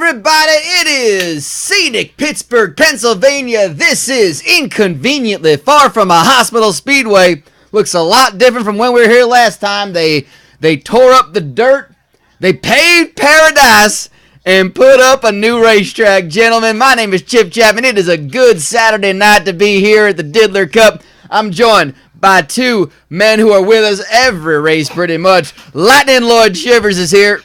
everybody, it is Scenic, Pittsburgh, Pennsylvania. This is Inconveniently, far from a hospital speedway. Looks a lot different from when we were here last time. They tore up the dirt, they paved paradise, and put up a new racetrack. Gentlemen, my name is Chip Chapman. It is a good Saturday night to be here at the Diddler Cup. I'm joined by two men who are with us every race pretty much. Lightning Lord Shivers is here.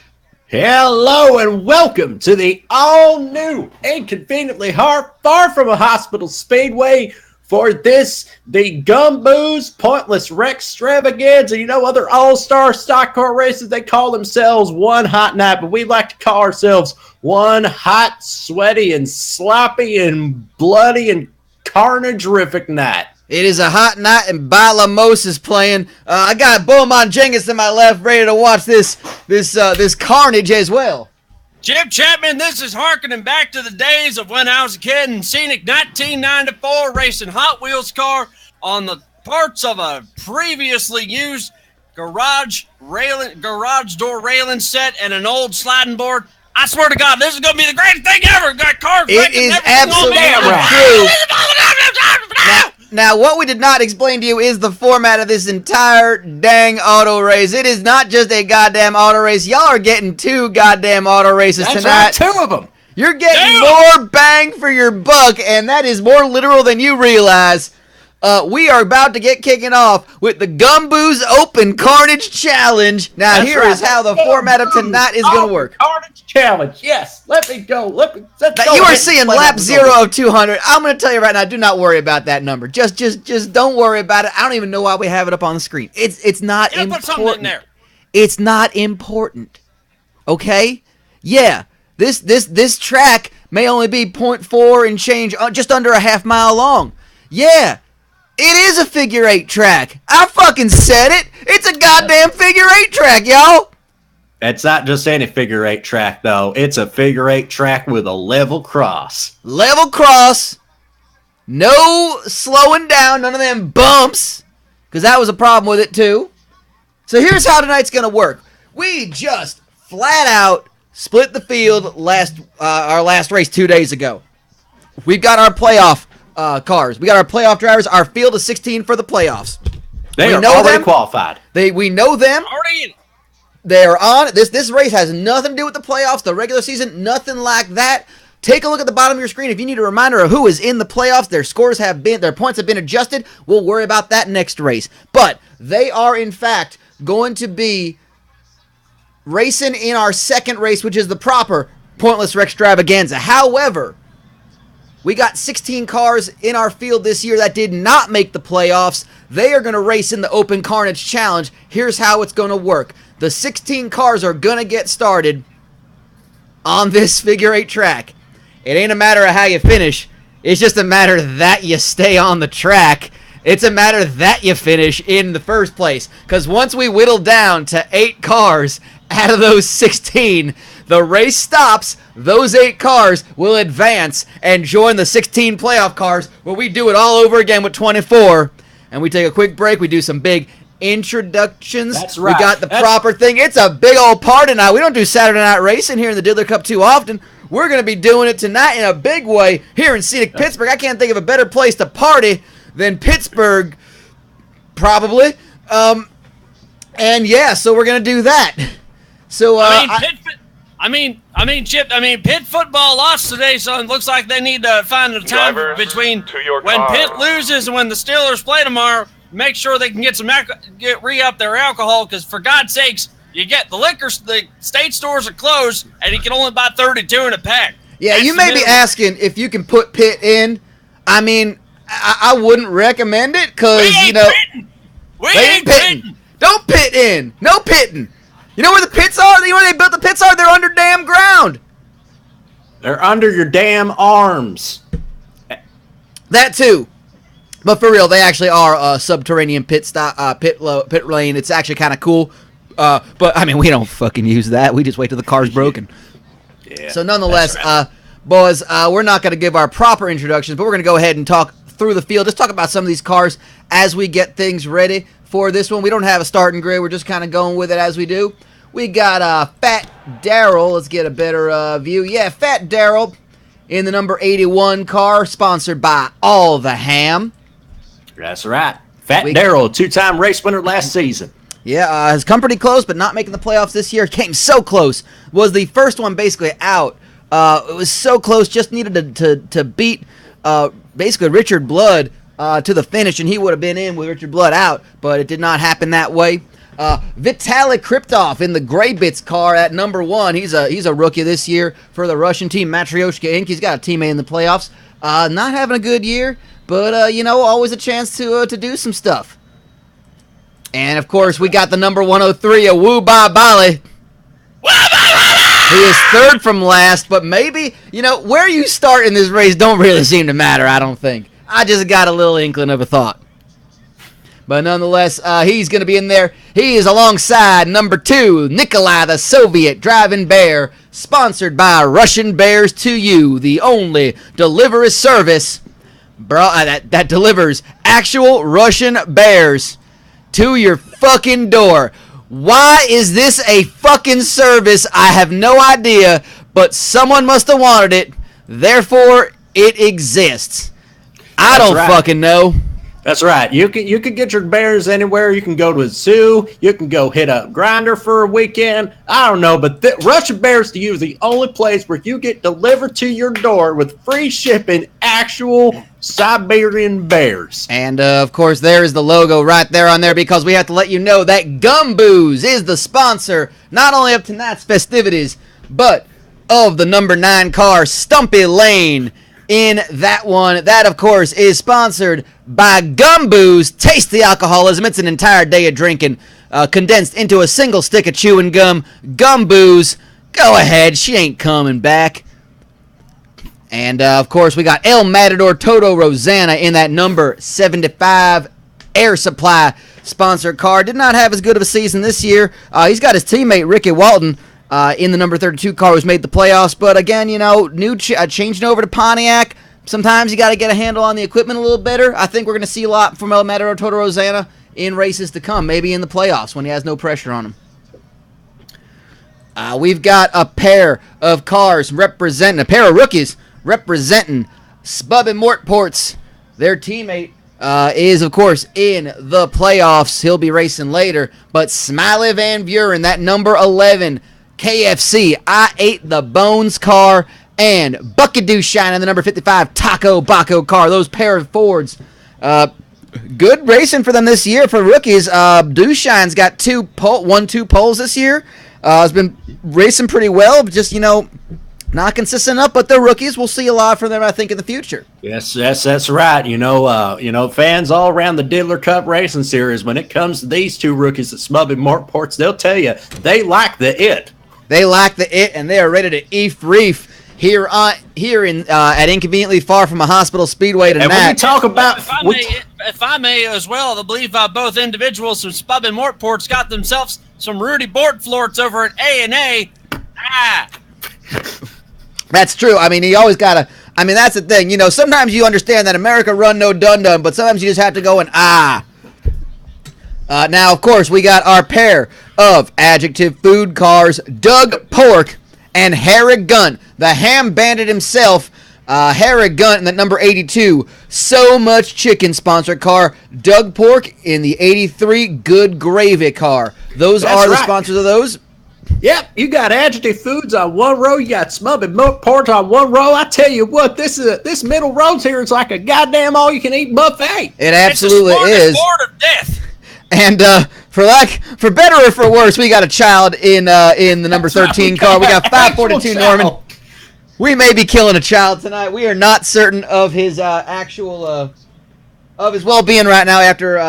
Hello and welcome to the all-new Inconveniently far from a hospital speedway for the GumBooze pointless Wreck-stravaganza. You know, other all-star stock car races, they call themselves One Hot Night, but we like to call ourselves One Hot, Sweaty, and Sloppy, and Bloody, and Carnage-rific Night. It is a hot night and Balamos is playing. I got Beaumont Jenkins to my left, ready to watch this carnage as well. Chip Chapman, this is harkening back to the days of when I was a kid in Scenic 1994, racing Hot Wheels car on the parts of a previously used garage door railing set and an old sliding board. I swear to God, this is going to be the greatest thing ever. Got cars. It is absolutely true. Now, what we did not explain to you is the format of this entire dang auto race. It is not just a goddamn auto race. Y'all are getting two goddamn auto races tonight. That's right, two of them. You're getting more bang for your buck, and that is more literal than you realize. We are about to get kicking off with the GumBooze Open Carnage Challenge. Now, That's here right. is how the format of tonight is going to work. Carnage Challenge, yes. Let's go. You are seeing lap 0 of 200. I'm going to tell you right now, do not worry about that number. Just don't worry about it. I don't even know why we have it up on the screen. It's not important. Put something in there. It's not important. Okay? Yeah. This track may only be 0.4 and change, just under a half mile long. Yeah. It is a figure 8 track. I fucking said it. It's a goddamn figure 8 track, y'all. It's not just any figure 8 track, though. It's a figure 8 track with a level cross. Level cross. No slowing down. None of them bumps. Because that was a problem with it, too. So here's how tonight's going to work. We just flat out split the field our last race 2 days ago. We've got our playoff cars. We got our playoff drivers. Our field is 16 for the playoffs. They are already qualified. We know them. Already. They're on. This race has nothing to do with the playoffs, the regular season, nothing like that. Take a look at the bottom of your screen. If you need a reminder of who is in the playoffs, their points have been adjusted. We'll worry about that next race. But they are, in fact, going to be racing in our second race, which is the proper pointless Wreck-stravaganza. However, we got 16 cars in our field this year that did not make the playoffs. They are going to race in the Open Carnage Challenge. Here's how it's going to work. The 16 cars are going to get started on this figure 8 track. It ain't a matter of how you finish. It's just a matter that you stay on the track. It's a matter that you finish in the first place. Because once we whittle down to 8 cars out of those 16, the race stops. Those 8 cars will advance and join the 16 playoff cars where we do it all over again with 24. And we take a quick break. We do some big introductions. That's right. We got the proper thing. It's a big old party tonight. We don't do Saturday night racing here in the Diddler Cup too often. We're going to be doing it tonight in a big way here in Scenic, Pittsburgh. I can't think of a better place to party than Pittsburgh, probably. And yeah, so we're going to do that. So Chip, Pitt football lost today, so it looks like they need to find a time between when Pitt loses and when the Steelers play tomorrow. Make sure they can get re-up their alcohol, because for God's sakes, the state stores are closed, and you can only buy 32 in a pack. Yeah, you may be asking if you can put Pitt in. I mean, I wouldn't recommend it, because, you know, We ain't pitting. Don't pit in. No pitting. You know where the pits are? You know where they built the pits are? They're under damn ground. They're under your damn arms. That too. But for real, they actually are a subterranean pit lane. It's actually kind of cool. But, I mean, we don't fucking use that. We just wait till the car's broken. Yeah, so nonetheless, right. boys, we're not going to give our proper introductions, but we're going to go ahead and talk through the field. Just talk about some of these cars as we get things ready for this one. We don't have a starting grid. We're just kind of going with it as we do. We got Fat Daryl. Let's get a better view. Yeah, Fat Daryl in the number 81 car, sponsored by All the Ham. That's right. Fat Daryl, two-time race winner last season. Yeah, has come pretty close, but not making the playoffs this year. Came so close. Was the first one basically out. It was so close. Just needed to beat basically Richard Blood to the finish, and he would have been in with Richard Blood out, but it did not happen that way. Vitaly Kriptov in the Gray Bits car at number 1. He's a rookie this year for the Russian team Matryoshka Inc. He's got a teammate in the playoffs. Not having a good year, but always a chance to do some stuff. And of course, we got the number 103, a Woo Ba Bali. He is third from last, but maybe, where you start in this race don't really seem to matter, I don't think. I just got a little inkling of a thought. But nonetheless, he's going to be in there. He is alongside number 2, Nikolai the Soviet Driving Bear, sponsored by Russian Bears to You, the only delivery service that delivers actual Russian bears to your fucking door. Why is this a fucking service? I have no idea, but someone must have wanted it. Therefore, it exists. I don't fucking know. That's right. You can get your bears anywhere. You can go to a zoo. You can go hit a grinder for a weekend. I don't know, but Russian Bears to You is the only place where you get delivered to your door with free shipping actual Siberian bears. And, of course, there is the logo right there on there, because we have to let you know that GumBooze is the sponsor, not only of tonight's festivities, but of the number 9 car, Stumpy Lane. In that one, that of course is sponsored by GumBooze. Taste the alcoholism. It's an entire day of drinking condensed into a single stick of chewing gum. GumBooze, go ahead, she ain't coming back. And of course, we got El Matador Toto Rosanna in that number 75 Air Supply sponsored car. Did not have as good of a season this year. He's got his teammate Ricky Walton in the number 32 car, who's made the playoffs. But again, changing over to Pontiac, sometimes you got to get a handle on the equipment a little better. I think we're going to see a lot from El Matador Toto Rosanna in races to come, maybe in the playoffs when he has no pressure on him. We've got a pair of cars representing, a pair of rookies representing Spub and Mortports. Their teammate is, of course, in the playoffs. He'll be racing later. But Smiley Van Buren, that number 11 KFC I Ate the Bones car, and Buckadoo Shine in the number 55 Taco Baco car. Those pair of Fords. Good racing for them this year for rookies. Dushine's got 1-2 poles this year. Has been racing pretty well, just, not consistent enough, but they're rookies. We'll see a lot from them, I think, in the future. Yes, that's right. Fans all around the Diddler Cup Racing Series, when it comes to these two rookies at Smub and Mortports, they'll tell you they like the it. They like the it, and they are ready to reef here at Inconveniently Far from a Hospital Speedway tonight. And when we talk about, if I may as well, I believe both individuals from Spub and Mortports got themselves some Rudy Bort florts over at A&A. That's true. I mean, he always got to. I mean, that's the thing. Sometimes you understand that America run no dun-dun, but sometimes you just have to go and now, of course, we got our pair of adjective food cars, Doug Pork and Harry Gunt, the ham bandit himself. Harry Gunt in that number 82, So Much Chicken sponsored car. Doug Pork in the 83 Good Gravy car. Those are the sponsors of those. Yep, you got Adjective Foods on one row, you got Smub and Mortports on one row. I tell you what, this middle road here is like a goddamn all-you-can-eat buffet. It absolutely is. Sport of death. And for better or for worse, we got a child in the number 13 car. We got 542 Norman. We may be killing a child tonight. We are not certain of his of his well-being right now after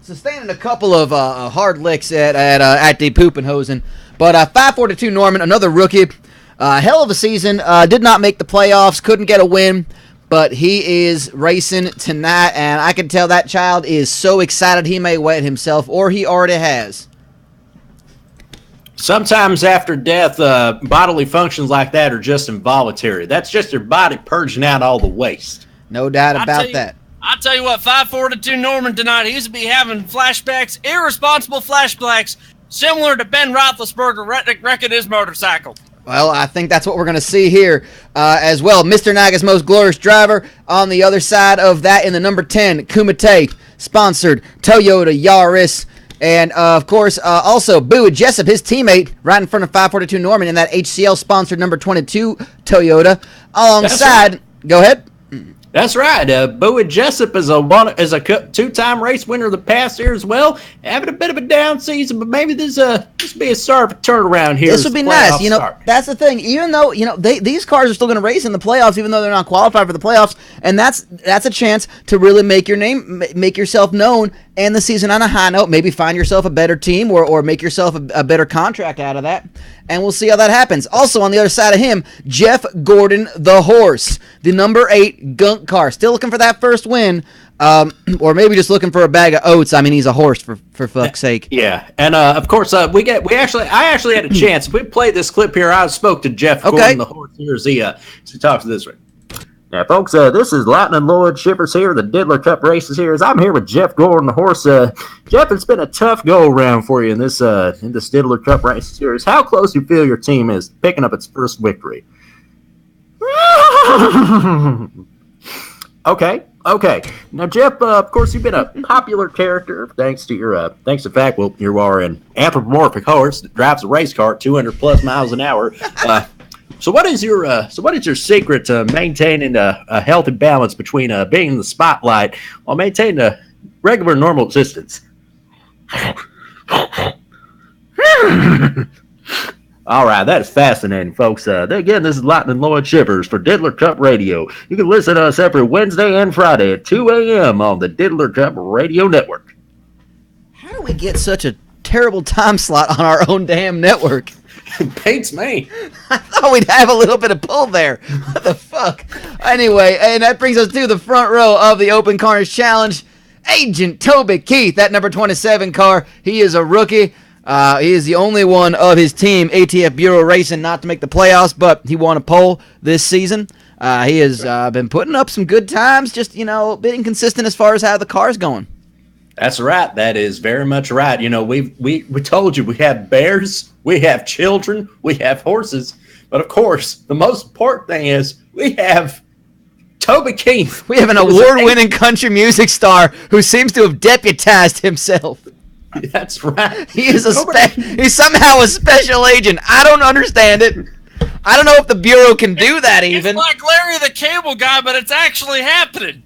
sustaining a couple of hard licks at the Poopenhosen. But 542 Norman, another rookie, hell of a season. Did not make the playoffs, couldn't get a win, but he is racing tonight, and I can tell that child is so excited he may wet himself, or he already has. Sometimes after death, bodily functions like that are just involuntary. That's just your body purging out all the waste. No doubt about that. I'll tell you what, 542 Norman tonight, he's going to be having flashbacks, irresponsible flashbacks, similar to Ben Roethlisberger wrecking his motorcycle. Well, I think that's what we're going to see here as well. Mr. Naga's Most Glorious Driver on the other side of that in the number 10, Kumite, sponsored Toyota Yaris. And, of course, also Boo Jessup, his teammate, right in front of 542 Norman in that HCL-sponsored number 22 Toyota. Alongside, go ahead. That's right. Bowie Jessup is a two-time race winner of the past year as well. Having a bit of a down season, but maybe this be a start of a turnaround here. This would be nice. That's the thing. Even though these cars are still going to race in the playoffs, even though they're not qualified for the playoffs, and that's a chance to really make yourself known, end the season on a high note. Maybe find yourself a better team or make yourself a better contract out of that. And we'll see how that happens. Also, on the other side of him, Jeff Gordon, the horse, the number 8 gunk car. Still looking for that first win, or maybe just looking for a bag of oats. I mean, he's a horse, for fuck's sake. Yeah, and of course, I actually had a chance. If we play this clip here, I spoke to Jeff Gordon, the horse here, as he talks to this right. Yeah, folks, this is Lightning Lloyd Shippers here, the Diddler Cup races here. As I'm here with Jeff Gordon, the horse. Jeff, it's been a tough go-around for you in this Diddler Cup race series. How close do you feel your team is picking up its first victory? Okay. Now, Jeff, of course, you've been a popular character thanks to the fact, well, you are an anthropomorphic horse that drives a race car at 200+ miles an hour. So what is your secret to maintaining a healthy balance between being in the spotlight while maintaining a regular, normal existence? All right, that is fascinating, folks. Again, this is Lightning Lloyd Shippers for Diddler Cup Radio. You can listen to us every Wednesday and Friday at 2 a.m. on the Diddler Cup Radio Network. How do we get such a terrible time slot on our own damn network? Beats me. I thought we'd have a little bit of pull there. What the fuck? Anyway, and that brings us to the front row of the Open Carnage Challenge. Agent Toby Keith, that number 27 car. He is a rookie. He is the only one of his team, ATF Bureau Racing, not to make the playoffs, but he won a pole this season. He has been putting up some good times, just, a bit inconsistent as far as how the car's going. That's right. That is very much right. We told you we have bears, we have children, we have horses, but of course, the most important thing is we have Toby Keith. We have an award-winning country music star who seems to have deputized himself. That's right. He's somehow a special agent. I don't understand it. I don't know if the Bureau can do that even. It's like Larry the Cable Guy, but it's actually happening.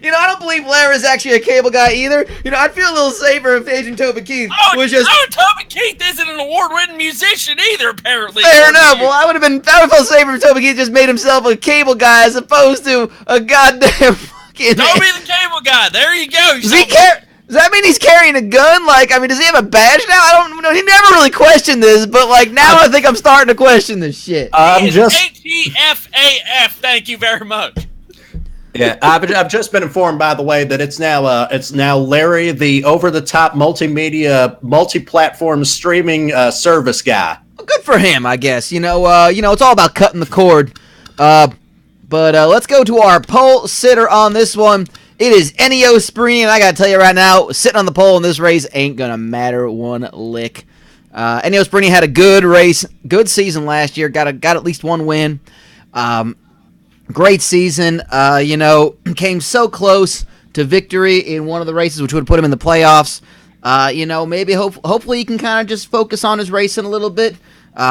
I don't believe Larry's actually a cable guy either. I'd feel a little safer if Agent Toby Keith was just... Toby Keith isn't an award-winning musician either, apparently. Fair enough. Well, I would have felt safer if Toby Keith just made himself a cable guy as opposed to a goddamn fucking... Toby the Cable Guy. There you go. Does that mean he's carrying a gun? Does he have a badge now? I don't know. He never really questioned this, but, now I think I'm starting to question this shit. ATFAF, thank you very much. Yeah, I've just been informed, by the way, that it's now Larry, the over-the-top multimedia, multi-platform streaming service guy. Well, good for him, I guess. It's all about cutting the cord. But let's go to our pole sitter on this one. It is Ennio Sperini, and I gotta tell you right now, sitting on the pole in this race ain't gonna matter one lick. Ennio Sperini had a good season last year. Got at least one win. Great season, came so close to victory in one of the races, which would have put him in the playoffs. Maybe hopefully he can kind of just focus on his racing a little bit.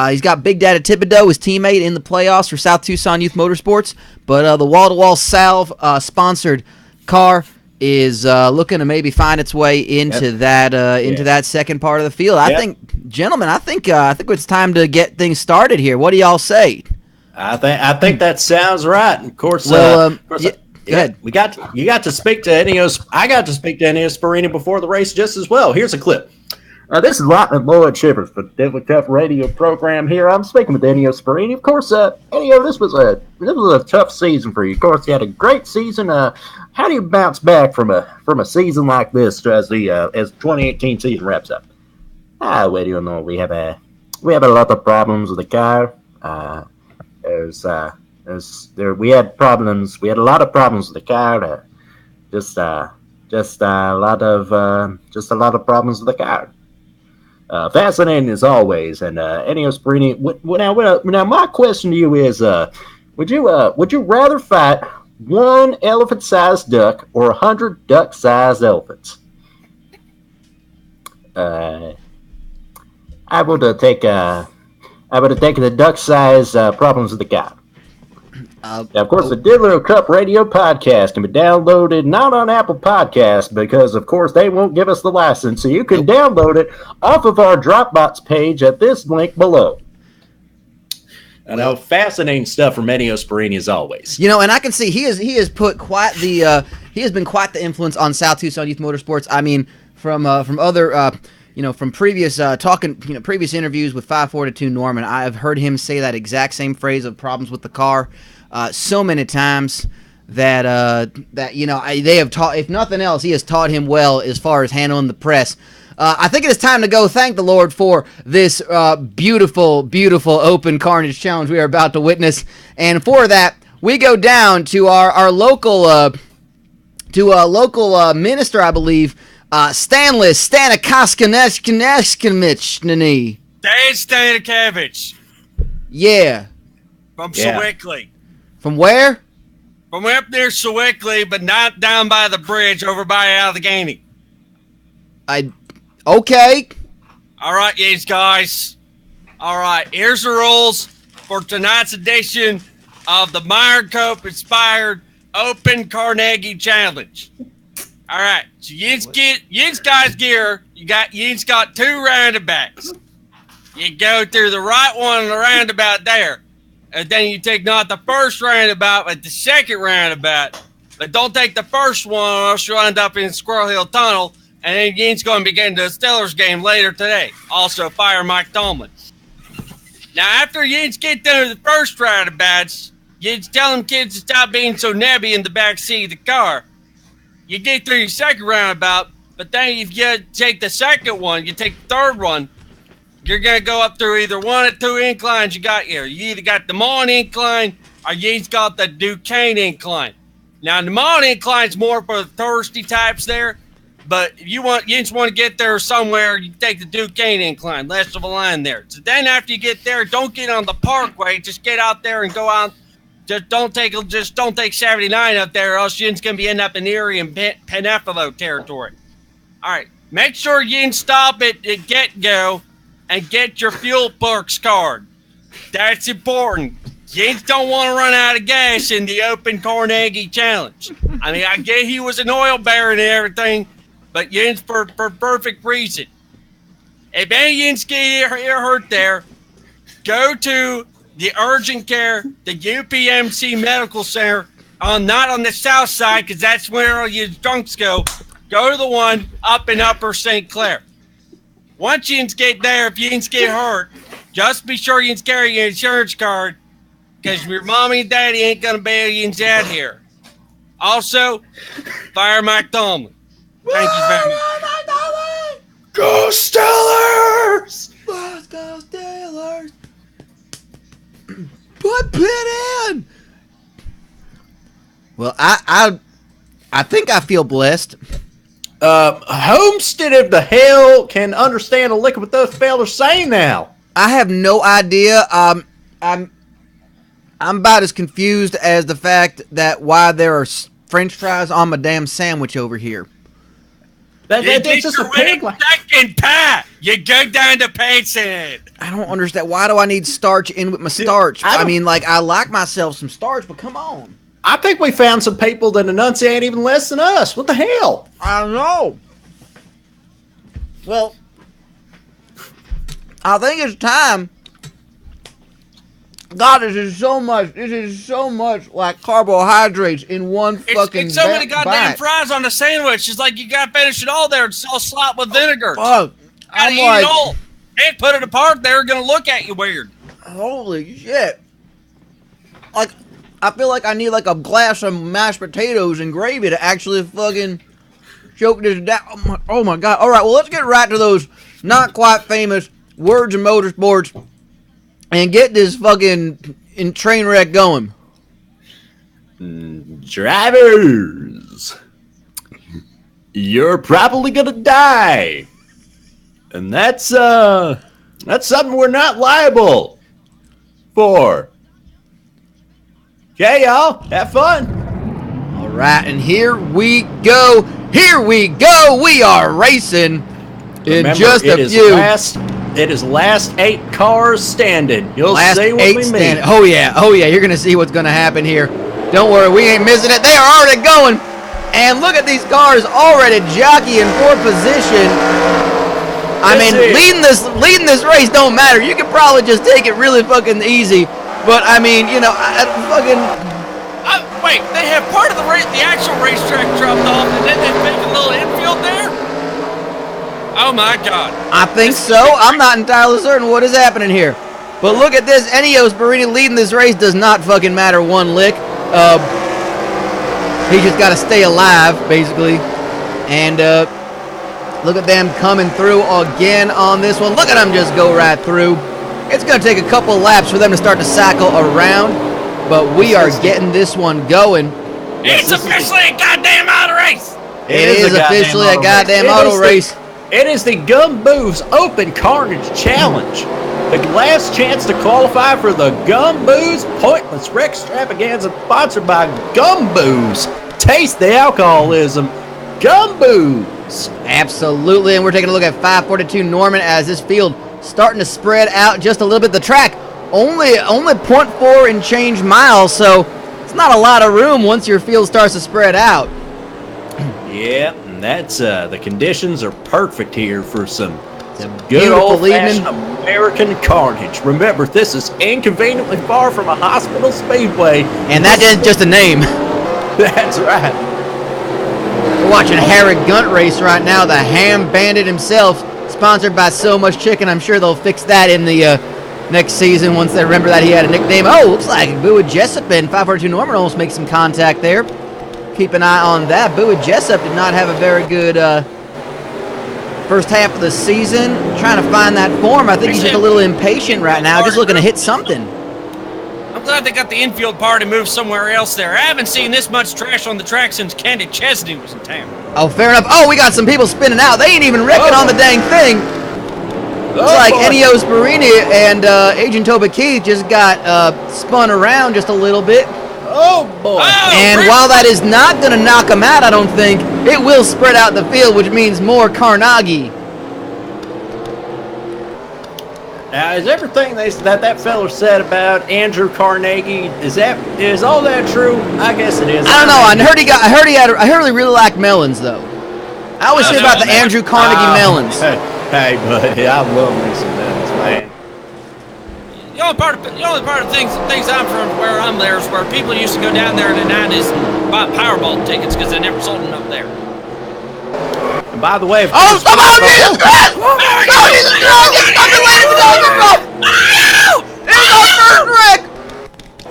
He's got Big Daddy Thibodeau, his teammate, in the playoffs for South Tucson Youth Motorsports. But the wall-to-wall salve sponsored car is looking to maybe find its way into that second part of the field. I think, gentlemen, I think it's time to get things started here. What do y'all say? I think that sounds right. Of course, go ahead. You got to speak to Ennio. I got to speak to Ennio Sperini before the race just as well. Here's a clip. This is Lightning Lloyd Shippers for the Diddler Cup Radio program here. I'm speaking with Ennio Sperini. Of course, Ennio, this was a tough season for you. Of course, you had a great season. How do you bounce back from a season like this as the 2018 season wraps up? We don't know. We have a lot of problems with the car. We had problems. We had a lot of problems with the car. just a lot of problems with the car. Fascinating as always, and IRMstream. Now, my question to you is: would you rather fight one elephant-sized duck or 100 duck-sized elephants? I would have taken the duck-sized problems of the guy. Now, of course, the Diddler Cup Radio podcast can be downloaded not on Apple Podcasts because, of course, they won't give us the license. So you can download it off of our Dropbox page at this link below. I know, fascinating stuff from IRMstream as always. You know, and I can see he has been quite the influence on South Tucson Youth Motorsports. I mean, from other from previous previous interviews with 542 Norman, I have heard him say that exact same phrase of problems with the car so many times that they have taught. If nothing else, he has taught him well as far as handling the press. I think it is time to go thank the Lord for this beautiful, beautiful open carnage challenge we are about to witness. And for that, we go down to our local minister, I believe, Stanlis Stanikaskineshkineshkinich. Dan Stanikevich. Yeah. From Sewickley. From where? From up near Sewickley, but not down by the bridge over by Allegheny. Okay. All right, yes, guys. All right, here's the rules for tonight's edition of the Meyer Cope inspired Open Carnegie Challenge. All right, so Yin's guys gear. Yin's got two roundabouts. You go through the right one on the roundabout there, and then you take not the first roundabout, but the second roundabout. But don't take the first one, or else you'll end up in Squirrel Hill Tunnel. And then Yin's going to begin the Steelers game later today. Also, fire Mike Tomlin. Now, after Yin's get through the first roundabouts, Yin's telling kids to stop being so nebby in the back seat of the car. You get through your second roundabout, but then if you take the second one, you take the third one, you're going to go up through either one or two inclines you got here. You either got the Mon incline or Yin's got the Duquesne incline. Now, the Mon incline's more for the thirsty types there. But if you just want to get there somewhere, you take the Duquesne incline, less of a line there. So then after you get there, don't get on the parkway. Just get out there and go out. Just don't take 79 up there, or else Yin's going to be ending up in Erie and Penepilo territory. All right. Make sure Yin stop at get-go and get your fuel perks card. That's important. Yin's don't want to run out of gas in the Open Carnegie Challenge. I mean, I get he was an oil baron and everything, but Yin's for perfect reason. If any Yin's get hurt there, go to the urgent care, the UPMC Medical Center, not on the south side, because that's where all you drunks go. Go to the one up in Upper St. Clair. Once Yin's get there, if Yin's get hurt, just be sure Yin's carry your insurance card, because your mommy and daddy ain't going to bail Yin's out here. Also, fire Mike Tomlin. Thank you very much. Go Steelers! Let's go Steelers! Put Pitt in! Well, I think I feel blessed. Homestead of the hell can understand a lick of what those fellas say now. I have no idea. I'm about as confused as the fact that why there are French fries on my damn sandwich over here. That's just a pig. Second pie. You go down to Payson. I don't understand. Why do I need starch in with my starch? I mean, like, I like myself some starch, but come on. I think we found some people that enunciate even less than us. What the hell? I don't know. Well, I think it's time. God, this is so much like carbohydrates in one fucking It's so many goddamn bite. fries on the sandwich. It's like you got to finish it all there. It's all slop with vinegar. Fuck. Gotta eat it all. Can't put it apart. They're going to look at you weird. Holy shit. Like, I feel like I need like a glass of mashed potatoes and gravy to actually fucking choke this down. Oh my God. All right, well, let's get right to those not quite famous words of motorsports and get this fucking train wreck going. Drivers. you're probably gonna die. And that's something we're not liable for. Okay, y'all, have fun. All right, and here we go. Here we go. We are racing in Remember, just a few. It is last 8 cars standing. You'll Last see what 8 we standing. mean. Oh yeah, you're gonna see what's gonna happen here. Don't worry, we ain't missing it. They are already going. And look at these cars already jockeying for position. I mean, leading this race don't matter. You can probably just take it really fucking easy. But I mean, you know, Wait, they have part of the actual racetrack dropped off, and then they make a little infield there? Oh my God. I think so. I'm not entirely certain what is happening here. But look at this. IRMstream leading this race does not fucking matter one lick. He just got to stay alive, basically. And look at them coming through again on this one. Look at them just go right through. It's going to take a couple laps for them to start to cycle around. But we are getting this one going. It's officially a goddamn auto race. It is officially a goddamn auto race. It is the GumBooze Open Carnage Challenge. The last chance to qualify for the GumBooze Pointless Wreck-stravaganza, sponsored by GumBooze. Taste the alcoholism. GumBooze. Absolutely, and we're taking a look at 542 Norman as this field starting to spread out just a little bit. The track only 0.4 and change miles, so it's not a lot of room once your field starts to spread out. Yeah, and that's the conditions are perfect here for some good beautiful old-fashioned American carnage. Remember, this is inconveniently far from a hospital speedway. And that isn't just a name. That's right. We're watching Harry Gunt race right now, the Ham Bandit himself, sponsored by So Much Chicken. I'm sure they'll fix that in the next season once they remember that he had a nickname. Oh, looks like Bowie Jessup and 542 Norman almost make some contact there. Keep an eye on that. Bowie Jessup did not have a very good first half of the season. Trying to find that form. I think he's just a little impatient right now, just looking to hit something. I'm glad they got the infield part and moved somewhere else there. I haven't seen this much trash on the track since Candy Chesney was in town. Oh, fair enough. Oh, we got some people spinning out. They ain't even wrecking on the dang thing. Looks like Enios Marini and Agent Toba Keith just got spun around just a little bit. Oh, boy. And while that is not going to knock them out, I don't think, it will spread out the field, which means more Carnegie. Now, is everything that fella said about Andrew Carnegie, is all that true? I guess it is. I don't know. I heard he really liked melons, though. I always hear about the Andrew Carnegie melons. Hey, buddy, I love me some melons, man. The only part of things I'm from where I'm there is where people used to go down there in the 90s and buy Powerball tickets because they never sold them up there. And by the way, oh, come on, Jesus Christ! Oh, Jesus Christ! It's fucking way to go! It's our first wreck!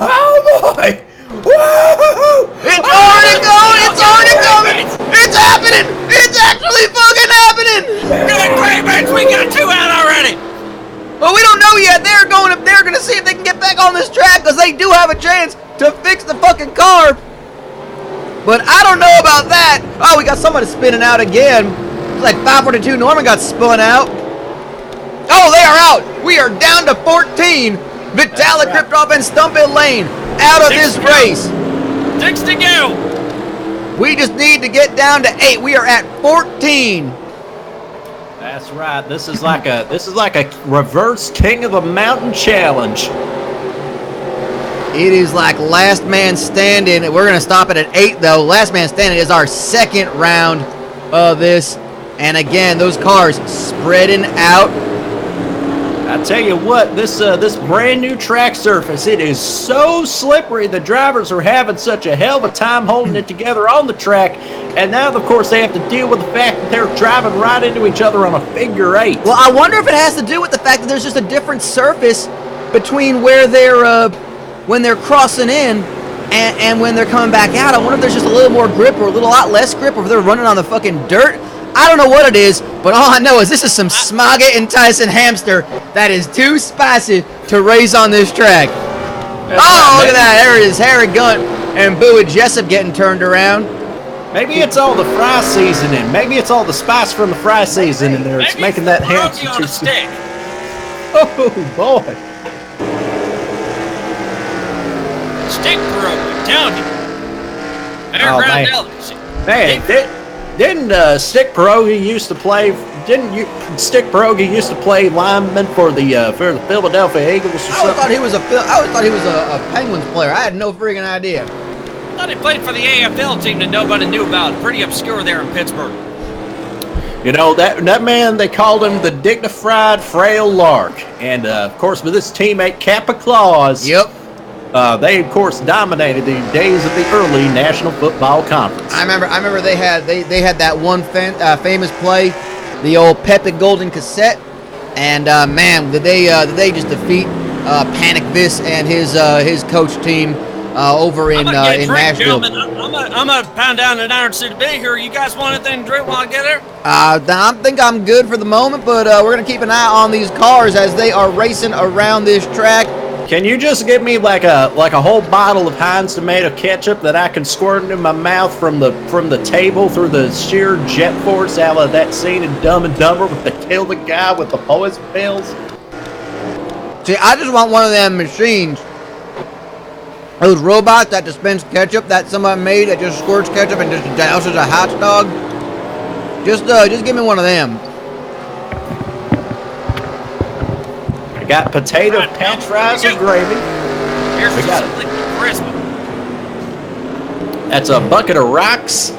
Oh, boy! Woo! It's already going! It's already coming! It's happening! It's actually fucking happening! Good great, man! We got 2 out already! Well, we don't know yet. They're going up there, going to see if they can get back on this track because they do have a chance to fix the fucking car. But I don't know about that. Oh, we got somebody spinning out again. It's like 542 Norman got spun out. Oh, they are out. We are down to 14. Vitalik, Kriptov, and Stumpy Lane out of this race. 6 to go. We just need to get down to 8. We are at 14. That's right. This is like a reverse King of the Mountain challenge. It is like last man standing. We're going to stop it at 8, though. Last man standing is our second round of this. And again, those cars spreading out. I tell you what, this brand new track surface, it is so slippery. The drivers are having such a hell of a time holding it together on the track. And now, of course, they have to deal with the fact that they're driving right into each other on a figure 8. Well, I wonder if it has to do with the fact that there's just a different surface between where they're when they're crossing in and when they're coming back out. I wonder if there's just a little more grip or a lot less grip, or if they're running on the fucking dirt. I don't know what it is, but all I know is this is some Smogget and Tyson hamster that is too spicy to race on this track. Look at that. There it is. Harry Gunt and Bowie Jessup getting turned around. Maybe it's all the fry seasoning. Maybe it's all the spice from the fry seasoning there. It's making that pierogi ham on a stick. Oh boy! Stick pierogi, I'm telling you. Fairground delicacy. Man, didn't Stick Pierogi used to play? Stick Pierogi used to play lineman for the Philadelphia Eagles or I always something? thought he was a Penguins player. I had no freaking idea. I thought he played for the AFL team that nobody knew about. Pretty obscure there in Pittsburgh. You know, that man, they called him the dignified frail lark. And, of course, with his teammate Kappa Claus, Yep. they, of course, dominated the days of the early National Football Conference. I remember they had that one famous play, the old Pepe Golden cassette, and man, did they just defeat Panic Vis and his coach team over in Nashville. I'm gonna pound down an Iron City Big here. You guys want anything to drink while I get there? I think I'm good for the moment, but we're gonna keep an eye on these cars as they are racing around this track. Can you just give me like a whole bottle of Heinz tomato ketchup that I can squirt into my mouth from the table through the sheer jet force out of that scene in Dumb and Dumber when they kill the guy with the poison pills? See, I just want one of them machines. Those robots that dispense ketchup that somebody made that just squirts ketchup and just douses a hot dog. Just give me one of them. I got potato patch fries and gravy. Here's We got something crisp. That's a bucket of rocks.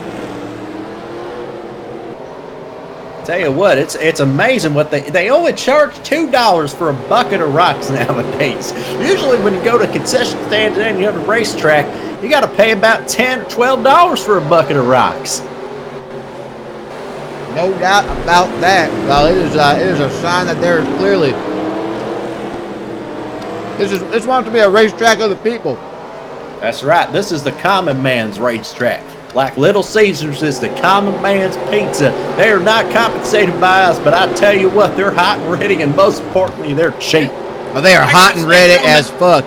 Tell you what, it's amazing what they only charge $2 for a bucket of rocks nowadays. Usually when you go to concession stands and you have a racetrack, you got to pay about $10 or $12 for a bucket of rocks. No doubt about that. Well, it is a sign that there is clearly this wants to be a racetrack of the people. That's right. This is the common man's racetrack. Like Little Caesars is the common man's pizza. They are not compensated by us, but I tell you what, they're hot and ready, and most importantly, they're cheap. Well, they are hot and ready as fuck.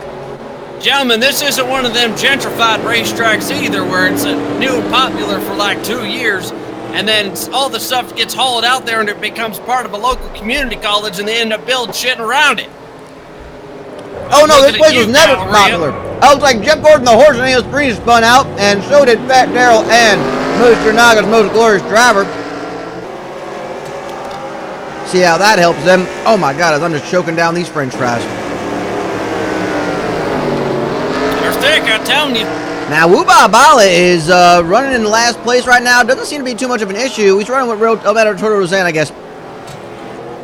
Gentlemen, this isn't one of them gentrified racetracks either, where it's new and popular for like 2 years, and then all the stuff gets hauled out there and it becomes part of a local community college, and they end up building shit around it. Oh no, this place was never popular. I was like Jeff Gordon, the horse, and IRMstream spun out, and so did Fat Daryl and Mr. Naga's Most Glorious Driver. See how that helps them. Oh my god, I'm just choking down these french fries. They're thick, I'm telling you. Now, Wuba Bala is running in last place right now. Doesn't seem to be too much of an issue. He's running with Alberto Roseanne, I guess.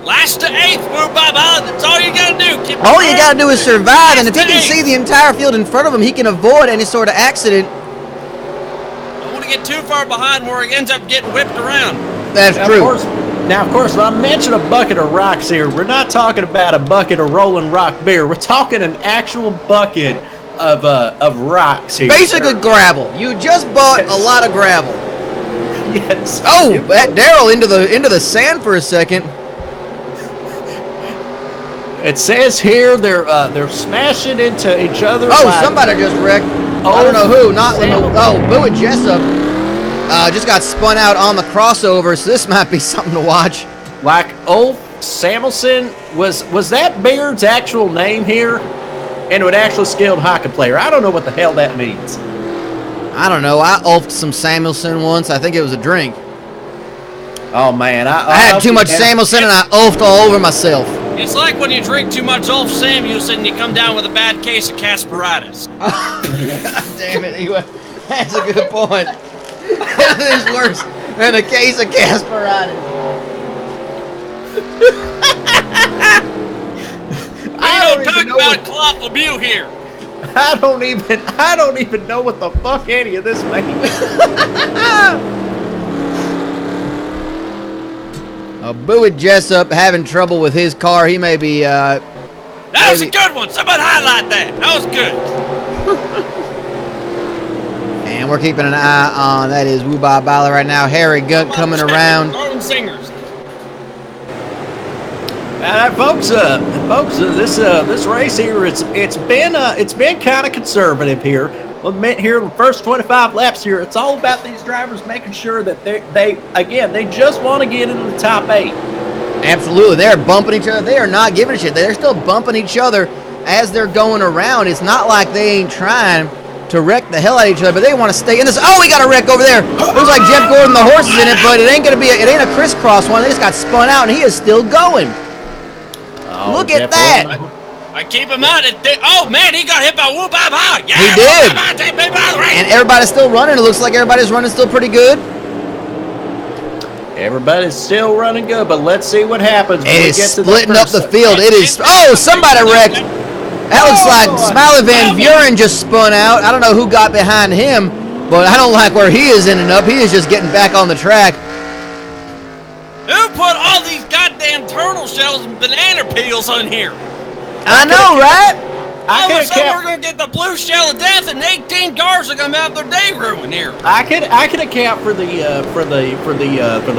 Last to eighth, move by. That's all you gotta do. All you gotta do is survive, and if he can see the entire field in front of him, he can avoid any sort of accident. Don't want to get too far behind where he ends up getting whipped around. That's true. Now, of course, when I mention a bucket of rocks here, we're not talking about a bucket of Rolling Rock beer. We're talking an actual bucket of rocks here. Basically gravel. You just bought a lot of gravel. Yes. Oh, that Daryl into the sand for a second. It says here they're smashing into each other. Oh, like, somebody just wrecked. I don't know who. Boo and Jessup just got spun out on the crossover, so this might be something to watch. Like Ulf Samuelson, was that Beard's actual name here? And an actually skilled hockey player. I don't know what the hell that means. I don't know. I ulfed some Samuelson once. I think it was a drink. Oh man, I had too much Samuelson and I ulfed all over myself. It's like when you drink too much Ulf Samuelson and you come down with a bad case of Casperitis. God damn it, that's a good point. Nothing's worse than a case of Casperitis. We don't talk about Clot Lemieux here. I don't even know what the fuck any of this means. Bowie Jessup having trouble with his car. He may be. That was a good one. Somebody highlight that. That was good. And we're keeping an eye on that is Wuba Bala right now. Harry Gunt coming around. Singers. Folks, this race here, it's been kind of conservative here. Well, here in the first 25 laps here, it's all about these drivers making sure that they just want to get into the top 8. Absolutely. They're bumping each other. They are not giving a shit. They're still bumping each other as they're going around. It's not like they ain't trying to wreck the hell out of each other, but they want to stay in this. Oh, we got a wreck over there. Looks like Jeff Gordon, the horse is in it, but it ain't a crisscross one. They just got spun out, and he is still going. Oh, Look Jeff at that. Gordon. I keep him on it. Oh, man, he got hit by Woo-Bah-Bah. Yeah, He did. Take me by the race. And everybody's still running. It looks like everybody's running still pretty good. Everybody's still running good, but let's see what happens. It is splitting up the field. It is. Oh, somebody wrecked. That looks like Smiley Van Buren just spun out. I don't know who got behind him, but I don't like where he is ending up. He is just getting back on the track. Who put all these goddamn turtle shells and banana peels on here? I know, right? All of a sudden we're going to get the blue shell of death, and 18 cars are going to have their day ruined here. I could account for the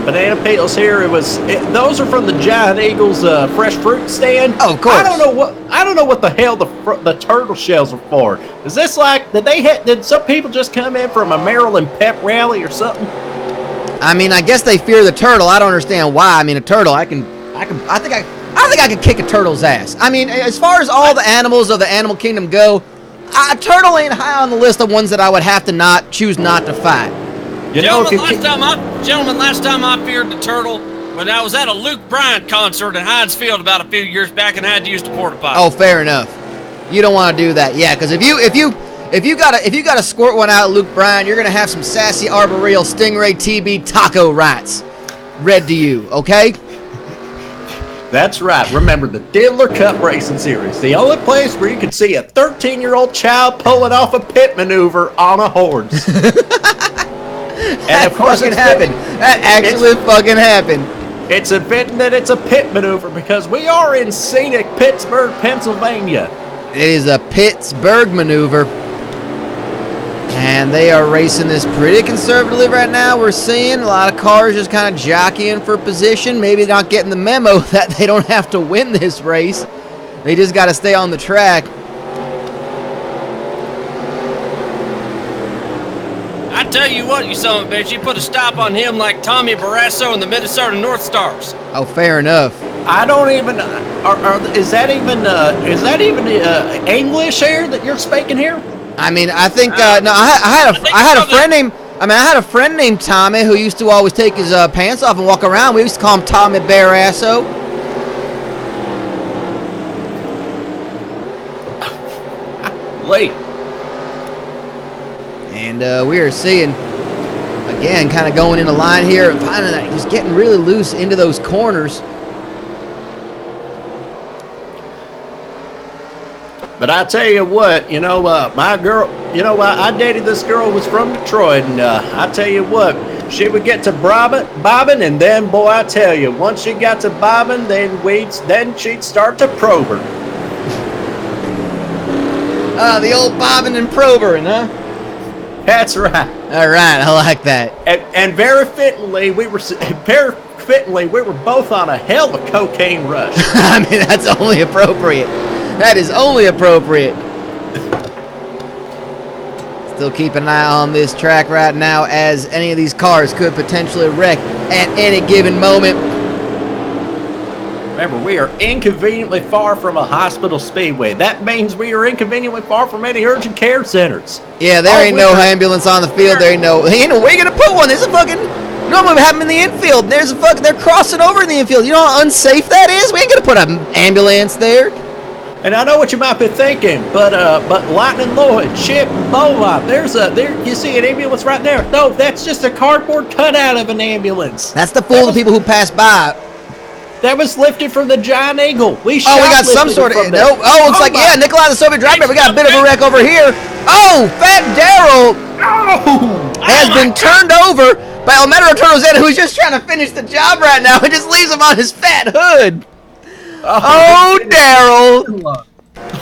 banana peels here. Those are from the Giant Eagles fresh fruit stand. Oh, of course. I don't know what the hell the turtle shells are for. Is this like did some people just come in from a Maryland pep rally or something? I mean, I guess they fear the turtle. I don't understand why. I mean, a turtle, I think I could kick a turtle's ass. I mean, as far as all the animals of the animal kingdom go, a turtle ain't high on the list of ones that I would have to choose not to fight. Gentlemen, last time I feared the turtle when I was at a Luke Bryan concert in Heinz Field about a few years back and I had to use the porta potty. Oh, fair enough. You don't want to do that, yeah, because if you gotta squirt one out, Luke Bryan, you're gonna have some sassy arboreal stingray TB taco rights read to you, okay? That's right. Remember the Diddler Cup Racing Series, the only place where you can see a 13-year-old child pulling off a pit maneuver on a horse. That fucking happened. That actually fucking happened. It's admitting that it's a pit maneuver because we are in scenic Pittsburgh, Pennsylvania. It is a Pittsburgh maneuver. And they are racing this pretty conservatively right now. We're seeing a lot of cars just kind of jockeying for position, maybe not getting the memo that they don't have to win this race. They just got to stay on the track. I tell you what, you son of a bitch, you put a stop on him like Tommy Barrasso and the Minnesota North Stars. Oh, fair enough. I don't even. Is that even English here that you're speaking here? I mean, I think no. I had a friend named Tommy who used to always take his pants off and walk around. We used to call him Tommy Barrasso. Late. And we are seeing again, kind of going in a line here and finding that just getting really loose into those corners. But I tell you what, my girl, I dated this girl who was from Detroit, and I tell you what, she would get to bobbing, and then, boy, I tell you, once she got to bobbing, then she'd start to probe her. The old bobbing and probing, huh? That's right. All right, I like that. And very fittingly, we were both on a hell of a cocaine rush. I mean, that's only appropriate. That is only appropriate. Still keep an eye on this track right now as any of these cars could potentially wreck at any given moment. Remember, we are inconveniently far from a hospital speedway. That means we are inconveniently far from any urgent care centers. Yeah, there ain't no ambulance on the field. There ain't no where you gonna put one? There's a fucking normally we have them in the infield. They're crossing over in the infield. You know how unsafe that is? We ain't gonna put an ambulance there. And I know what you might be thinking, but Lightning Lloyd, Chip, and Beaumont, there you see an ambulance right there. No, that's just a cardboard cutout of an ambulance. That's the fool of the people who pass by. That was lifted from the Giant Eagle. We got some sort of no. Oh, looks like Nikolai the Soviet driver. We got a bit of a wreck over here. Oh, Fat Daryl has been turned over by Almedro Rosetta, who's just trying to finish the job right now and just leaves him on his fat hood. Oh, Daryl.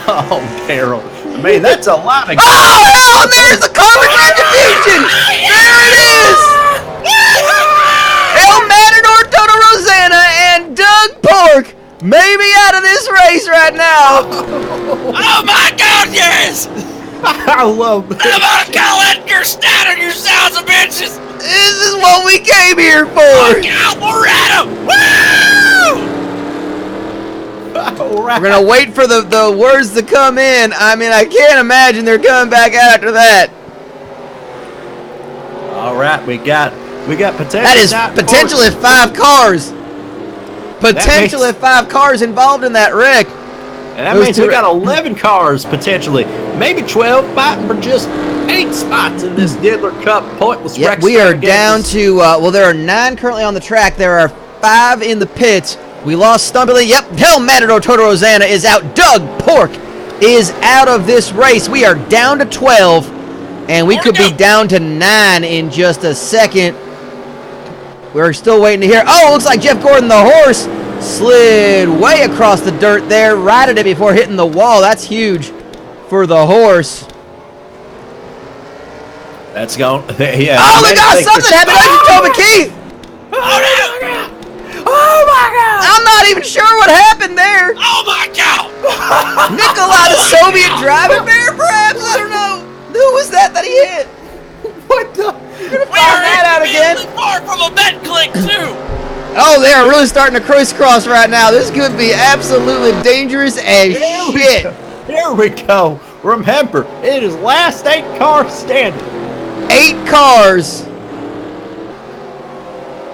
Oh, Daryl. I mean, that's a lot of... Oh, hell, and there's the carbon retribution. There it is. El Matador, Toto Rosanna, and Doug Pork may be out of this race right now. Oh, my God, yes. I love this. I'm gonna call Edgar Snyder, you sons of bitches! This is what we came here for. Look out, Loretta! Woo! All right. We're gonna wait for the words to come in. I mean, I can't imagine they're coming back out after that. All right, we got potential. That is potentially 5 cars. Potentially means- 5 cars involved in that wreck. And that Those means two- we got 11 cars potentially, maybe 12, fighting for just 8 spots in this Diddler Cup pointless Yeah, wreck. we are down to, well, there are 9 currently on the track. There are 5 in the pits. We lost Stumpily. Yep, Hell Matador Toto Rosanna is out. Doug Pork is out of this race. We are down to 12, and we could be down to 9 in just a second. We're still waiting to hear. Oh, looks like Jeff Gordon, the horse, slid way across the dirt there, righted it before hitting the wall. That's huge for the horse. That's going. Yeah. Oh, look out! Something happened to Toby Keith. Oh my God! I'm not even sure what happened there. Oh my God! Nikolai, the Soviet driving bear, perhaps? I don't know. Who was that he hit? What the? We are that out again. far from a bet click too. Oh, they are really starting to crisscross right now. This could be absolutely dangerous as shit. Here we go. Remember, it is last 8 cars standing. 8 cars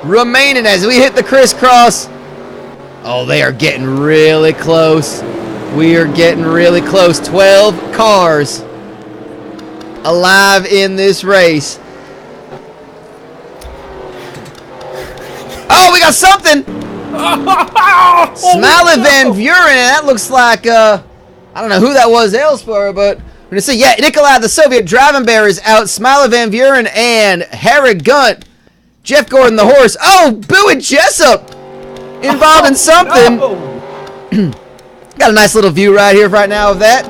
remaining as we hit the crisscross. Oh, they are getting really close. We are getting really close. 12 cars alive in this race. Oh, we got something. Smiley Van Buren, and that looks like, I don't know who that was elsewhere, but we're going to say, yeah, Nikolai the Soviet driving bear is out. Smiley Van Buren and Harry Gunt. Jeff Gordon the horse. Oh, Boo and Jessup involved in something. Got a nice little view right here right now of that.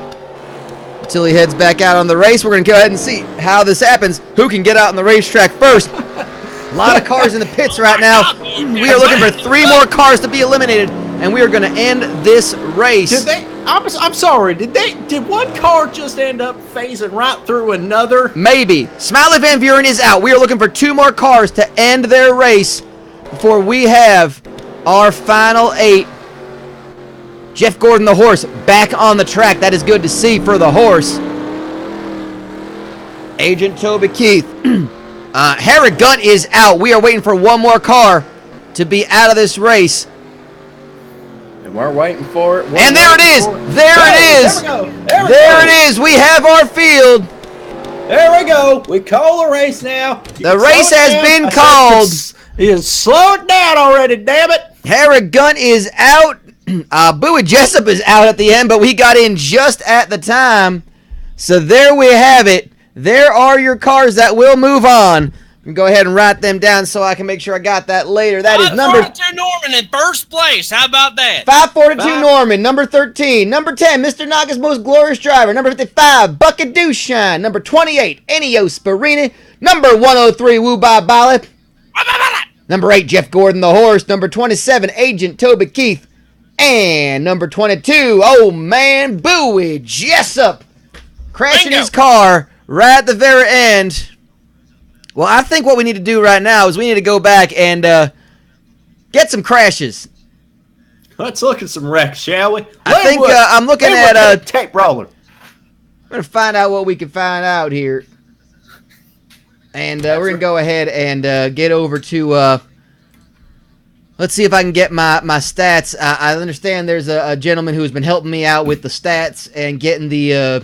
Until he heads back out on the race, we're going to go ahead and see how this happens. Who can get out on the racetrack first? A lot of cars in the pits right now. We are looking for 3 more cars to be eliminated, and we are going to end this race. Did they? I'm sorry. Did one car just end up phasing right through another? Maybe. Smiley Van Buren is out. We are looking for 2 more cars to end their race before we have our final 8. Jeff Gordon, the horse, back on the track. That is good to see for the horse. Agent Toby Keith. Harry Gunt is out. We are waiting for 1 more car to be out of this race. And we're waiting for it. And there it is. There it is. There it is. We have our field. There we go. We call the race now. The race has been called. You slow it down already, damn it. Harry Gunt is out. Bowie Jessup is out at the end, but we got in just at the time. So there we have it. There are your cars that will move on. Go ahead and write them down so I can make sure I got that later. That is number 542 Norman in first place. How about that? 542 Norman. Number 13. Number 10, Mr. Naga's most glorious driver. Number 55, Bucket Douchshine. Number 28, Ennio Sparini. Number 103, Woo Bye Bally. Number 8, Jeff Gordon the horse. Number 27, Agent Toby Keith. And number 22, oh man, Bowie Jessup. Crashing his car right at the very end. Well, I think what we need to do right now is we need to go back and get some crashes. Let's look at some wrecks, shall we? I think I'm looking at a tape roller. We're going to find out what we can find out here. And we're going to go ahead and get over to... let's see if I can get my stats. I understand there's a gentleman who's been helping me out with the stats and getting the...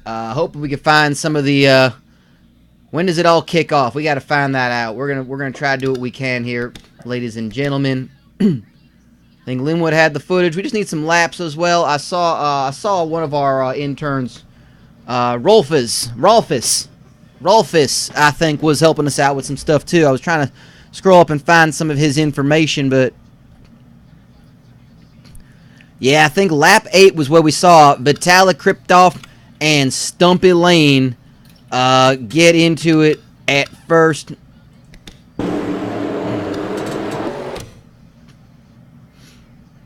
hoping we can find some of the... when does it all kick off? We got to find that out. We're gonna try to do what we can here, ladies and gentlemen. I think Linwood had the footage. We just need some laps as well. I saw one of our interns, Rolfus, I think, was helping us out with some stuff too. I was trying to scroll up and find some of his information, but yeah, I think lap 8 was where we saw Vitalik Kriptov and Stumpy Lane get into it at first.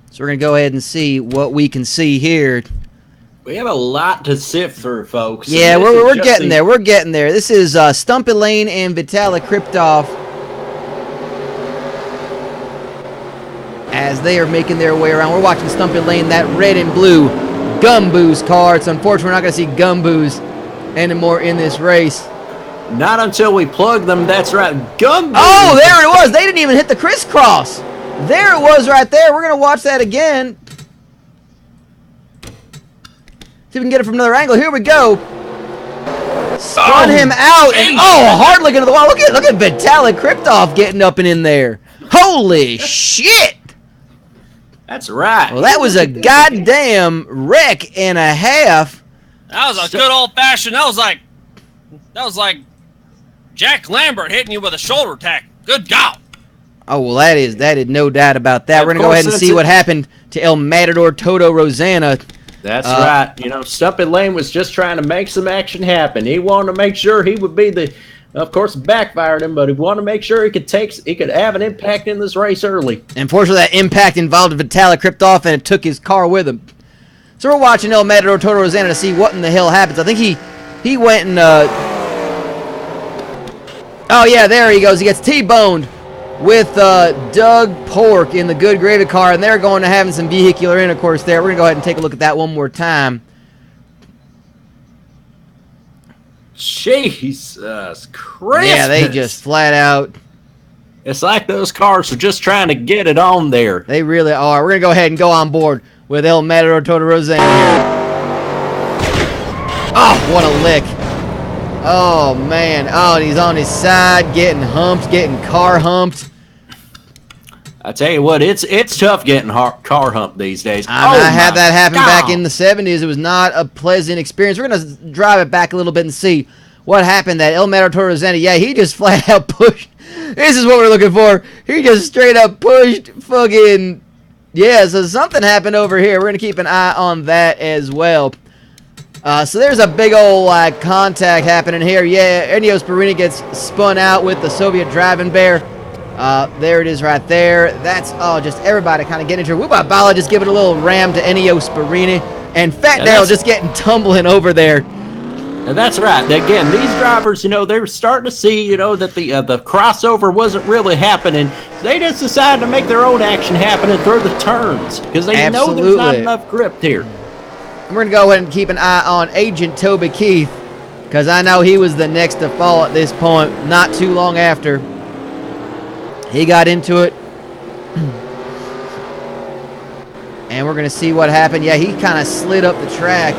So we're going to go ahead and see what we can see here. We have a lot to sift through, folks. Yeah, we're getting there. We're getting there. This is Stumpy Lane and Vitaly Kriptov as they are making their way around. We're watching Stumpy Lane, that red and blue GumBooze car. It's unfortunate we're not going to see GumBooze anymore in this race. Not until we plug them. That's right. GumBooze. Oh, there it was. They didn't even hit the crisscross. There it was right there. We're going to watch that again. See if we can get it from another angle. Here we go. Spun him out. And, hard looking at the wall. Look at Vitaly Kriptov getting up and in there. Holy shit. That's right. Well, that was a goddamn wreck and a half. That was a good old-fashioned. That was like Jack Lambert hitting you with a shoulder tack. Good God. Oh, well, that is no doubt about that. We're going to go ahead and see what happened to El Matador Toto Rosanna. That's right. You know, Stumpy Lane was just trying to make some action happen. He wanted to make sure he would be the, of course, backfired him, but he wanted to make sure he could have an impact in this race early. Unfortunately, that impact involved Vitaly Kriptov, and it took his car with him. So we're watching El Matador Toto Rosanna to see what in the hell happens. I think he went and oh yeah, there he goes. He gets T-boned with Doug Pork in the Good Gravy car, and they're going to having some vehicular intercourse there. We're going to go ahead and take a look at that one more time. Jesus Christ. Yeah, they just flat out. It's like those cars are just trying to get it on there. They really are. We're going to go ahead and go on board with El Matador Toto Rosanna here. Oh, what a lick. Oh, man. Oh, and he's on his side, getting humped, getting car humped. I tell you what, it's tough getting car humped these days. I had that happen back in the 70s. It was not a pleasant experience. We're going to drive it back a little bit and see what happened. That El Matador Toto Rosanna, yeah, he just flat out pushed. This is what we're looking for. He just straight up pushed fucking... Yeah, so something happened over here. We're going to keep an eye on that as well. So there's a big old contact happening here. Yeah, Ennio Sparini gets spun out with the Soviet driving bear. There it is right there. That's just everybody kind of getting into it. Wubba just giving a little ram to Ennio Sparini. And Fat Daryl just getting tumbling over there. And that's right. Again, these drivers, you know, they were starting to see, you know, that the crossover wasn't really happening. They just decided to make their own action happen and throw the turns because they know there's not enough grip here. We're going to go ahead and keep an eye on Agent Toby Keith because I know he was the next to fall at this point not too long after. He got into it. And we're going to see what happened. Yeah, he kind of slid up the track.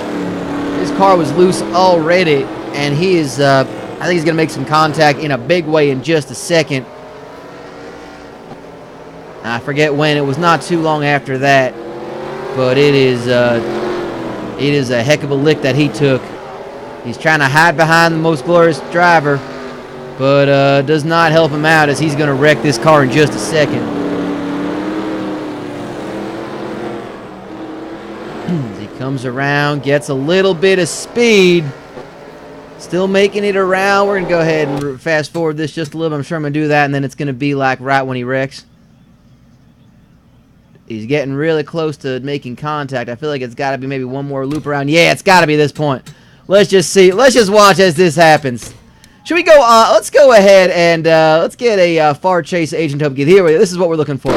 His car was loose already, and he is, I think he's going to make some contact in a big way in just a second. I forget when. It was not too long after that, but it is a heck of a lick that he took. He's trying to hide behind the Most Glorious Driver, but does not help him out as he's going to wreck this car in just a second. Comes around, gets a little bit of speed. Still making it around. We're going to go ahead and fast forward this just a little bit. I'm sure I'm going to do that, and then it's going to be like right when he wrecks. He's getting really close to making contact. I feel like it's got to be maybe one more loop around. Yeah, it's got to be this point. Let's just see. Let's just watch as this happens. Should we go let's go ahead and let's get a far chase Agent Toby Keith. Here we go. This is what we're looking for.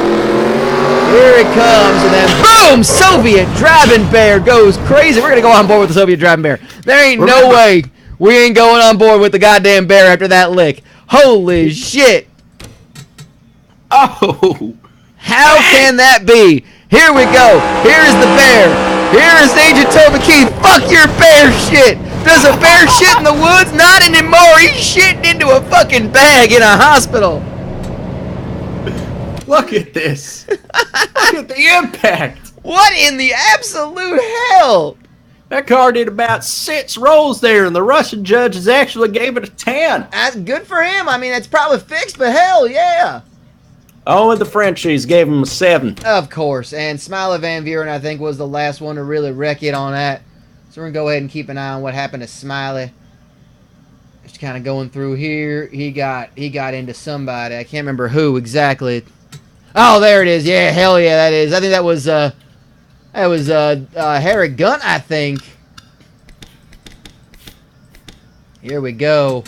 Here it comes, and then boom! Soviet Driving Bear goes crazy. We're going to go on board with the Soviet Driving Bear. There ain't no way we ain't going on board with the goddamn bear after that lick. Holy shit. Oh. How can that be? Here we go. Here's the bear. Here's Agent Toby Keith. Fuck your bear shit. Does a bear shit in the woods? Not anymore. He's shitting into a fucking bag in a hospital. Look at this. Look at the impact. What in the absolute hell? That car did about 6 rolls there, and the Russian judges actually gave it a 10. That's good for him. I mean, it's probably fixed, but hell yeah. Only the Frenchies gave him a 7. Of course. And Smiley Van Buren, I think, was the last one to really wreck it on that. So we're going to go ahead and keep an eye on what happened to Smiley. Just kind of going through here. He got into somebody. I can't remember who exactly. Oh, there it is. Yeah, hell yeah, that is. I think that was Harry Gunt, I think. Here we go.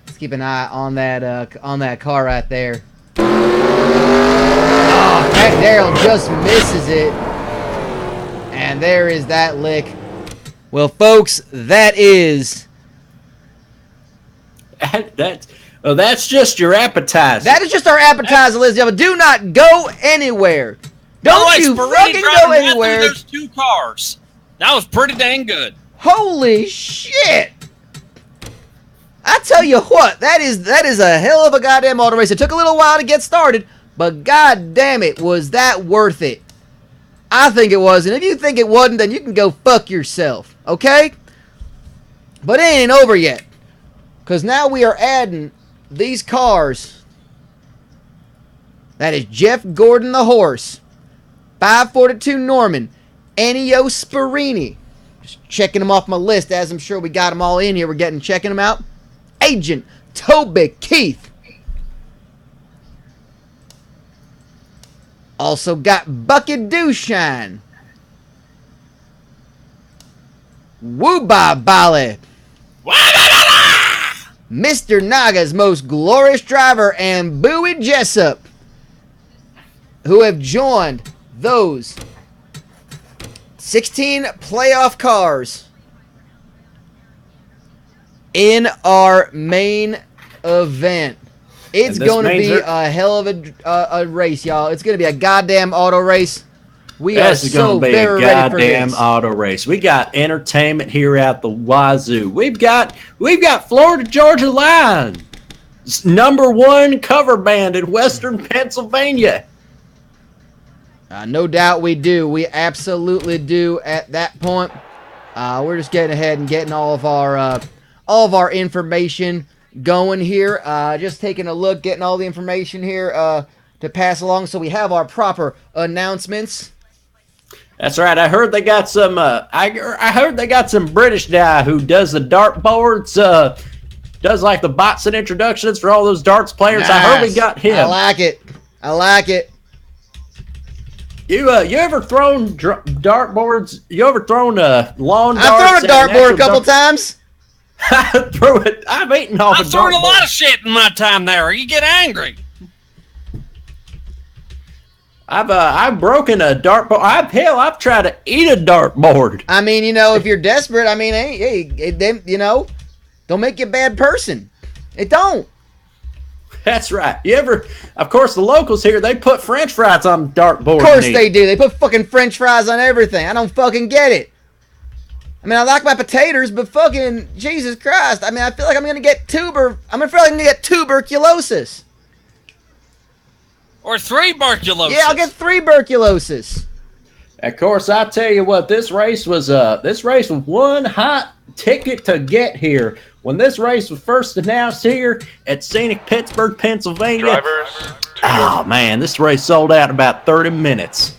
Let's keep an eye on that car right there. Oh, Matt Darrell just misses it. And there is that lick. Well, folks, that is... That's just your appetizer. That is just our appetizer, ladies and gentlemen. Do not go anywhere. Don't you fucking go anywhere. Those two cars. That was pretty dang good. Holy shit. I tell you what, that is a hell of a goddamn auto race. It took a little while to get started, but god damn it, was that worth it. I think it was, and if you think it wasn't, then you can go fuck yourself, okay? But it ain't over yet, because now we are adding these cars. That is Jeff Gordon the Horse, 542 Norman, Ennio Sparini. Just checking them off my list, as I'm sure we got them all in here. We're checking them out. Agent Toby Keith. Also got Bucket Dooshine. Wooba Bali. Mr. Naga's most glorious driver and Bowie Jessup, who have joined those 16 playoff cars in our main event. It's going to be a hell of a race, y'all. It's going to be a goddamn auto race. We are so very ready for this. Goddamn auto race. We got entertainment here at the wazoo. We've got Florida Georgia Line, #1 cover band in Western Pennsylvania. No doubt we do. We absolutely do. At that point, we're just getting ahead and getting all of our information going here. Just taking a look, getting all the information here to pass along, so we have our proper announcements. That's right. I heard they got some. I heard they got some British guy who does the dartboards. Does like the bots and introductions for all those darts players. Nice. I heard we got him. I like it. I like it. You ever thrown dartboards? You ever thrown lawn darts? I've thrown a dartboard a couple times. I threw it. I've eaten off a dartboard. I've thrown a lot of shit in my time there. You get angry. I've broken a dartboard. I've tried to eat a dartboard. I mean, if you're desperate, I mean, don't make you a bad person. It don't. That's right. Of course, the locals here, they put French fries on dartboard. Of course they do. They put fucking French fries on everything. I don't fucking get it. I mean, I like my potatoes, but fucking Jesus Christ. I mean, I feel like I'm going to get tuberculosis. Or 3 tuberculosis. Yeah, I'll get 3 tuberculosis. Of course, I tell you what, this race was one hot ticket to get here. When this race was first announced here at Scenic, Pittsburgh, Pennsylvania. Oh man, this race sold out in about 30 minutes.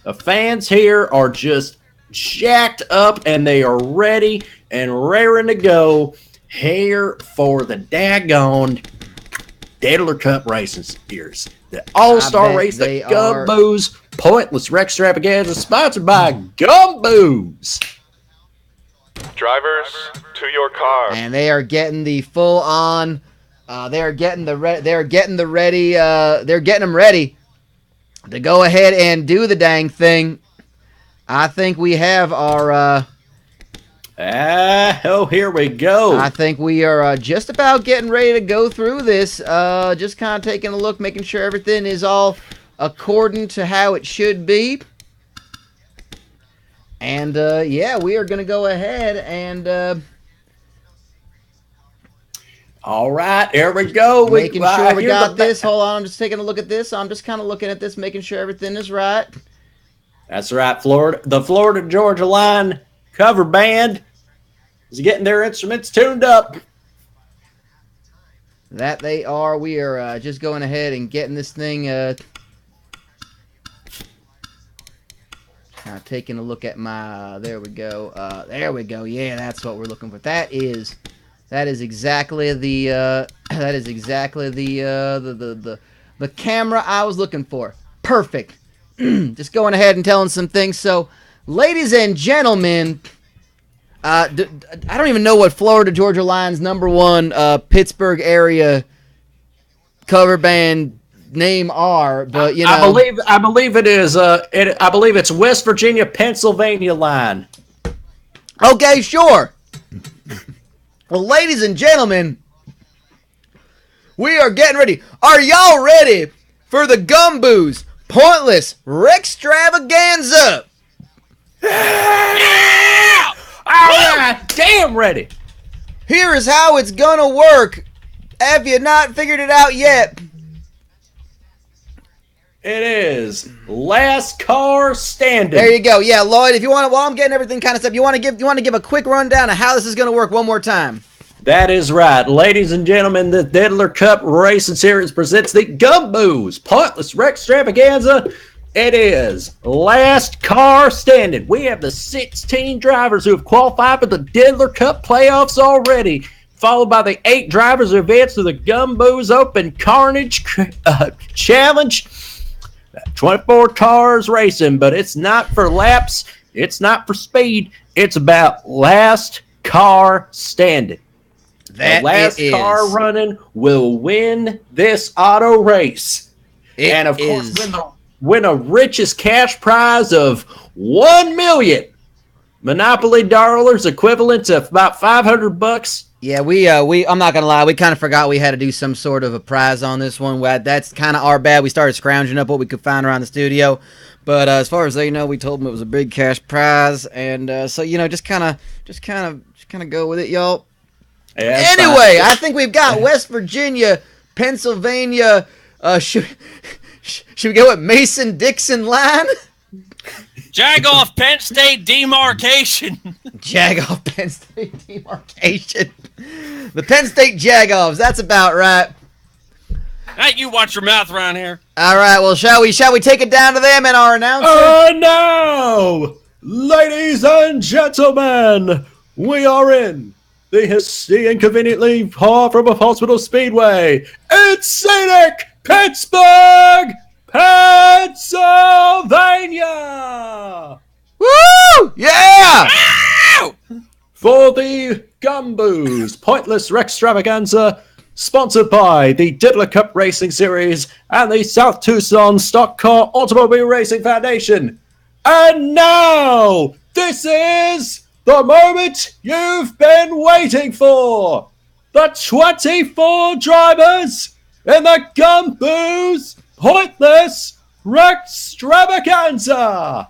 The fans here are just jacked up, and they are ready and raring to go here for the daggone Diddler Cup Racing Series. The All-Star race, the GumBooze Pointless Wreck-stravaganza, sponsored by GumBooze. Drivers, to your car. And they are getting the full on. They're getting them ready to go ahead and do the dang thing. I think we have our. Here we go. I think we are just about getting ready to go through this. Just kind of taking a look, making sure everything is all according to how it should be. And, yeah, we are going to go ahead and... All right, here we go. Making sure we got this. Hold on, I'm just taking a look at this. I'm just kind of looking at this, making sure everything is right. That's right, the Florida Georgia Line cover band is getting their instruments tuned up. That they are. We are just going ahead and getting this thing... taking a look at my, there we go. There we go. Yeah, that's what we're looking for. That is exactly the the camera I was looking for. Perfect. Just going ahead and telling some things. So, ladies and gentlemen, I don't even know what Florida Georgia Line's #1 Pittsburgh area cover band name are, but you know, I believe it is. I believe it's West Virginia Pennsylvania line. Okay, sure. Well, ladies and gentlemen, we are getting ready. Are y'all ready for the GumBooze Pointless Wreck-stravaganza? Yeah! All right, damn ready. Here is how it's gonna work. Have you not figured it out yet? It is last car standing. There you go. Yeah, Lloyd, if you want to, while I'm getting everything kind of stuff, you want to give a quick rundown of how this is going to work one more time. That is right. Ladies and gentlemen, the Diddler Cup Racing Series presents the GumBooze Pointless Wreck-stravaganza. It is last car standing. We have the 16 drivers who have qualified for the Diddler Cup playoffs already, followed by the 8 drivers who advanced to the GumBooze Open Carnage Challenge. 24 cars racing, but it's not for laps. It's not for speed. It's about last car standing. The last car running will win this auto race. And of course, win a richest cash prize of $1 million Monopoly dollars, equivalent to about $500. Yeah, I'm not gonna lie, we kind of forgot we had to do some sort of a prize on this one. That's kind of our bad. We started scrounging up what we could find around the studio, but as far as they know, we told them it was a big cash prize, and so just kind of go with it, y'all. Yeah, anyway, I think we've got West Virginia, Pennsylvania. Should we go with Mason-Dixon line? Jag-off Penn State demarcation. Jag-off Penn State demarcation. The Penn State Jag-offs. That's about right. Hey, you watch your mouth around here. All right. Well, shall we take it down to them and our announcer? Now, ladies and gentlemen, we are in the Inconveniently far from a hospital Speedway. It's Scenic, Pittsburgh, Pennsylvania! Woo! Yeah! Ow! For the GumBooze Pointless Wreck-stravaganza, sponsored by the Diddler Cup Racing Series and the South Tucson Stock Car Automobile Racing Foundation. And now, this is the moment you've been waiting for. The 24 drivers in the GumBooze Pointless Wreck-stravaganza.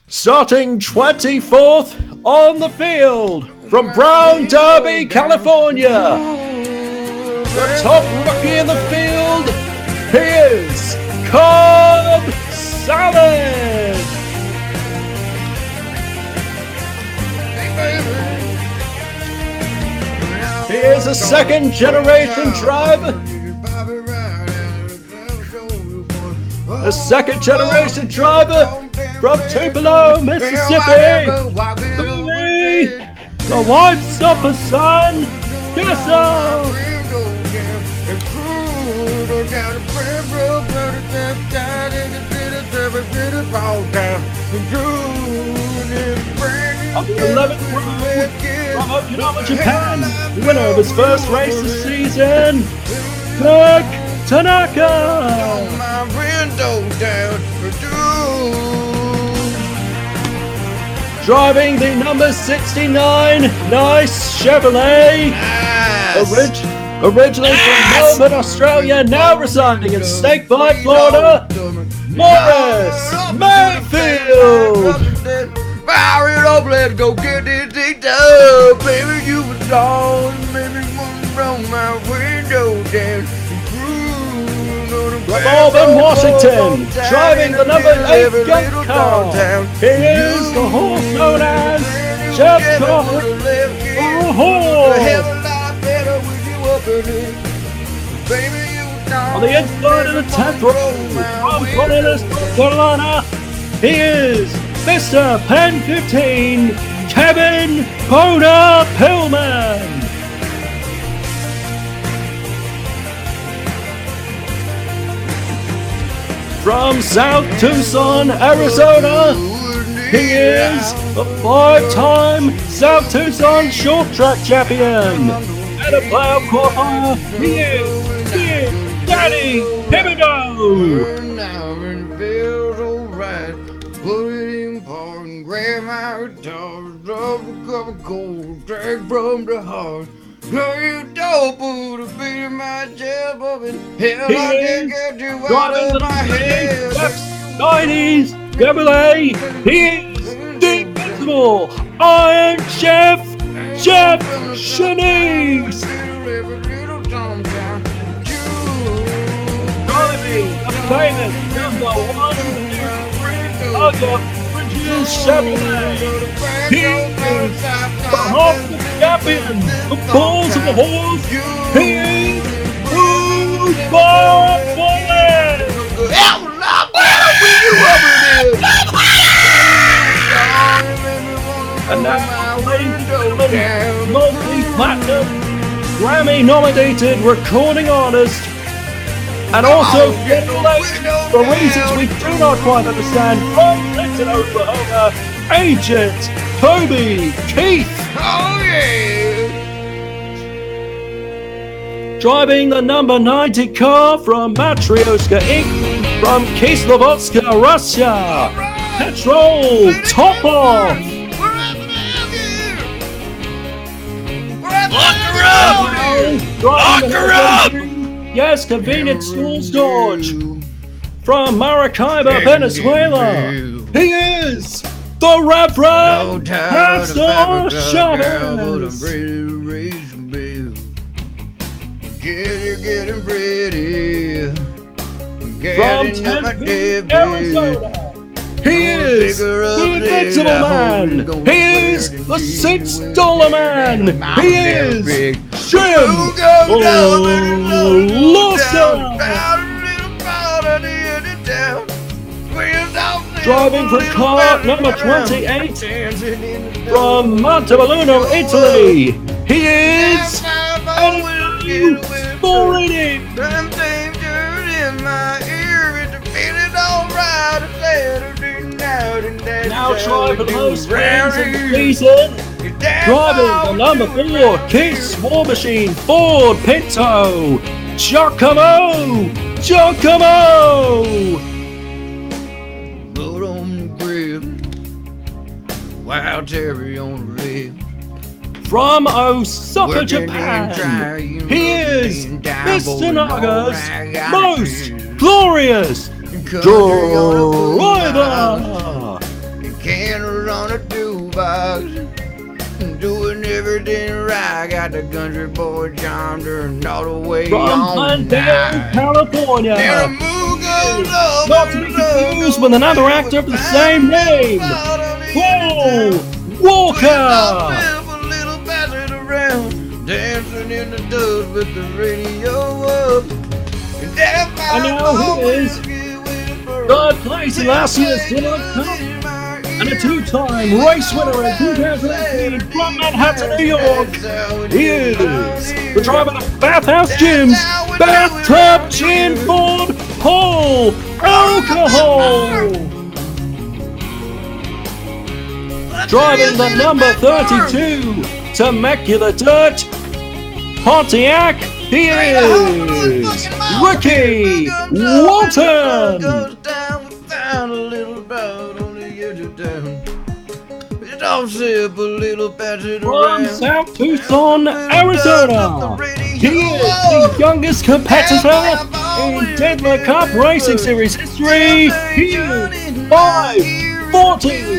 Starting 24th on the field from Brown Derby, California. The top rookie in the field, he is Cobb Salad. He is a second-generation driver. A second-generation driver from Tupelo, Mississippi. The white supper son, Gusso. Of the 11th round from Okinawa, Japan, the winner of his first race this season, Kirk Tanaka. Driving the number 69 nice Chevrolet, originally from Melbourne, Australia, now residing in Snakebite, Florida, Morris Mayfield. Fire it up, let's go get this done. Baby, you was gone, baby, from my window down. From Auburn, Washington, driving the number 8 gun car, he is the horse known as Jeff Crawford. On the inside of the 10th row, from Cornelius, North Carolina, he is Mr. Pen 15, Kevin Boda Pillman. From South Tucson, Arizona, He is a 5-time South Tucson short track champion and a playoff qualifier. He is Big Daddy Pibido. Put it in park and grab my guitar, drop a cup of cold, drag from the heart. Blow you dope, put a beat in my jab up in hell, I can't get you out of my head. 90s, double A, he is the invincible Iron Chef, Chef Shanice. Driving the famous #1 of the Bridges Chevrolet. He is the Hawk champion, the balls of the horse. He is Bruce Barnes. And now, ladies and gentlemen, multi-platinum, Grammy-nominated recording artist, and also for reasons we do not quite understand, from Clinton, Oklahoma, Agent Toby Keith. Oh yeah! Driving the number 90 car from Matryoshka Inc. from Kislovodsk, Russia. Petrol top off. Lock her up! Lock her up! Yes, convenient school storage from Maracaibo, Venezuela. He is the Reverend Pastor Chavez. Getting pretty. From Tempe, Arizona. He is the Invincible Man. He is the $6 Man. He is Jim Lawson. Driving for car number 28 from Montebelluna, Italy. He is Morini. Now try for the most wins in the season. Driving the number 4 Kiss War Machine Ford Pinto, Giacomo. Blood on the grill, wild cherry on the lip. From Osaka, Japan, he is Mr. Naga's most glorious driver. Can't run a toolbox, doing everything right. Got the country boy John turned all the way From on Glendale, California. There a moon goes up Not to be confused with another actor of the same name, Paul Walker. Dancing in the dust with the radio up. And now he is third place in last year's Diddler Cup and a 2-time race winner in 2018 from Manhattan, New York. He is the driver of Bathhouse Gym's Bathtub Gin Ford Paul Alcohol. Driving the number 32 Temecula Dirt Pontiac, he is Ricky Walton. From South Tucson, Arizona, he is the youngest competitor in Diddler Cup Racing Series history. He is 5'42".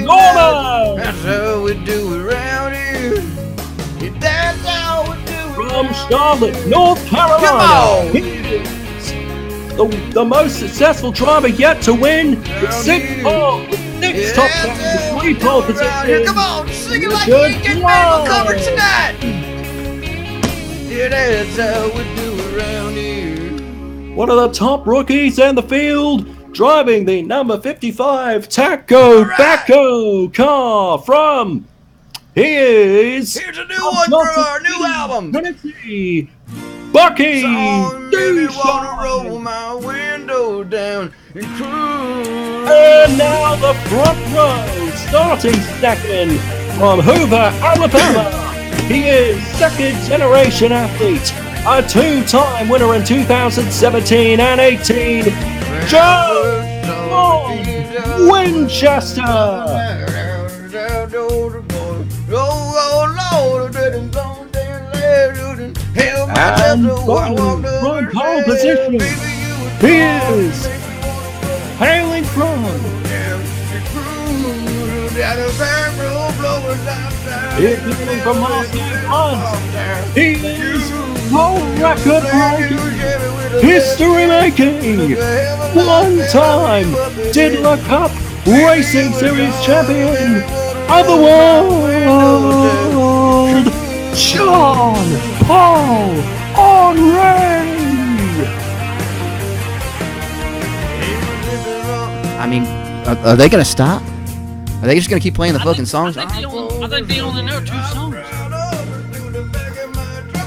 Norman. That's how we do it around here. That's how we do it. From Charlotte, North Carolina, he is the most successful driver yet to win the 6 top 3 pole positions. Come on, sing it like we get Mabel covered tonight. Yeah, that's how we do it around here. One of the top rookies in the field, driving the number 55 Taco Bacco car from Here's a new one for our new album. Bucky Song made me wanna roll my window down and cruise. And now the front row, starting second from Hoover, Alabama. He is second-generation athlete, a two-time winner in 2017 and 18, Joe Winchester. And from pole position, he is hailing from he is world record breaking, history making, one-time Diddler Cup Racing Series champion of the world, John Paul Henry. I mean, are they gonna stop? Are they just gonna keep playing the fucking songs? I think they only know 2 songs.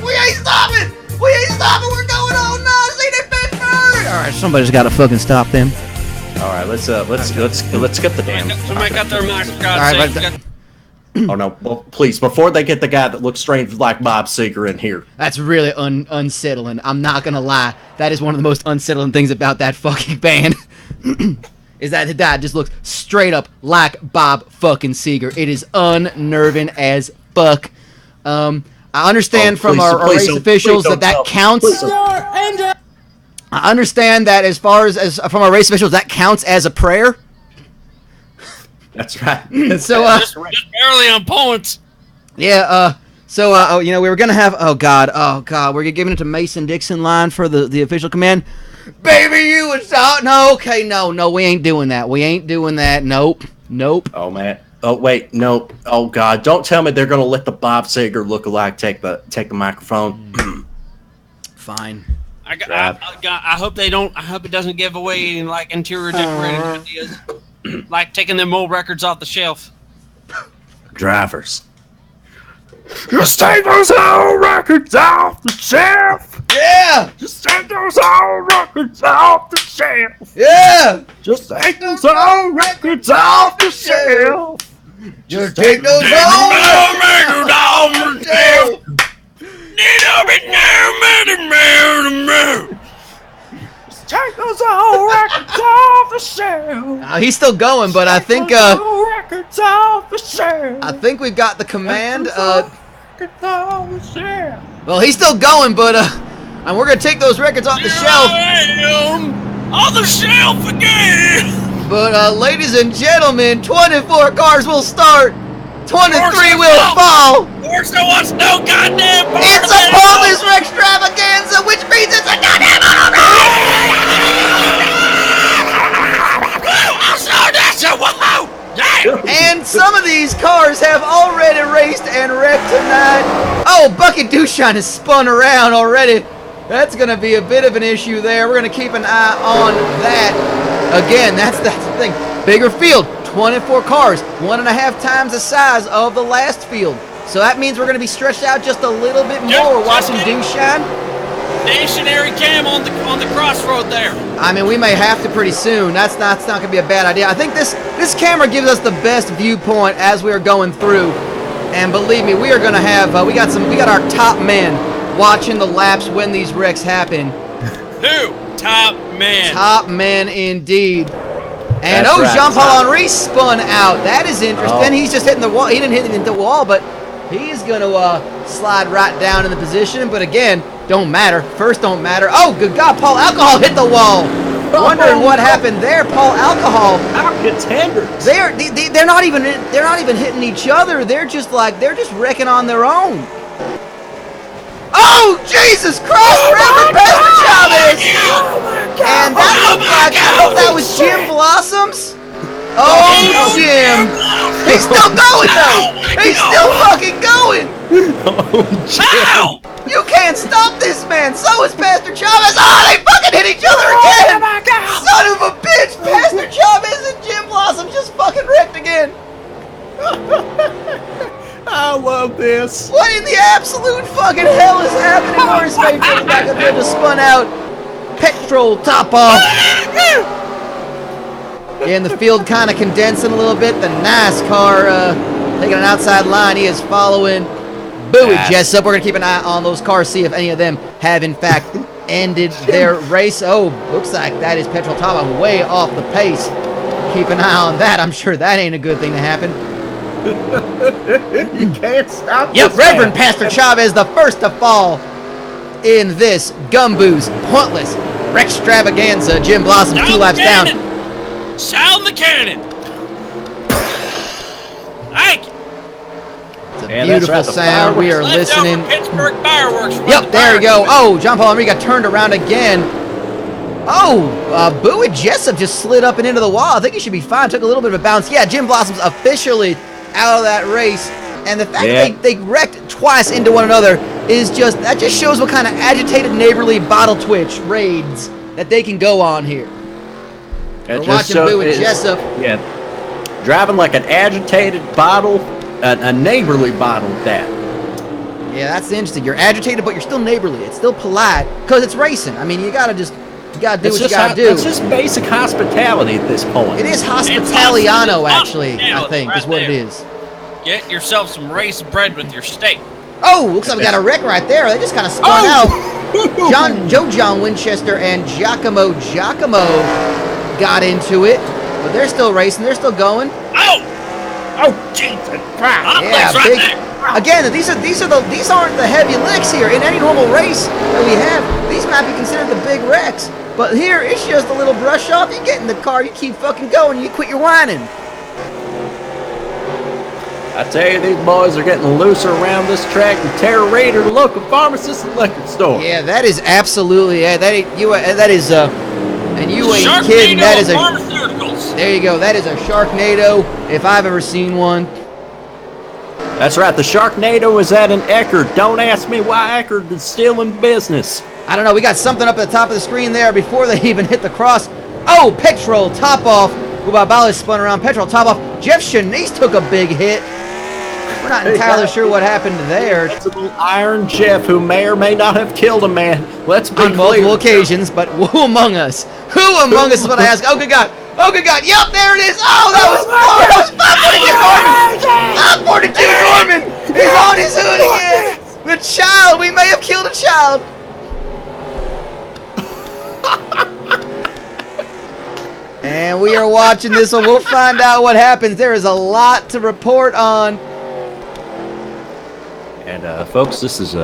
We ain't stopping! We ain't stopping! We're going on now! Scenic Pittsburgh! Alright, somebody's gotta fucking stop them. All right, let's get the damn. Somebody got their mic. All right, Oh no! Well, please, before they get the guy that looks strange like Bob Seger in here. That's really unsettling. I'm not gonna lie. That is one of the most unsettling things about that fucking band. Is that the guy just looks straight up like Bob fucking Seger. It is unnerving as fuck. I understand from our race officials that counts. I understand that as far as from our race officials that counts as a prayer. That's right. So just barely on points. yeah. So you know, we were gonna have. Oh god. We're giving it to Mason Dixon line for the official command. Baby, you was out. No, okay, no, we ain't doing that. We ain't doing that. Nope. Oh man. Oh wait, no. Oh god, don't tell me they're gonna let the Bob Seger lookalike take the microphone. Fine. I hope they don't. I hope it doesn't give away like interior decorating ideas, like taking them old records off the shelf. Drivers, just take those old records off the shelf. Yeah. Just take those old records off the shelf. Yeah. Just take those old records off the shelf. Just take those records off the shelf. Just take those old records off the shelf. He's still going, but I think old records off the shelf. I think we've got the command. Records off the shelf. Well, he's still going, but and we're gonna take those records off the shelf. On the shelf again. But ladies and gentlemen, 24 cars will start. 23 will fall. Force no wants no goddamn part It's of a it. pointless Wreck-stravaganza, which means it's a goddamn And some of these cars have already raced and wrecked tonight. Oh, Bucket Douchon has spun around already. That's going to be a bit of an issue there. We're going to keep an eye on that. Again, that's the thing. Bigger field, 24 cars, 1.5 times the size of the last field. So that means we're going to be stretched out just a little bit more watching Douchon. Stationary cam on the crossroad there. I mean, we may have to pretty soon. That's not going to be a bad idea. I think this camera gives us the best viewpoint as we are going through. And believe me, we are going to have we got our top men watching the laps when these wrecks happen. Who? Top man. Top men indeed. And That's right. Jean-Paul Henry spun out. That is interesting. He's just hitting the wall. He didn't hit the wall, but he's going to slide right down in the position. But again, don't matter. First don't matter. Oh, good God, Paul Alcohol hit the wall. Wondering what happened there. Paul Alcohol. Contenders. They're not even hitting each other. They're just wrecking on their own. Oh, Jesus Christ! Reverend Pastor Chavez! And that looked like, I hope that was Jim Blossoms. Oh, Jim! He's still going though! He's still fucking going! How? You can't stop this man! So is Pastor Chavez! Oh, they fucking hit each other again! Son of a bitch! Pastor Chavez and Jim Blossom just fucking wrecked again! I love this. What in the absolute fucking hell is happening? Where's my back up there just spun out? Petrol top off. And the field kind of condensing a little bit. The NASCAR taking an outside line. He is following Bowie Jessup. We're going to keep an eye on those cars, see if any of them have, in fact, ended their race. Oh, looks like that is Petrol Top way off the pace. Keep an eye on that. I'm sure that ain't a good thing to happen. You can't stop. Yep, this Reverend man. Pastor Chavez, the first to fall in this GumBooze pointless Wreck-stravaganza. Jim Blossom, 2 laps down. Sound the cannon! Thank you. It's a Yeah, that's beautiful right, the sound. We are Left over listening. Pittsburgh fireworks. Yep, there you go. Oh, John Paul Emery got turned around again. Oh, Bowie Jessup just slid up and into the wall. I think he should be fine. Took a little bit of a bounce. Yeah, Jim Blossom's officially out of that race. And the fact that they wrecked twice into one another that just shows what kind of agitated neighborly bottle twitch raids that they can go on here. We're watching Bowie Jessup. Yeah, driving like an agitated bottle, a neighborly bottle at that. Yeah, that's interesting. You're agitated, but you're still neighborly. It's still polite because it's racing. I mean, you gotta do what you gotta do. It's just basic hospitality at this point. It is hospitaliano, actually, I think, is what it is. Get yourself some race bread with your steak. Oh, looks like we got a wreck right there. They just kind of spun out. John Winchester and Giacomo got into it, but they're still racing. They're still going. Oh, Jesus Christ! Yeah, big. Again, these aren't the heavy licks here. In any normal race that we have, these might be considered the big wrecks. But here, it's just a little brush off. You get in the car, you keep fucking going, you quit your whining. I tell you, these boys are getting looser around this track and tear Raider, the local pharmacist and liquor store. Yeah, that is absolutely. Yeah, that is and you ain't kidding. That is pharmaceuticals. There you go. That is a Sharknado if I've ever seen one. That's right. The Sharknado is at an Eckerd. Don't ask me why Eckerd is still in business. I don't know. We got something up at the top of the screen there before they even hit the cross. Oh, Petrol top off. Ubabala spun around. Petrol top off. Jeff Shanice took a big hit. We're not entirely sure what happened there. That's a little Iron Jeff who may or may not have killed a man. Let's be on multiple occasions, but who among us? Who among us is what I ask? Oh, good God. Oh, good God. Yep, there it is. Oh, that was 542 Norman. 542 Norman. He's on his hood again. The child. We may have killed a child. And we are watching this one. We'll find out what happens. There is a lot to report on. And folks, this is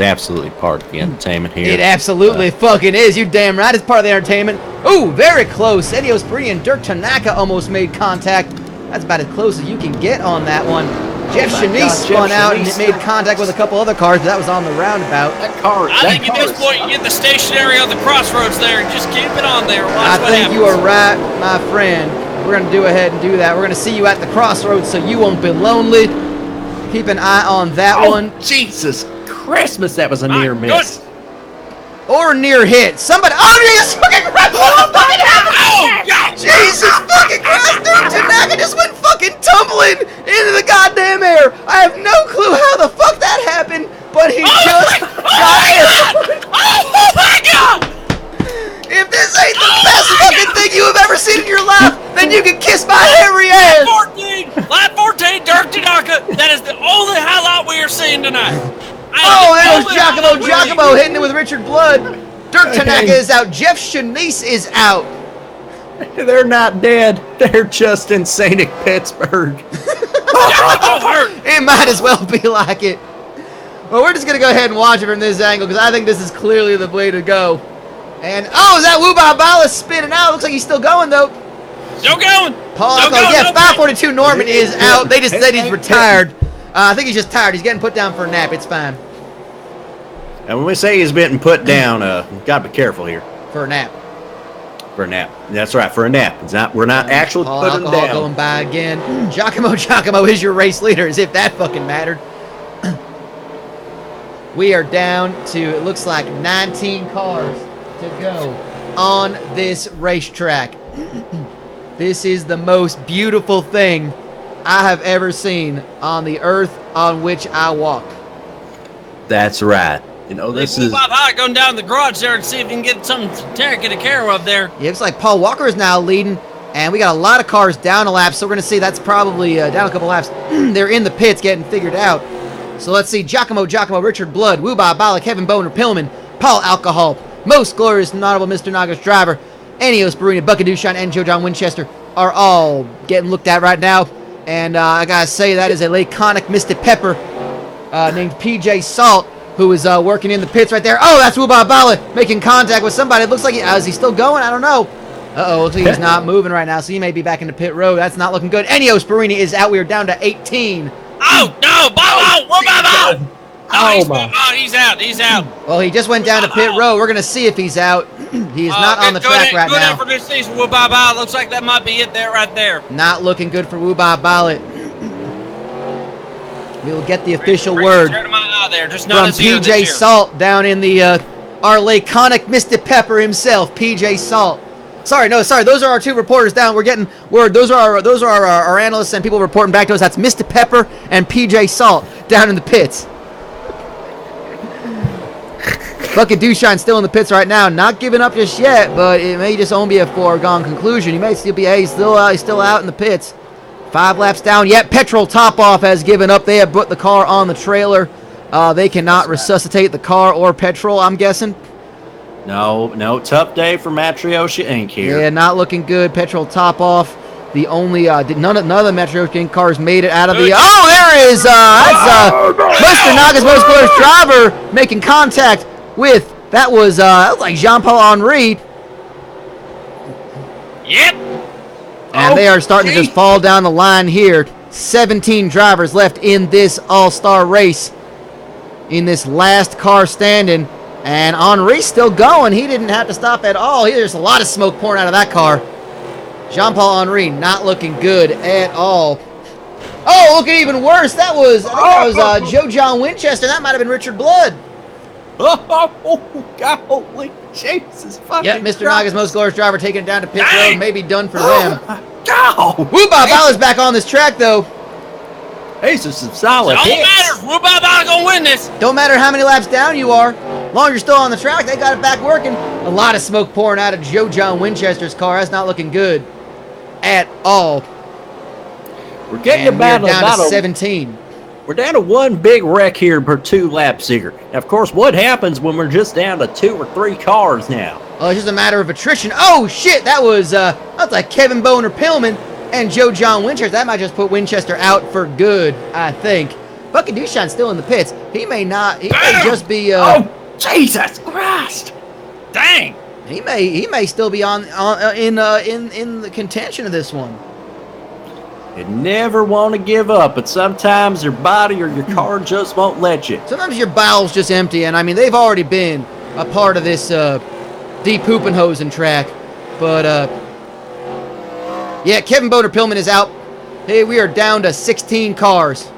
absolutely part of the entertainment here. It absolutely fucking is. You damn right. It's part of the entertainment. Ooh, very close. Eddie Osprey and Dirk Tanaka almost made contact. That's about as close as you can get on that one. Jeff Shanice spun out and made contact with a couple other cars, but that was on the roundabout. I think at this point you get the stationary on the crossroads there and just keep it on there. I think you are right, my friend. We're going to do ahead and do that. We're going to see you at the crossroads so you won't be lonely. Keep an eye on that one. Jesus Christmas, that was a near miss. Or near hit. Somebody. Oh, Jesus fucking Christ! What fucking happened? Oh, God. Jesus fucking Christ! Dude, Tanaka just went fucking tumbling into the goddamn air. I have no clue how the fuck that happened, but he just got it. Oh my God! If this ain't the best fucking thing you have ever seen in your life, then you can kiss my hairy ass. Lap 14, Dirk Tanaka. That is the only highlight we are seeing tonight. Oh, there was Giacomo hitting it with Richard Blood. Dirk Tanaka is out. Jeff Shanice is out. They're not dead. They're just in Scenic, Pittsburgh. It might as well be like it. Well, we're just going to go ahead and watch it from this angle because I think this is clearly the way to go. And, is that Wubabala spinning out? Looks like he's still going, though. Still going. Yeah, 542 Norman is out. They just said he's retired. I think he's just tired. He's getting put down for a nap. It's fine. And when we say he's been put down, gotta be careful here. For a nap. For a nap. That's right, for a nap. It's not. We're not actually putting him down. Going by again. Giacomo is your race leader, as if that fucking mattered. We are down to, it looks like, 19 cars to go on this racetrack. This is the most beautiful thing I have ever seen on the earth on which I walk. That's right. You know, this is Bob High going down the garage there and see if he can get something taken care of there. Yeah, it's like Paul Walker is now leading, And we got a lot of cars down a lap, so we're going to see that's probably down a couple laps. They're in the pits getting figured out. So let's see. Giacomo, Richard Blood, Wooba, Bala, Kevin Boner, Pillman, Paul Alcohol, Most Glorious and Honorable Mr. Naga's Driver, Enios Barina, Buckadoo and Joe John Winchester are all getting looked at right now. And I got to say, that is a laconic Mr. Pepper named PJ Salt, who is working in the pits right there. Oh, that's Wooba Bala making contact with somebody. It looks like is he still going? I don't know. Uh-oh, looks like he's not moving right now, so he may be back in the pit road. That's not looking good. Enios Barini is out. We are down to 18. Oh, no, he's out. He's out. Well, he just went down to pit road. We're going to see if he's out. He is not on the track right now. Good for this season, Woo-Ba-Ba. Looks like that might be it there, right there. Not looking good for Wooba Bala. We will get the official word from PJ Salt down in the our laconic Mr. Pepper himself, PJ Salt. Sorry. Those are our two reporters down. We're getting word. Those are our analysts and people reporting back to us. That's Mr. Pepper and PJ Salt down in the pits. Bucket Dushine's still in the pits right now, not giving up just yet, but it may just only be a foregone conclusion. He may still be, he's still out in the pits. 5 laps down. Yet Petrol Top Off has given up. They have put the car on the trailer. They cannot resuscitate the car or Petrol, I'm guessing. No, tough day for Matryoshka Inc. here. Yeah, not looking good. Petrol Top Off. The only none of the Matryoshka Inc. cars made it out of the. Oh, there is that's Mr. Naga's Most Glorious Driver making contact with. That was like Jean-Paul Henry. Yep. And they are starting to just fall down the line here. 17 drivers left in this all-star race. In this last car standing. And Henry's still going. He didn't have to stop at all. There's a lot of smoke pouring out of that car. Jean-Paul Henry not looking good at all. Oh, looking even worse. I think that was Joe John Winchester. That might have been Richard Blood. Oh, golly, Jesus fucking Yep, Mr. Naga's Most Glorious Driver taking it down to pit road. Maybe done for them. God. Woo-Bob Bala's back on this track, though. These are some solid It hits. don't matter. Woo-Ba-Ba gonna win this. Don't matter how many laps down you are. As long as you're still on the track, they got it back working. A lot of smoke pouring out of Joe John Winchester's car. That's not looking good at all. We're getting And we're down to 17. We're down to one big wreck here per 2 laps here. Now, of course, what happens when we're just down to 2 or 3 cars now? Oh, it's just a matter of attrition. Oh, shit, that was like Kevin Boner Pillman and Joe John Winchester. That might just put Winchester out for good, I think. Bucky Dushine's still in the pits. He may not. He may just be. Oh, Jesus Christ! Dang. He may still be in the contention of this one. You never want to give up, but sometimes your body or your car just won't let you. Sometimes your bowels just empty, and I mean they've already been a part of this deep pooping hosing track, but yeah, Kevin Boner Pillman is out. Hey, we are down to 16 cars.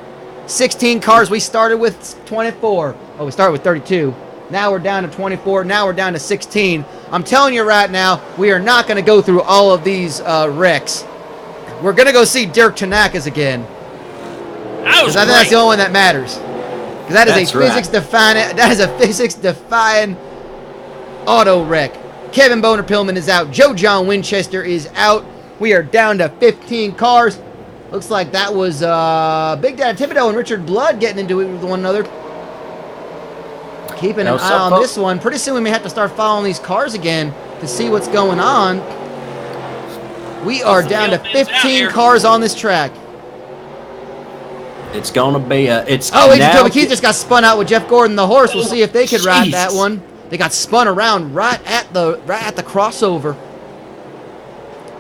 16 cars. We started with 24. Oh, we started with 32. Now we're down to 24. Now we're down to 16. I'm telling you right now, we are not going to go through all of these wrecks. We're going to go see Dirk Tanaka's again. That was I think that's the only one that matters. Because that is a physics-defying auto wreck. Kevin Boner Pillman is out. Joe John Winchester is out. We are down to 15 cars. Looks like that was Big Daddy Thibodeau and Richard Blood getting into it with one another. Keeping an eye on this one. Pretty soon we may have to start following these cars again to see what's going on. We are down to 15 cars on this track. It's going to be a... Agent Toby Keith just got spun out with Jeff Gordon, the horse. We'll see if they could ride that one. They got spun around right at the crossover.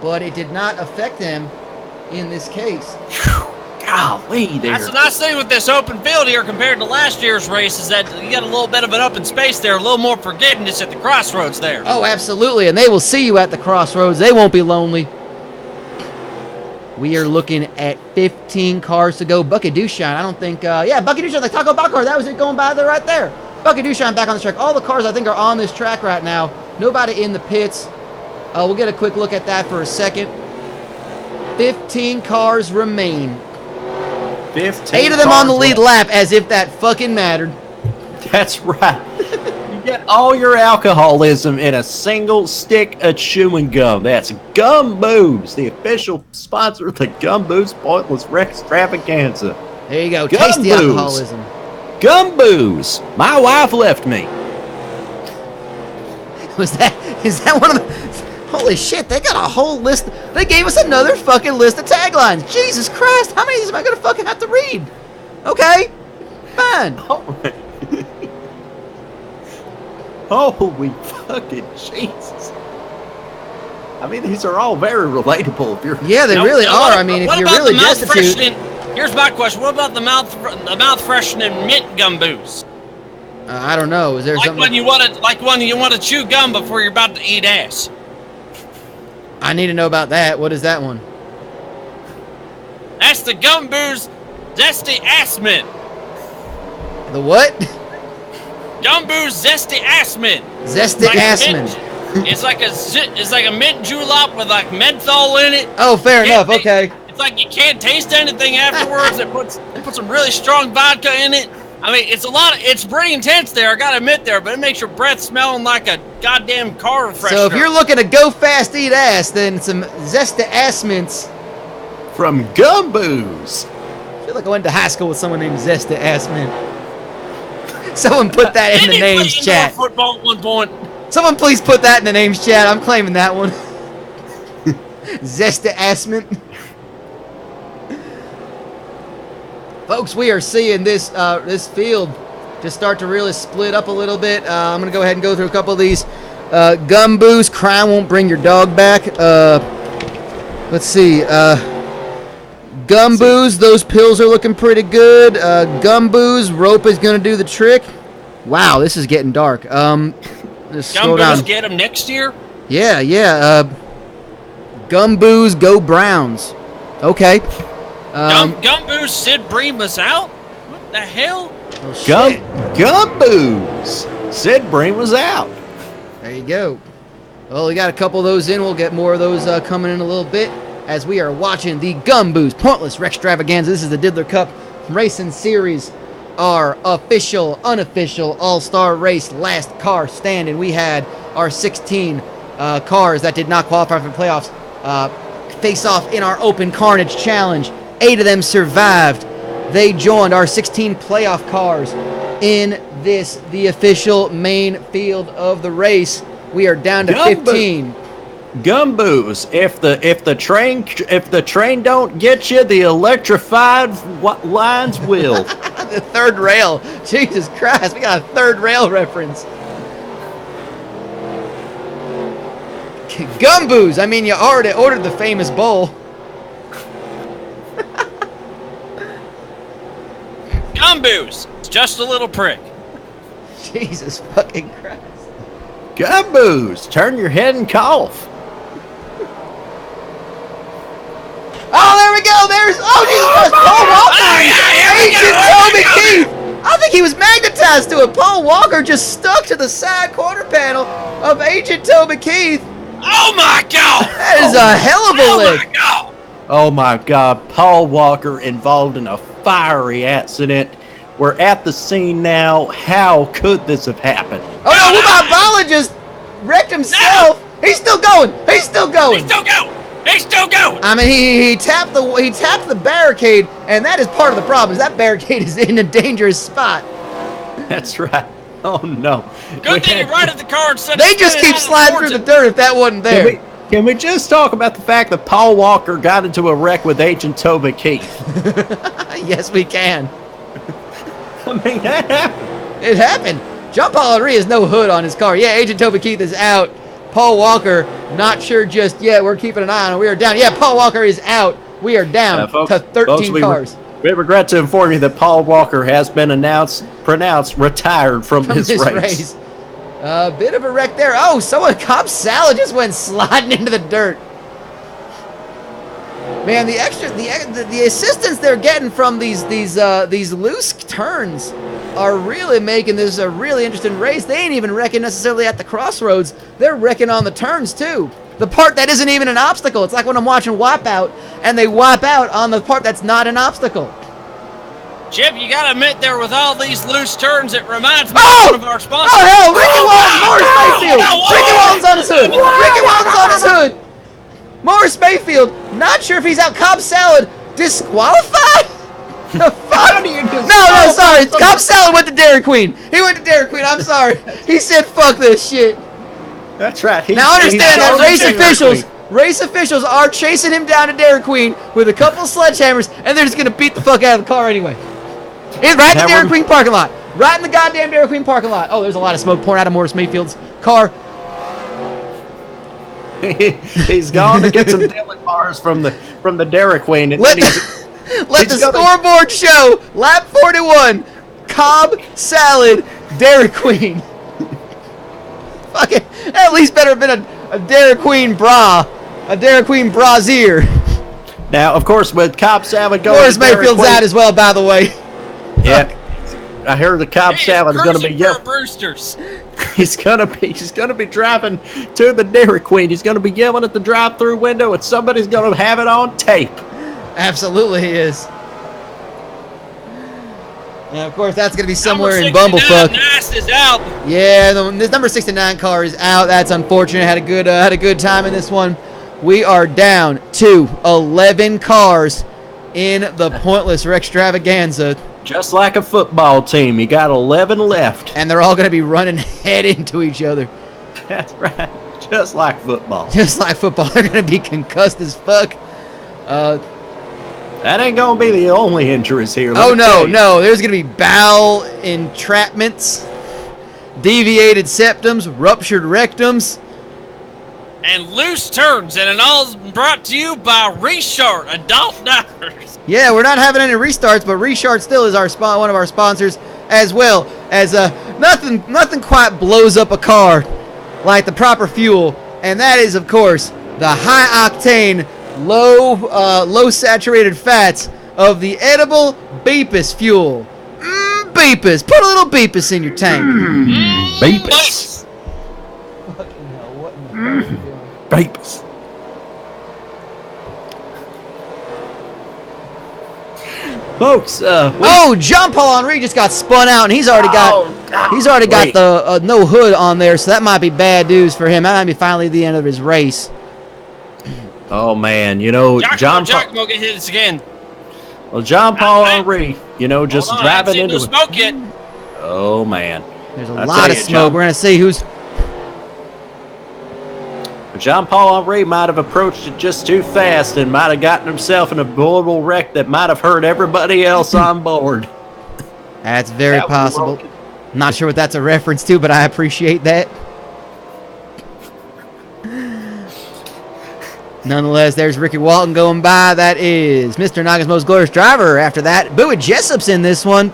But it did not affect them in this case. Golly, there. That's the nice thing with this open field here compared to last year's race is that you got a little bit of an open space there, a little more forgiveness at the crossroads there. Oh, absolutely, and they will see you at the crossroads. They won't be lonely. We are looking at 15 cars to go. Bucky Dushan, I don't think... Bucky Dushan, like Taco Baccar, that was it going by there right there. Bucky Dushan back on the track. All the cars, I think, are on this track right now. Nobody in the pits. We'll get a quick look at that for a second. 15 cars remain. 15 8 of them on the lead lap, as if that fucking mattered. That's right. get all your alcoholism in a single stick of chewing gum. That's GumBooze, the official sponsor of the GumBooze Pointless Wreck-stravaganza. There you go. Taste the alcoholism. GumBooze. My wife left me. Is that one of the... Holy shit, they got a whole list. They gave us another fucking list of taglines. Jesus Christ, how many of these am I going to fucking have to read? Okay, fine. Holy fucking Jesus. I mean, these are all very relatable if you're... Yeah, they really are. I mean, if you're really destitute... Here's my question. What about the mouth freshening mint GumBooze? I don't know. Is there like something... when you want to chew gum before you're about to eat ass. I need to know about that. What is that one? That's the GumBooze Zesty Ass Mint. The what? GumBooze Zesty Ass Mint. Zesty Ass Mint. It's like a mint julep with like menthol in it. Oh, fair enough. Okay. It's like you can't taste anything afterwards. It puts some really strong vodka in it. I mean, it's pretty intense there, I gotta admit there, but it makes your breath smelling like a goddamn car refresher. So if you're looking to go fast, eat ass, then some Zesty Ass Mints. From GumBooze. I feel like I went to high school with someone named Zesty Ass Mint. Someone put that in the names chat. Football at one point. Someone please put that in the names chat. I'm claiming that one. Zesty Ass Mint. Folks, we are seeing this field just start to really split up a little bit. I'm going to go ahead and go through a couple of these. GumBooze, crime won't bring your dog back. Let's see. GumBooze, those pills are looking pretty good. GumBooze, rope is going to do the trick. Wow, this is getting dark. Just scroll down. GumBooze get them next year? Yeah. GumBooze, go Browns. Okay. GumBooze Sid Bream was out? What the hell? Oh, shit. GumBooze. Sid Bream was out. There you go. Well, we got a couple of those in. We'll get more of those coming in a little bit as we are watching the GumBooze Pointless Wreck-stravaganza. This is the Diddler Cup Racing Series, our official, unofficial all-star race, last car standing. We had our 16 cars that did not qualify for the playoffs face off in our Open Carnage Challenge. 8 of them survived. They joined our 16 playoff cars in the official main field of the race. We are down to 15. GumBooze, if the train don't get you, the electrified lines will. The third rail. Jesus Christ, we got a third rail reference. GumBooze, I mean, you already ordered the famous bowl. GumBooze, it's just a little prick. Jesus fucking Christ. GumBooze, turn your head and cough. Oh, there we go. There's, oh, Jesus Christ, Paul Walker. Agent Toby Keith. I think he was magnetized to it. Paul Walker just stuck to the side quarter panel of Agent Toby Keith. Oh my God! That is a hell of a lick. Oh my God! Oh my God, Paul Walker involved in a fiery accident. We're at the scene now. How could this have happened? Oh no, Bala just wrecked himself. No. He's still going. He's still going. He's still going. He's still going. I mean, he tapped the barricade, and that is part of the problem. Is that barricade is in a dangerous spot. That's right. Oh no. Good thing you're right at the car instead. They just keep sliding through the dirt if that wasn't there. Can we just talk about the fact that Paul Walker got into a wreck with Agent Toby Keith? Yes, we can. I mean, that happened. It happened. John Paul Henry has no hood on his car. Yeah, Agent Toby Keith is out. Paul Walker, not sure just yet. We're keeping an eye on him. We are down. Yeah, Paul Walker is out. We are down to 13 cars. We regret to inform you that Paul Walker has been pronounced retired from this race. A bit of a wreck there. Oh, Cobb Salad just went sliding into the dirt. Man, the assistance they're getting from these loose turns are really making this a really interesting race. They ain't even wrecking necessarily at the crossroads. They're wrecking on the turns too. The part that isn't even an obstacle. It's like when I'm watching Wipeout and they wipe out on the part that's not an obstacle. Chip, you gotta admit there with all these loose turns, it reminds me Oh! of one of our sponsors. Oh, hell, Ricky Walton, Morris Mayfield. Ricky Walton's on his hood. Ricky Walton's on his hood. Morris Mayfield, not sure if he's out. Cobb Salad, disqualified? The fuck? No, sorry. Cobb Salad went to Dairy Queen. He went to Dairy Queen. I'm sorry. He said, fuck this shit. That's right. Now understand that race officials are chasing him down to Dairy Queen with a couple sledgehammers, and they're just going to beat the fuck out of the car anyway. It's right in the Dairy Queen parking lot. Right in the goddamn Dairy Queen parking lot. Oh, there's a lot of smoke pouring out of Morris Mayfield's car. He's gone to get some deli bars from the Dairy Queen. And Let the scoreboard show lap 41, Cobb Salad, Dairy Queen. Fucking, at least better have been a Dairy Queen bra, a Dairy Queen brassiere. Now, of course, with Cobb Salad going, Morris Mayfield's out as well, by the way. Yeah, I heard the Cobb Salad is going to be yelling. Roosters. He's gonna be driving to the Dairy Queen. He's gonna be yelling at the drive-through window, and somebody's gonna have it on tape. Absolutely, he is. And of course, that's gonna be somewhere in Bumblefuck. Nice is out. Yeah, this number 69 car is out. That's unfortunate. Had a good time in this one. We are down to 11 cars in the pointless Wreck-stravaganza. Just like a football team, you got 11 left. And they're all going to be running head into each other. That's right. Just like football. Just like football. They're going to be concussed as fuck. That ain't going to be the only injuries here. Oh, no. There's going to be bowel entrapments, deviated septums, ruptured rectums. And loose turns, and it all brought to you by Reshart Adult Diapers. Yeah, we're not having any restarts, but Reshart still is one of our sponsors, as well as nothing quite blows up a car like the proper fuel, and that is, of course, the high octane, low saturated fats of the edible Beepus fuel. Beepus, put a little Beepus in your tank. Beepus. Fucking hell, what in the fuck are you doing? Beepus. Folks, John Paul Henry just got spun out, and he's already got the no hood on there, so that might be bad news for him. That might be finally the end of his race. Oh man, John Giacomo get hit again. Well, John Paul Henry, just driving into the smoke yet. Oh man, there's a lot of smoke. We're gonna see who's. John Paul Henry might have approached it just too fast and might have gotten himself in a horrible wreck that might have hurt everybody else on board. That's very possible. Not sure what that's a reference to, but I appreciate that. Nonetheless, there's Ricky Walton going by. That is Mr. Naga's most glorious driver. After that, Bowie Jessup's in this one.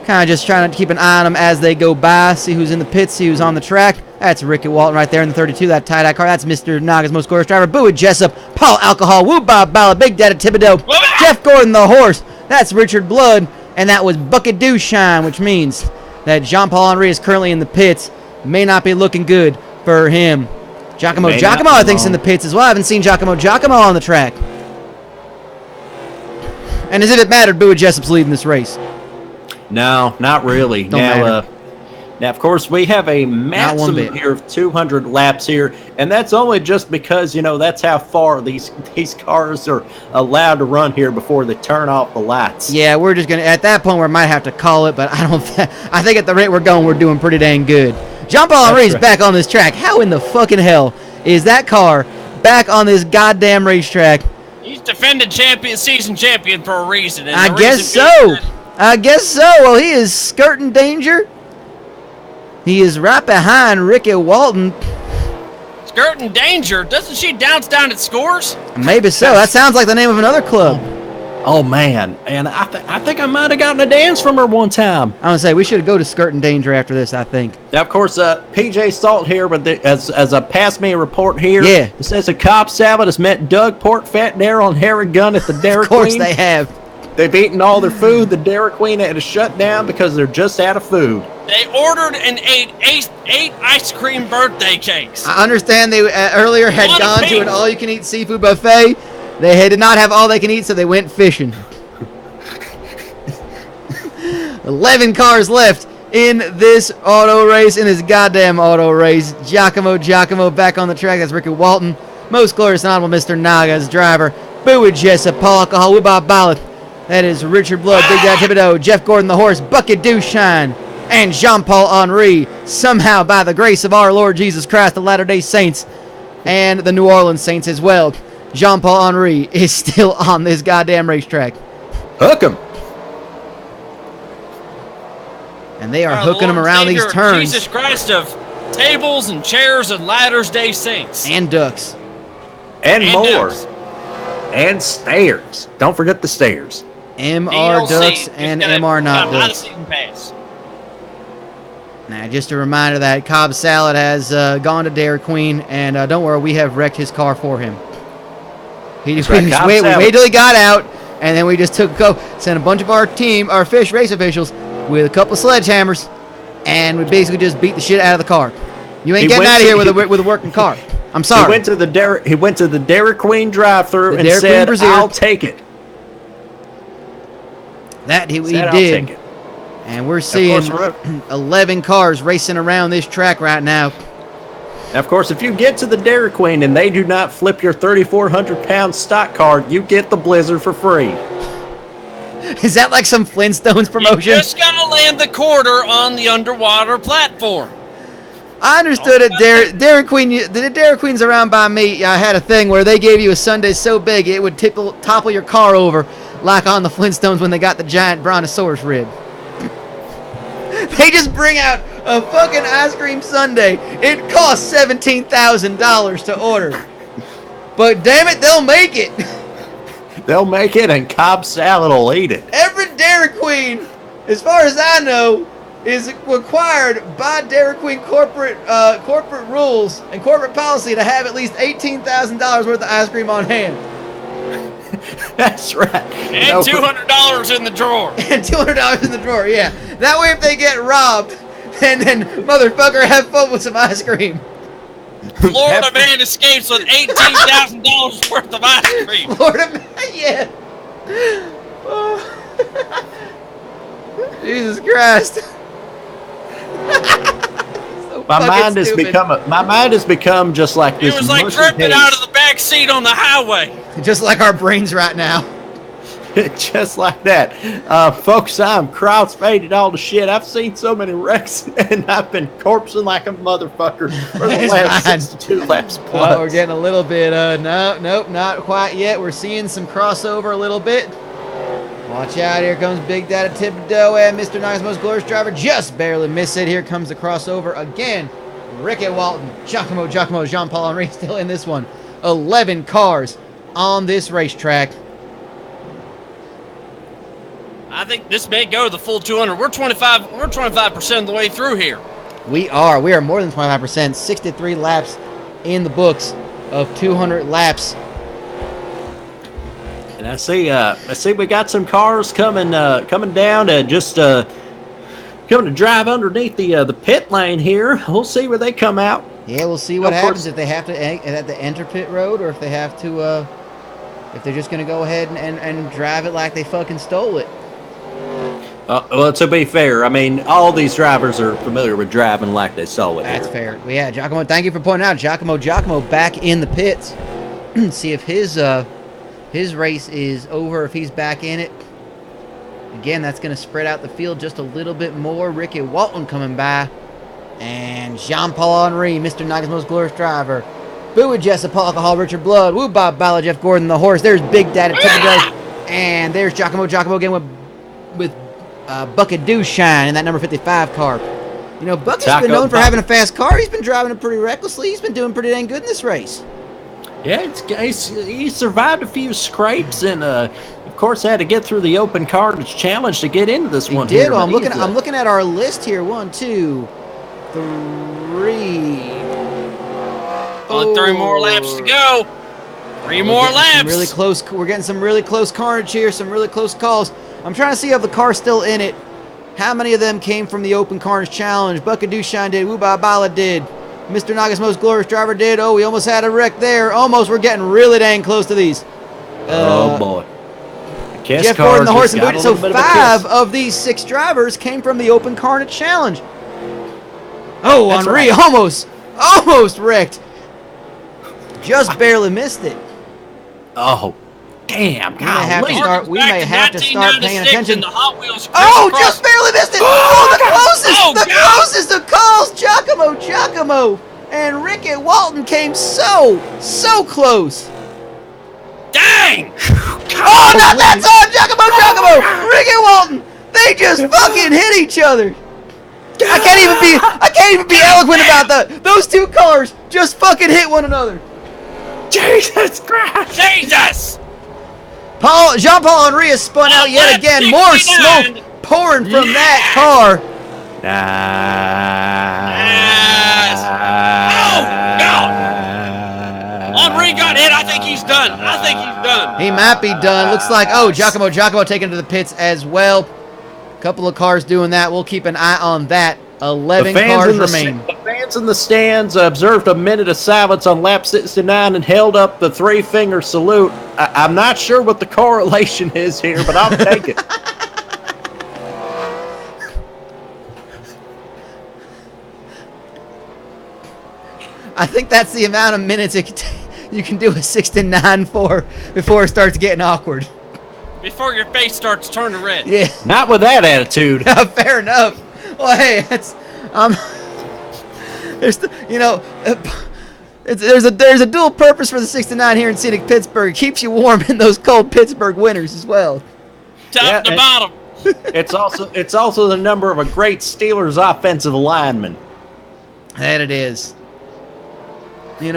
Kind of just trying to keep an eye on them as they go by, see who's in the pits, see who's on the track. That's Ricky Walton right there in the 32, that tie-dye car. That's Mr. Naga's most glorious driver, Bowie Jessup, Paul Alcohol, Woo Bob Balla, Big Daddy Thibodeau, Jeff Gordon the horse. That's Richard Blood, and that was Bucket Dew Shine, which means that Jean-Paul Henry is currently in the pits. May not be looking good for him. Giacomo, I think, is in the pits as well. I haven't seen Giacomo on the track. And as if it mattered, Bowie Jessup's leading this race. No, not really. Now, of course, we have a maximum here of 200 laps here, and that's only just because, that's how far these cars are allowed to run here before they turn off the lights. Yeah, we're just going to, at that point, we might have to call it, but I think at the rate we're going, we're doing pretty dang good. Jean-Paul Henry's back on this track. How in the fucking hell is that car back on this goddamn racetrack? He's defended season champion for a reason. And I guess so. Well, he is skirting danger. He is right behind Ricky Walton. Skirting danger? Doesn't she down at Scores? Maybe so. That sounds like the name of another club. Oh man, and I think I might have gotten a dance from her one time. I'm gonna say we should go to skirting danger after this. I think. Now, of course, PJ Salt here, but as a pass me report here, yeah, it says a Cobb Salad has met Doug Portfat there on Harry Gunn at the Dairy Queen. Of course they have. They've eaten all their food. The Dairy Queen had to shut down because they're just out of food. They ordered and ate eight ice cream birthday cakes. I understand they earlier had gone to an all-you-can-eat seafood buffet. They did not have all they can eat, so they went fishing. 11 cars left in this auto race, in this goddamn auto race. Giacomo back on the track. That's Ricky Walton. Most glorious and honorable Mr. Naga's driver. Boo Jessa, Paul Alcohol, Wibba Ballot. That is Richard Blood, Big Dad Thibodeau, Jeff Gordon the horse, Bucket Douchine, and Jean-Paul Henry. Somehow, by the grace of our Lord Jesus Christ, the Latter-day Saints, and the New Orleans Saints as well, Jean-Paul Henry is still on this goddamn racetrack. Hook him. And they are hooking him around these turns. Jesus Christ of tables and chairs and ladders day saints. And ducks. And more. Ducks. And stairs. Don't forget the stairs. MR DLC, Ducks and MR Not buy the Ducks. season pass. Now, just a reminder that Cobb Salad has gone to Dairy Queen, and don't worry, we have wrecked his car for him. He just right, we waited till he got out, and then we just sent a bunch of our fish race officials, with a couple of sledgehammers, and we basically just beat the shit out of the car. You ain't getting out of here with a working car. I'm sorry. He went to the Dairy Queen drive-thru and Dairy said, Queen Brazier. "I'll take it." That he Said, "I'll did. take it." And we're seeing course, 11 cars racing around this track right now. Now, of course, if you get to the Dairy Queen and they do not flip your 3,400-pound stock car, you get the Blizzard for free. Is that like some Flintstones promotion? You just gotta land the quarter on the underwater platform. I understood it. Dairy Queen, the Dairy Queens around by me, I had a thing where they gave you a sundae so big it would topple your car over, like on the Flintstones when they got the giant brontosaurus rib. They just bring out a fucking ice cream sundae. It costs $17,000 to order, but damn it, they'll make it. They'll make it, and Cobb Salad will eat it. Every Dairy Queen, as far as I know, is required by Dairy Queen corporate rules and corporate policy to have at least $18,000 worth of ice cream on hand. That's right. And $200 in the drawer. And $200 in the drawer, yeah. That way if they get robbed, then motherfucker have fun with some ice cream. Florida man escapes with $18,000 worth of ice cream. Florida man, yeah. Oh. Jesus Christ. So My mind stupid. has become just like It this. was like mushy tripping out paste. of the back seat on the highway. Just like our brains right now. Just like that. Folks, I'm cross-faded all the shit. I've seen so many wrecks, and I've been corpsing like a motherfucker for the It's last fine. 62 laps plus. We're getting a little bit, nope, not quite yet. We're seeing some crossover a little bit. Watch out, here comes Big Daddy Thibodeau and Mr. Naga's most glorious driver. Just barely miss it. Here comes the crossover again. Ricky Walton, Giacomo, Jean-Paul Henry still in this one. 11 cars on this racetrack. I think this may go the full 200. We're 25% of the way through here. We are more than 25%. 63 laps in the books of 200 laps. And I see we got some cars coming down to just coming to drive underneath the pit lane here. We'll see where they come out. Yeah, we'll see what Of happens course. if they have to enter pit road, or if they have to, if they're just going to go ahead and drive it like they fucking stole it. Well, to be fair, I mean, all these drivers are familiar with driving like they saw it. That's here. fair. Well, yeah, Giacomo, thank you for pointing out. Giacomo back in the pits. See if his race is over, if he's back in it. Again, that's going to spread out the field just a little bit more. Ricky Walton coming by. And Jean-Paul Henry, Mr. Naga's most glorious driver. Boo Jessa, Paul Alcohol, Richard Blood. Woo Bob Balla, Jeff Gordon, the horse. There's Big Daddy Thibodeau. And there's Giacomo again with Bucket Douchine in that number 55 car. You know, Bucket's been known for having a fast car. He's been driving it pretty recklessly. He's been doing pretty dang good in this race. Yeah, he survived a few scrapes, and of course had to get through the open cartage challenge to get into this one. He did. Here, Well, but I'm looking at our list here. 1, 2, 3. Only 3 more laps to go. 3 more laps. Really close. We're getting some really close carnage here. Some really close calls. I'm trying to see if the car's still in it. How many of them came from the open carnage challenge? Bucket Douchine did. Wooba Bala did. Mr. Naga's most glorious driver did. Oh, we almost had a wreck there. Almost. We're getting really dang close to these. Oh boy. Jeff Gordon, the horse and booty. So 5 of these 6 drivers came from the Open Carnage Challenge. Oh, that's Henri right. almost wrecked. Just barely missed it. Oh, damn. We may have to start paying attention. The Hot Wheels just barely missed it. The closest of calls. Giacomo and Ricky Walton came so close. Dang! That's on Giacomo, Ricky Walton. They just fucking hit each other. I can't even be eloquent about those 2 cars just fucking hit one another. Jesus Christ! Jesus! Jean-Paul Henri has spun out yet again. More smoke pouring from that car. Henri got hit. I think he's done. He might be done. Looks like, Giacomo taken to the pits as well. Couple of cars doing that. We'll keep an eye on that. 11 cars remain. The fans in the stands observed a minute of silence on lap 69 and held up the 3-finger salute. I'm not sure what the correlation is here, but I'll take it. I think that's the amount of minutes you can do a 69 for before it starts getting awkward. Before your face starts turning red. Yeah. Not with that attitude. Fair enough. Well, hey, that's there's a dual purpose for the 69 here in Scenic Pittsburgh. It keeps you warm in those cold Pittsburgh winters as well. Top to bottom. It's also the number of a great Steelers offensive lineman. That it is. It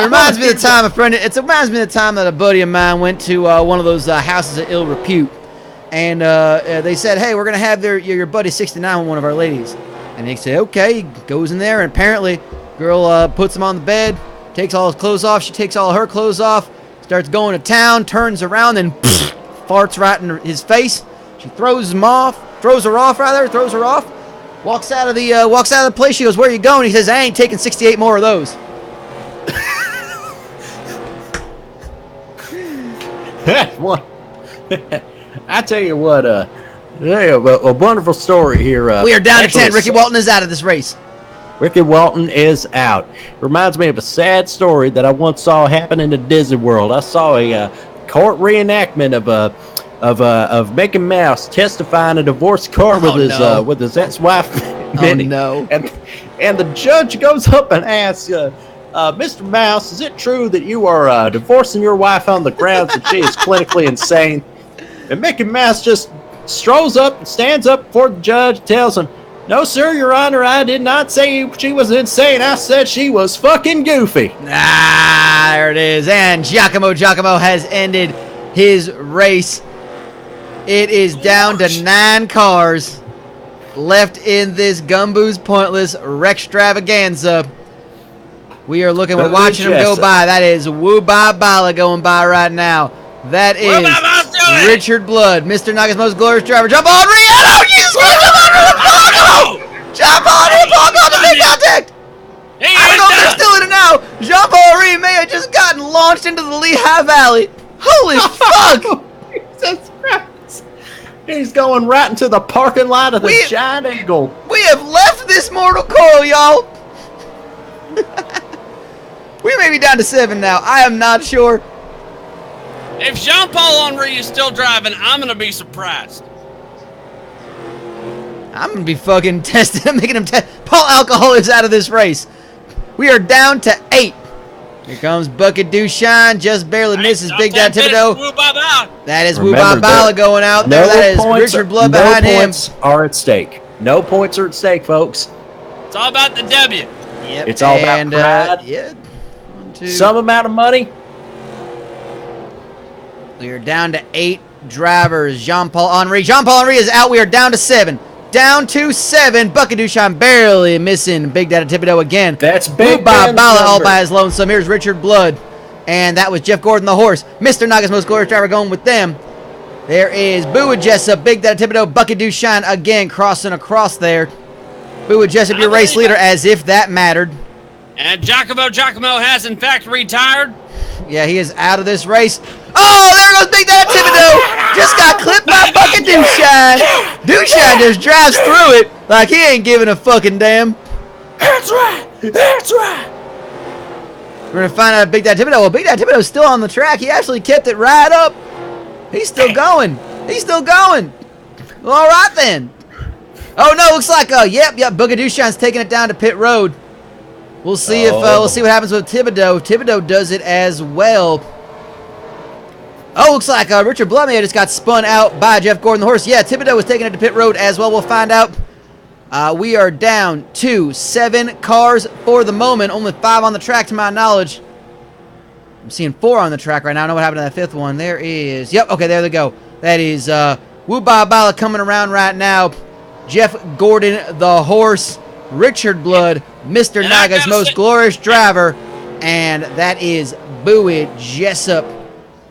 reminds me of the time it reminds me of the time that a buddy of mine went to one of those houses of ill repute, and they said, "Hey, we're gonna have your buddy 69 with one of our ladies," and he said, "Okay." He goes in there, and apparently, girl puts him on the bed, takes all his clothes off. She takes all her clothes off, starts going to town, turns around, then farts right in his face. She throws her off. Walks out of the place. She goes, "Where are you going?" He says, "I ain't taking 68 more of those." I tell you what, a wonderful story here. We are down to 10. Ricky Walton is out of this race. Ricky Walton is out. Reminds me of a sad story that I once saw happen in the Disney World. I saw a court reenactment of Mickey Mouse testifying a divorce court with his ex-wife. Minnie. Oh no! And the judge goes up and asks, "Mr. Mouse, is it true that you are divorcing your wife on the grounds that she is clinically insane?" And Mickey Mouse just strolls up and stands up before the judge and tells him, "No, sir, Your Honor, I did not say she was insane. I said she was fucking goofy." There it is. And Giacomo has ended his race. It is down to 9 cars left in this GumBooze Pointless Wreck-stravaganza. We're watching him go by. That is Woo Ba Bala going by right now. That is Richard Blood, Mr. Naga's most glorious driver. Jump on, oh, Jesus Christ, jump on the Pogo! Jump on the Pogo to make contact! I don't know if they're still in it now. Jean-Paul Henri may have just gotten launched into the Lehigh Valley. Holy fuck! Jesus Christ. He's going right into the parking lot of the Giant Eagle. We have left this mortal coil, y'all. We may be down to 7 now. I am not sure. If Jean-Paul Henri is still driving, I'm going to be surprised. I'm going to be fucking making him test. Paul Alcohol is out of this race. We are down to 8. Here comes Bucket Dushine. Just barely misses Big Dad Thibodeau. That is Woo Ba Bala going out there. That is Richard Blood behind him. No points are at stake. No points are at stake, folks. It's all about the W. Yep. It's all about pride. Yeah. 1, 2. Some amount of money. We are down to 8 drivers. Jean-Paul Henri is out. We are down to 7. Down to 7. Bucket Dushine barely missing. Big Daddy Thibodeau again. That's Big Bala all by his lonesome. Here's Richard Blood. And that was Jeff Gordon the horse. Mr. Naga's most glorious driver going with them. There is Boo and Jessup, Big Daddy Thibodeau, Bucket Dushine again crossing across there. Boo and Jessup, your race leader, as if that mattered. And Giacomo has in fact retired. Yeah, he is out of this race. Oh, there goes Big Daddy Thibodeau. Just got clipped by Bucket Dooshine. Dooshine just drives through it like he ain't giving a fucking damn. That's right. That's right. We're going to find out Big Daddy Thibodeau. Well, Big Daddy Thibodeau's still on the track. He actually kept it right up. He's still going. He's still going. Well, all right, then. Oh, no, looks like, yep, Bucket Dooshine's taking it down to pit road. We'll see if we'll see what happens with Thibodeau. Thibodeau does it as well. Oh, looks like Richard Bloodman just got spun out by Jeff Gordon the horse. Yeah, Thibodeau was taking it to pit road as well. We'll find out. We are down to 7 cars for the moment. Only 5 on the track to my knowledge. I'm seeing 4 on the track right now. I don't know what happened to that 5th one. There is, yep, okay, there they go. That is Woo Ba Bala coming around right now. Jeff Gordon the horse. Richard Blood, Mr. Naga's most glorious driver, and that is Bowie Jessup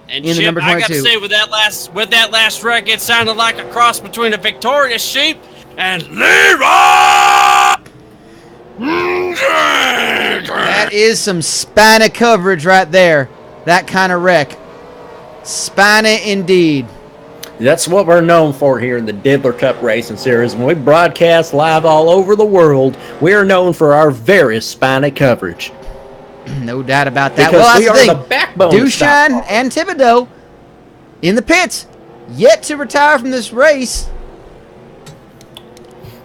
and in the number 22. I got to say, with that last wreck, it sounded like a cross between a victorious sheep and Leroy. That is some spiny coverage right there. That kind of wreck. Spiny indeed. That's what we're known for here in the Diddler Cup Racing Series. When we broadcast live all over the world, we are known for our very spiny coverage. No doubt about that. Because well, we that's are the the backbone. Dooshine and Thibodeau in the pits, yet to retire from this race.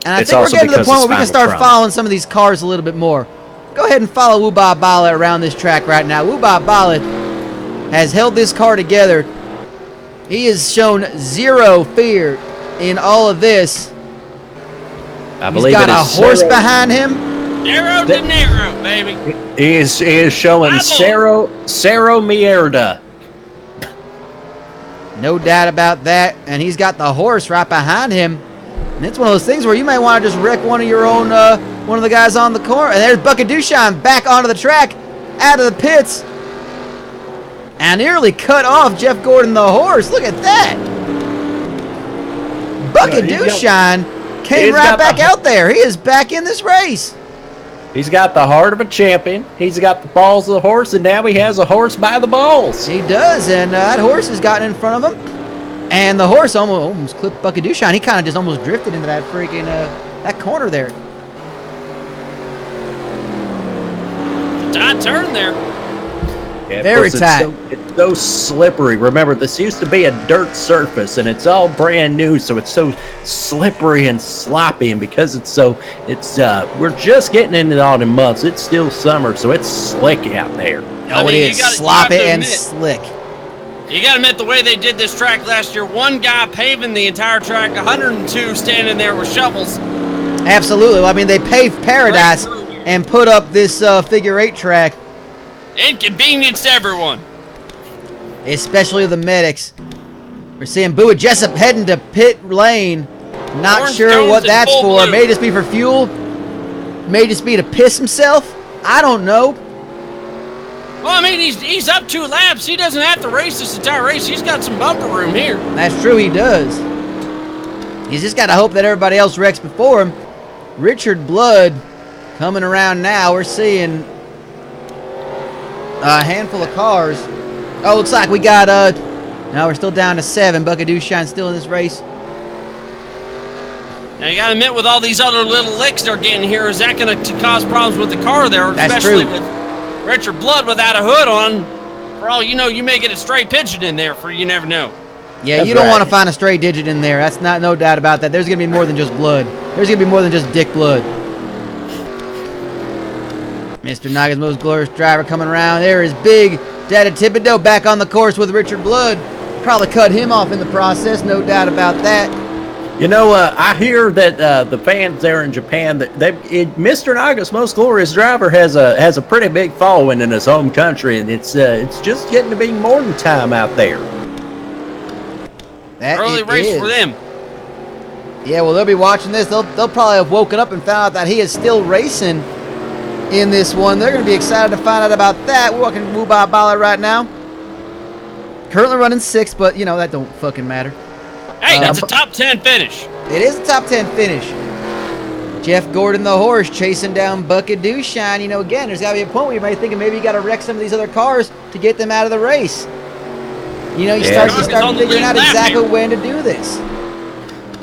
And I think we're getting to the point where we can start following some of these cars a little bit more. Go ahead and follow Woo Ba Bala around this track right now. Woo Ba Bala has held this car together. He has shown zero fear in all of this. He's got a horse behind him. Narrow to narrow, baby. He is showing Cerro Mierda. No doubt about that. And he's got the horse right behind him. And it's one of those things where you may want to just wreck one of your own, one of the guys on the corner. And there's Bucket Dooshine back onto the track, out of the pits. And nearly cut off Jeff Gordon the horse. Look at that. Bucket Dooshine came right back out there. He is back in this race. He's got the heart of a champion. He's got the balls of the horse, and now he has a horse by the balls. He does, and that horse has gotten in front of him. And the horse almost clipped Bucket Dooshine. He kind of just almost drifted into that freaking that corner there. Tight turn there. Yeah, very tight. It's so slippery. Remember, this used to be a dirt surface, and it's all brand new, so it's so slippery and sloppy. And because we're just getting into the autumn months. It's still summer, so it's slick out there. Oh, it is sloppy and slick. You got to admit, the way they did this track last year, one guy paving the entire track, 102 standing there with shovels. Absolutely. Well, I mean, they paved Paradise and put up this figure 8 track. Inconvenienced everyone. Especially the medics. We're seeing Bowie Jessup heading to pit lane. Not Orange sure what that's for. blue. May just be for fuel. May just be to piss himself. I don't know. Well, I mean, he's up 2 laps. He doesn't have to race this entire race. He's got some bumper room here. That's true, he does. He's just got to hope that everybody else wrecks before him. Richard Blood coming around now. We're seeing a handful of cars. Oh, looks like we got, no, we're still down to 7. Bucket Dooshine still in this race. Now, you got to admit, with all these other little licks they're getting here, is that going to cause problems with the car there? That's especially true. With Richard Blood without a hood on. For all you know, you may get a stray pigeon in there, you never know. Yeah, That's you don't right. want to find a stray digit in there. That's no doubt about that. There's going to be more than just blood. There's going to be more than just dick blood. Mr. Naga's most glorious driver coming around. There is Big Daddy Thibodeau back on the course with Richard Blood. Probably cut him off in the process, no doubt about that. You know, I hear that the fans there in Japan, that Mr. Naga's most glorious driver has a pretty big following in his home country, and it's just getting to be morning time out there. That Early race for them. Yeah, well, they'll be watching this. They'll probably have woken up and found out that he is still racing in this one. They're going to be excited to find out about that. We're walking Woo Ba Bala right now. Currently running 6th, but, you know, that don't fucking matter. Hey, that's a top 10 finish. It is a top 10 finish. Jeff Gordon, the horse, chasing down Bucket Dooshine. You know, again, there's got to be a point where you might think maybe you got to wreck some of these other cars to get them out of the race. You know, you start figuring out exactly when to do this.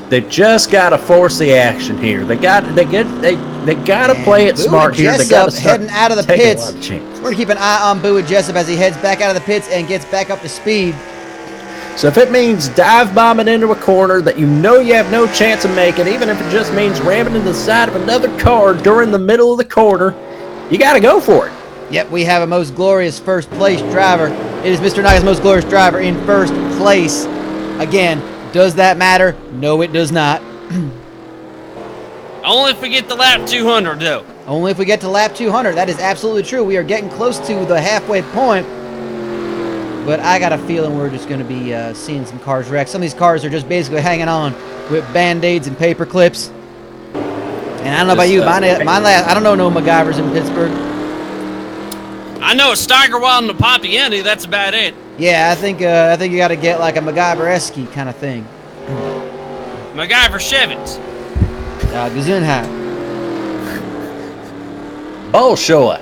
They just got to force the action here. They got to play it smart here. They got to start heading out of the pits. We're gonna keep an eye on Boo and Jessup as he heads back out of the pits and gets back up to speed. So if it means dive bombing into a corner that you know you have no chance of making, even if it just means ramming into the side of another car during the middle of the corner, you got to go for it. Yep, we have a most glorious first place driver. It is Mr. Naga's most glorious driver in first place. Again, does that matter? No, it does not. Only if we get the lap 200, though. Only if we get to lap 200. That is absolutely true. We are getting close to the halfway point. But I got a feeling we're just going to be seeing some cars wreck. Some of these cars are just basically hanging on with Band-Aids and paper clips. And I don't know about you, I don't know no MacGyvers in Pittsburgh. I know a Steigerwald and a Papienti. That's about it. Yeah, I think you got to get like a MacGyver-esque kind of thing. MacGyver Chevins. Gesundheit. Bolshoi.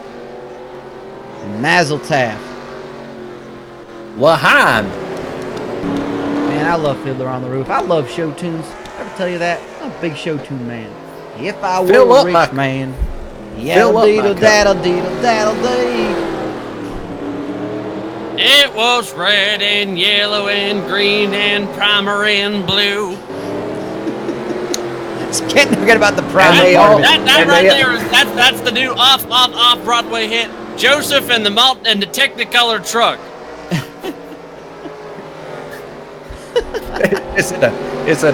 Mazel Tov. Lahan. Man, I love Fiddler on the Roof. I love show tunes. Ever tell you that? I'm a big show tune man. If I were a rich man. Yaddle-deedle-daddle-deedle-daddle-dee. It was red and yellow and green and primer and blue. Can't forget about the primer. That's the new off Broadway hit. Joseph and the Technicolor truck. Is it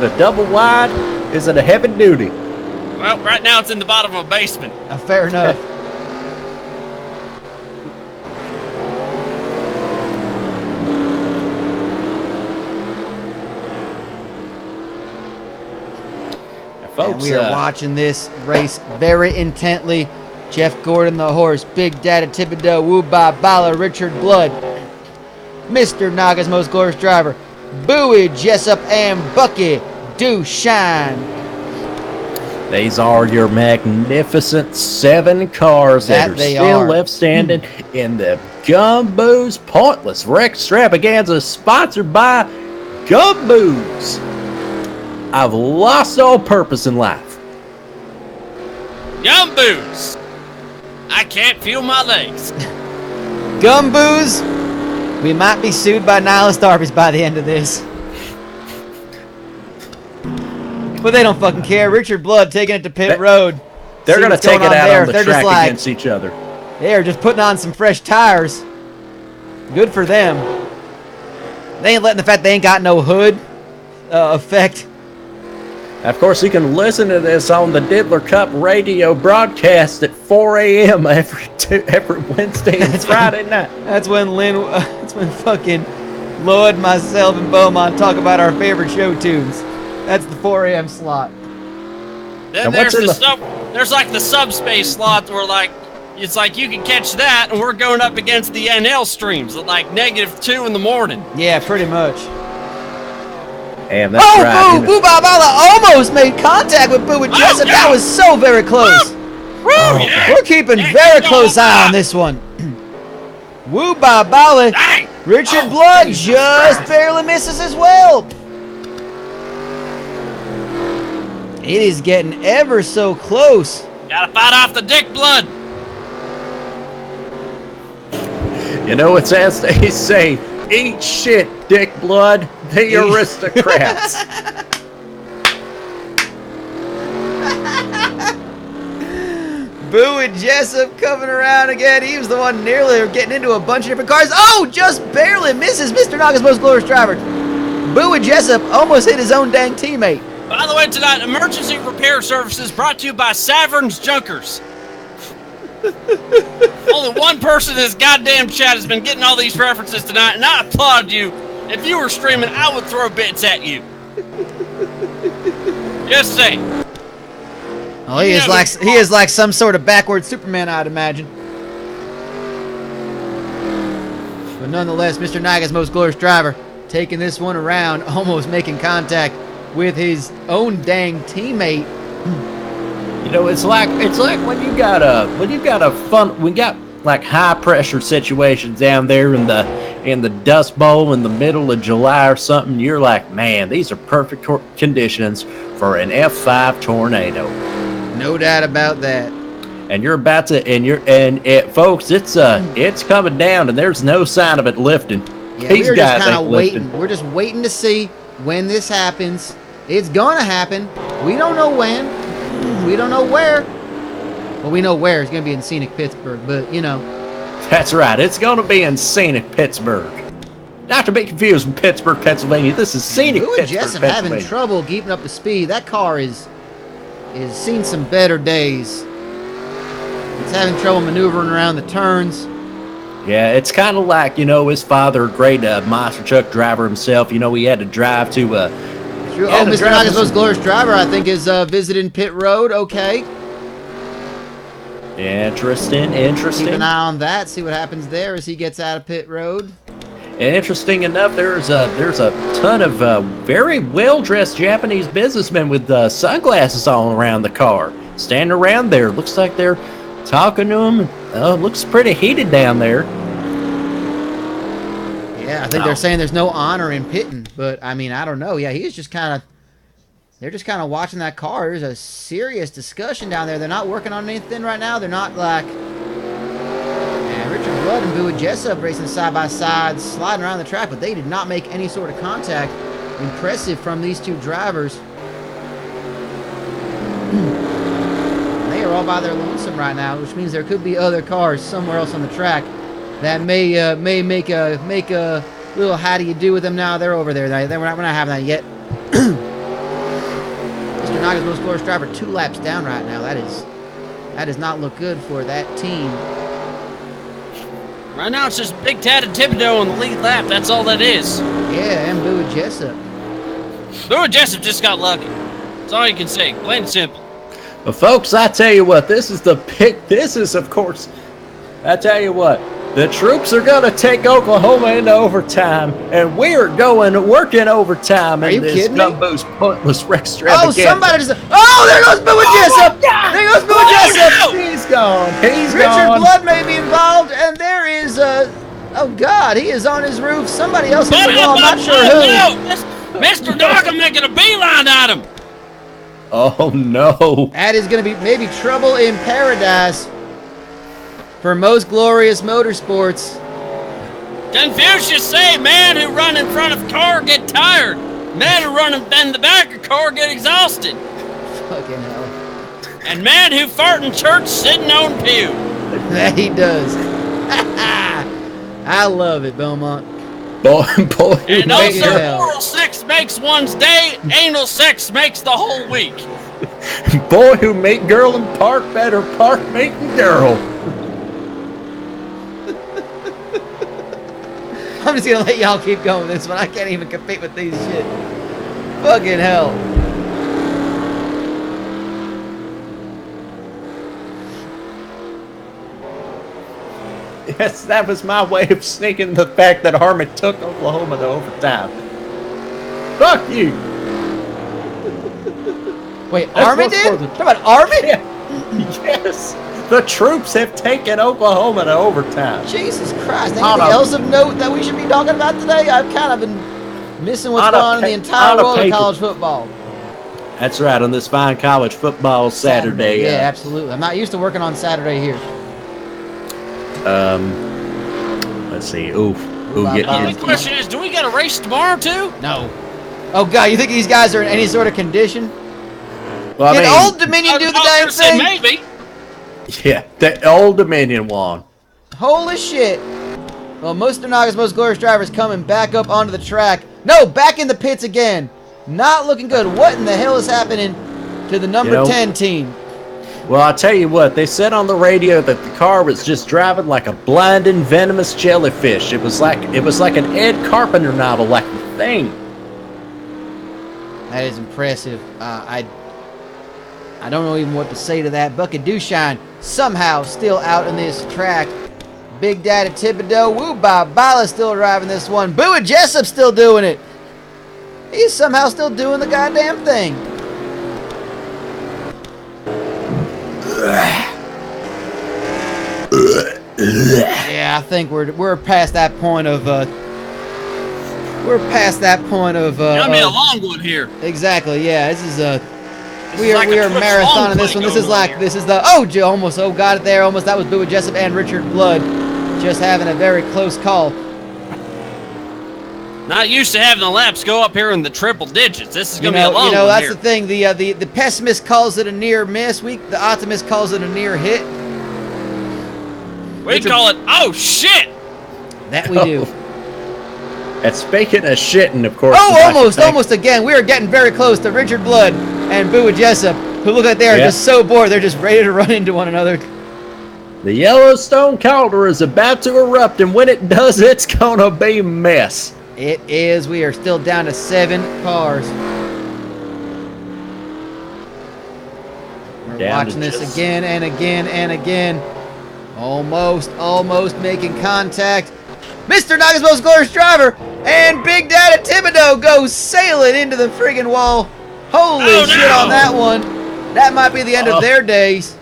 a double wide? Is it a heavy duty? Well, right now it's in the bottom of a basement. Fair enough. Folks, and we are watching this race very intently. Jeff Gordon, the horse, Big Daddy Thibodeau, Woo Ba Bala, Richard Blood, Mr. Naga's most glorious driver, Bowie, Jessup, and Bucky Dooshine. These are your magnificent 7 cars that are still left standing in the GumBooze Pointless Wreck-stravaganza, sponsored by GumBooze. I've lost all purpose in life. GumBooze. I can't feel my legs. GumBooze. We might be sued by Nihilist Arby's by the end of this. But they don't fucking care. Richard Blood taking it to pit road. They're going to take it out on the track against each other. They are just putting on some fresh tires. Good for them. They ain't letting the fact they ain't got no hood affect. Of course, you can listen to this on the Diddler Cup radio broadcast at 4 a.m. every Wednesday and Friday night. That's when fucking Lloyd, myself, and Beaumont talk about our favorite show tunes. That's the 4 a.m. slot. Then there's like the subspace slot where it's like you can catch that, and we're going up against the NL streams at like -2 in the morning. Yeah, pretty much. And that's right. Boo Ba Bala almost made contact with Boo and Jessup. That was so very close. We're keeping very close eye on this one. Woo Ba Bala. Richard Blood just barely misses as well. It is getting ever so close. Gotta fight off the dick blood. You know, it's as they say, eat shit, Dick Blood, the aristocrats. Boo and Jessup coming around again. He was the one nearly getting into a bunch of different cars. Oh, just barely misses Mr. Naga's most glorious driver. Boo and Jessup almost hit his own dang teammate. By the way, tonight, emergency repair services brought to you by Savern's Junkers. Only one person in this goddamn chat has been getting all these references tonight, and I applaud you. If you were streaming, I would throw bits at you. Just saying. Oh, he is like some sort of backward Superman, I'd imagine. But nonetheless, Mr. Naga's most glorious driver taking this one around, almost making contact with his own dang teammate. It's like we got like high pressure situations down there in the Dust Bowl in the middle of July or something. You're like, man, these are perfect conditions for an F5 tornado. No doubt about that. And you're about to, folks, it's coming down, and there's no sign of it lifting. Yeah, These we're guys just kind ain't of waiting. lifting. We're just waiting to see when this happens. It's gonna happen. We don't know when. We don't know where. Well, we know where. It's gonna be in Scenic Pittsburgh, but you know. That's right. It's going to be in Scenic Pittsburgh. Not to be confused with Pittsburgh, Pennsylvania. This is Scenic Who and Pittsburgh, Jessup having Pennsylvania. trouble keeping up the speed. That car is seen some better days. It's having trouble maneuvering around the turns. Yeah, it's kind of like, his father, a great monster truck driver himself. He had to drive to... True. Oh, Mr. Naga's Most Glorious Driver, I think, is visiting pit road. Okay. Interesting. Keep an eye on that. See what happens there as he gets out of pit road. Interesting enough, there's a ton of very well-dressed Japanese businessmen with sunglasses all around the car. Standing around there. Looks like they're talking to him. Looks pretty heated down there. Yeah, I think they're saying there's no honor in pitting, but I mean, I don't know. Yeah, they're just kind of watching that car. There's a serious discussion down there. They're not working on anything right now. They're not like Richard Blood and Bowie Jessup racing side by side, sliding around the track, but they did not make any sort of contact. Impressive from these two drivers. They are all by their lonesome right now, which means there could be other cars somewhere else on the track that may make a little how do you do with them now. They're over there. We're not having that yet. Mr. Naga's Most Glorious Driver 2 laps down right now. That does not look good for that team. Right now, it's just Big Tad and Thibodeau on the lead lap. That's all that is. Yeah, and Bowie Jessup. Bowie Jessup just got lucky. That's all you can say. Plain and simple. But folks, I tell you what, this is the pick. This is, of course, I tell you what, the troops are going to take Oklahoma into overtime, and we are working overtime in this GumBooze pointless Wreck-stravaganza. Oh, somebody just... Oh, there goes Bowie Jessup! There goes Bowie Jessup! He's gone. He's Richard gone. Blood may be involved, and there is oh God, he is on his roof. Somebody else is involved. I'm not sure who. No, Mr. Dog, I'm making a beeline at him. Oh no. That is going to be maybe trouble in paradise for Most Glorious Motorsports. Confucius say, man who run in front of car get tired. Man who run in the back of car get exhausted. Fucking hell. And man who fart in church sitting on pew. That he does. I love it, Belmont. Boy. And Make it also, hell. oral sex makes one's day, anal sex makes the whole week. Boy who make girl in park better park making girl. I'm just going to let y'all keep going with this one. I can't even compete with these shit. Fucking hell. Yes, that was my way of sneaking the fact that Harmon took Oklahoma to overtime. Fuck you. Wait, That's Armin what's did? for the- Talk about Armin? Yeah. Yes. The troops have taken Oklahoma to overtime. Jesus Christ. On Anything a- else of note that we should be talking about today? I've kind of been missing what's On a going on in the entire on a world of paper. college football. That's right, on this fine college football Saturday. Yeah, absolutely. I'm not used to working on Saturday here. Let's see. Ooh, Ooh, The Yeah. only question is, do we got a race tomorrow too? No. Oh, God, you think these guys are in any sort of condition? Well, Can Old Dominion do the damn say thing? maybe. yeah, the Old Dominion won. Holy shit. Well, Mr. Naga's Most Glorious Driver is coming back up onto the track. No, back in the pits again. Not looking good. What in the hell is happening to the number 10 team? Well, I'll tell you what, they said on the radio that the car was just driving like a blinding, venomous jellyfish. It was like an Ed Carpenter novel, like The Thing. That is impressive. I don't know even what to say to that. Bucket Dewshine somehow still out in this track. Big Daddy Thibodeau, woo Bob Bala still driving this one. Bowie Jessup still doing it. He's somehow still doing the goddamn thing. Yeah, I think we're past that point of Gonna be a long one here. exactly. Yeah, this is This is like we a are Twitch marathoning this long one. play This is going on like here. this is the got it there almost. That was Boo Jessup and Richard Blood just having a very close call. Not used to having the laps go up here in the triple digits. This is gonna be a long You know one that's here. the thing. The pessimist calls it a near miss. The optimist calls it a near hit. We call it, oh shit! That we do. And speaking of shitting, of course. Oh, almost again. We are getting very close to Richard Blood and Boo Jessup, who look like they are just so bored. They're just ready to run into one another. The Yellowstone Calder is about to erupt, and when it does, it's gonna be a mess. It is. We are still down to 7 cars. We're Down to watching this just- again and again and again. Almost making contact. Mr. Knoxville scores driver, and Big Daddy Thibodeau goes sailing into the friggin' wall. Holy Oh, shit no. on that one. That might be the end of their days.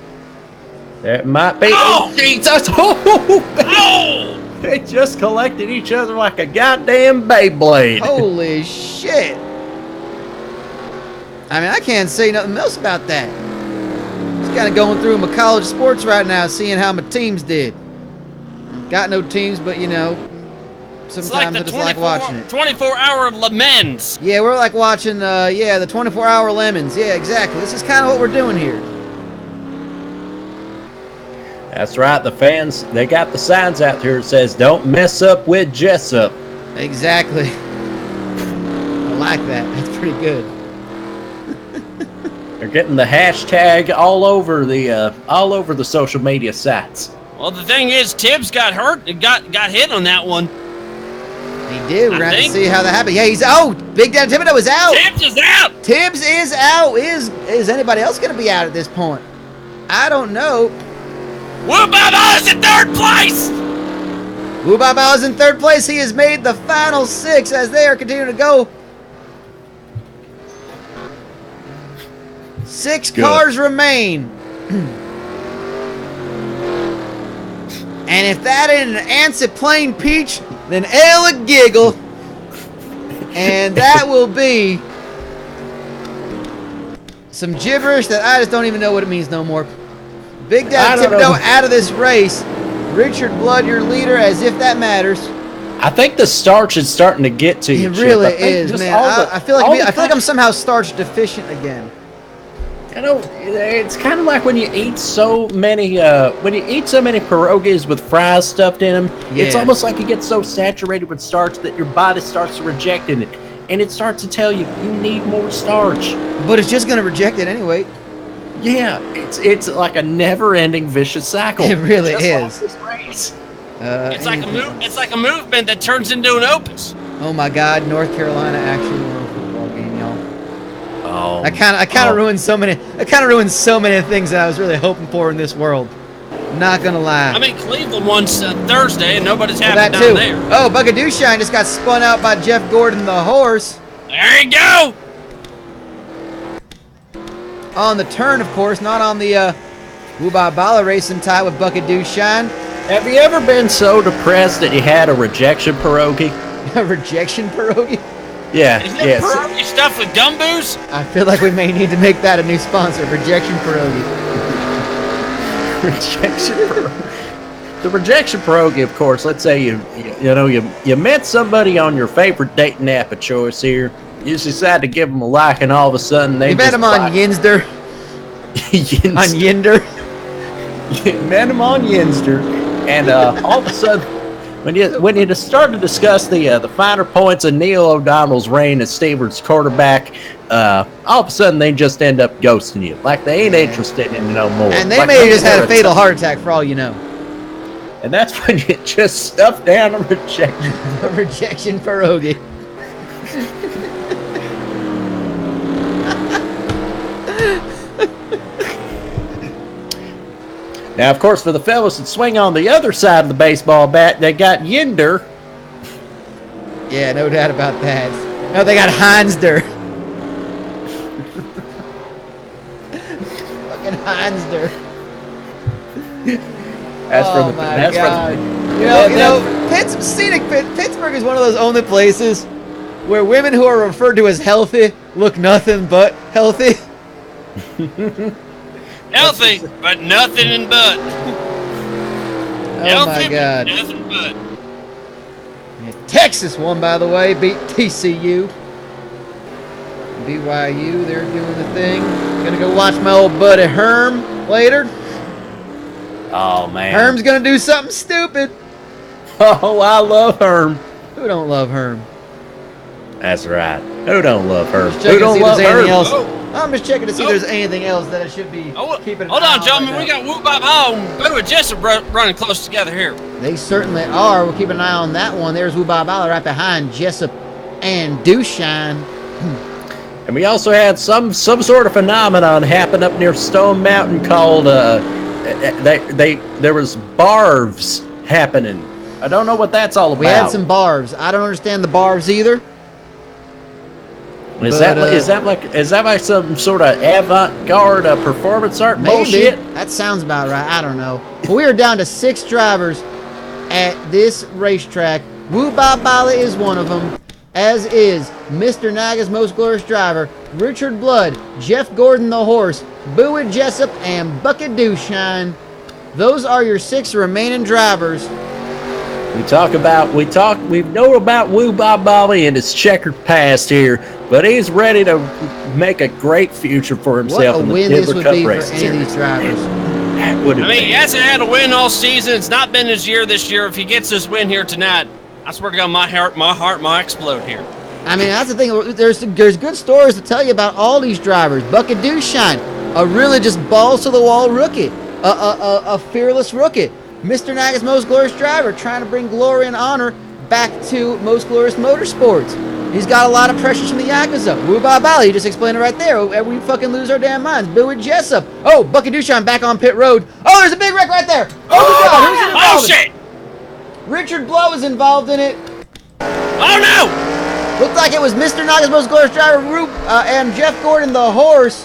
It might be. Oh! Jesus! Oh! They just collected each other like a goddamn Beyblade. Holy shit. I mean, I can't say nothing else about that. Just kind of going through my college sports right now, seeing how my teams did. Got no teams, but you know, It's sometimes like I the just like watching it. 24-hour Le Mans. Yeah, we're like watching, the 24-hour lemons. Yeah, exactly. This is kind of what we're doing here. That's right. The fans, they got the signs out here that says, "Don't mess up with Jessup." Exactly. I like that. That's pretty good. They're getting the hashtag all over the social media sites. Well, the thing is, Tibbs got hurt and got hit on that one. He did. We're I going to think- see how that happened. Yeah, he's out. Big Daddy Thibodeau is out. Tibbs is out. Tibbs is out. Is anybody else going to be out at this point? I don't know. Woo-Baba is in third place. Woo-Baba is in third place. He has made the final 6 as they are continuing to go. 6 Good. cars remain. And if that ain't an Ansett Plain Peach, then Ella Giggle. And that will be some gibberish that I just don't even know what it means no more. Big I Daddy don't know. Thibodeau out of this race. Richard Blood, your leader, as if that matters. I think the starch is starting to get to you. It Chip. really I think is, just man. all the- I feel all like the I feel like I'm somehow starch deficient again. You know, it's kind of like when you eat so many pierogies with fries stuffed in them. It's Yeah. almost like you get so saturated with starch that your body starts rejecting it, and it starts to tell you need more starch. But it's just gonna reject it anyway. Yeah, it's like a never-ending vicious cycle. It really Just is. like this race. It's like a movement that turns into an opus. Oh my God, North Carolina actually won a football game, y'all. Oh, I kind of ruined so many. I kind of ruined so many things that I was really hoping for in this world. Not gonna lie. I mean, Cleveland won Thursday, and nobody's Well, happy that down too. there. Oh, Buckadoo Shine just got spun out by Jeff Gordon, the horse. There you go. On the turn, of course, not on the Woo-Baba racing tie with Buckadoo Shine. have you ever been so depressed that you had a rejection pierogi? A rejection pierogi. Yeah, Is that yes. pierogi stuff with GumBooze? I feel like we may need to make that a new sponsor. Rejection pierogi. Rejection pierogi. The rejection pierogi, of course. Let's say you met somebody on your favorite dating app of choice here. You just decide to give them a like, and all of a sudden they You met just him on like- Yinster. Yinster. On Yinder. You met him on Yinster, and all of a sudden, when you just start to discuss the finer points of Neil O'Donnell's reign as Steelers quarterback, all of a sudden they just end up ghosting you, like they ain't interested in you no more. And they Like may have just had a they're fatal heart attack for all you know. And that's when you just stuff down a rejection. A rejection pierogi. Now, of course, for the fellas that swing on the other side of the baseball bat, they got Yinder. Yeah, no doubt about that. No, they got Heinzder. Fucking Heinzder. That's Oh for the. my That's God. for the. Scenic Pittsburgh is one of those only places where women who are referred to as healthy look nothing but healthy. Healthy, but nothing in butt. Oh Healthy, my God. but nothing but. Texas won, by the way, beat TCU. BYU, they're doing the thing. Gonna go watch my old buddy Herm later. Oh man. Herm's gonna do something stupid. Oh, I love Herm. Who don't love Herm? That's right. Who don't love Herm? Just checking Who to don't see if love there's anything Herm? else. Oh. I'm just checking to see if there's anything else that I should be keeping an Hold eye on, gentlemen. right We now. got Woo Bop Hall and Beto and Jessup running close together here. They certainly are. We'll keep an eye on that one. There's Woo Bob Bala right behind Jessup and Dushan. And we also had some sort of phenomenon happen up near Stone Mountain called there was barves happening. I don't know what that's all about. We had some barbs. I don't understand the barbs either. Is but, that like some sort of avant-garde performance art Maybe. bullshit? That sounds about right. I don't know. But we are down to 6 drivers at this racetrack. Woo Bob Bala is one of them, as is Mr. Naga's Most Glorious Driver, Richard Blood, Jeff Gordon the Horse, Bowie Jessup, and Bucket Dewshine. Those are your 6 remaining drivers. We know about Woo Bob Bali and his checkered past here, but he's ready to make a great future for himself What a in the win this Diddler would Cup be for race any of series. these drivers. That would have I mean, been. he hasn't had a win all season. It's not been his year this year. If he gets this win here tonight, I swear to God, my heart might explode here. I mean, that's the thing. There's good stories to tell you about all these drivers. Bucket Dewshine, a really just balls to the wall rookie, a fearless rookie. Mr. Naga's Most Glorious Driver, trying to bring glory and honor back to Most Glorious Motorsports. He's got a lot of pressures from the Yakuza. Woo Bob Bala, you just explained it right there. We fucking lose our damn minds. Bowie Jessup. Oh, Bucket Dewshine back on pit road. Oh, there's a big wreck right there. Oh, my God, who's involved? Oh, shit! Richard Blow is involved in it. Oh, no! Looked like it was Mr. Naga's Most Glorious Driver and Jeff Gordon the Horse.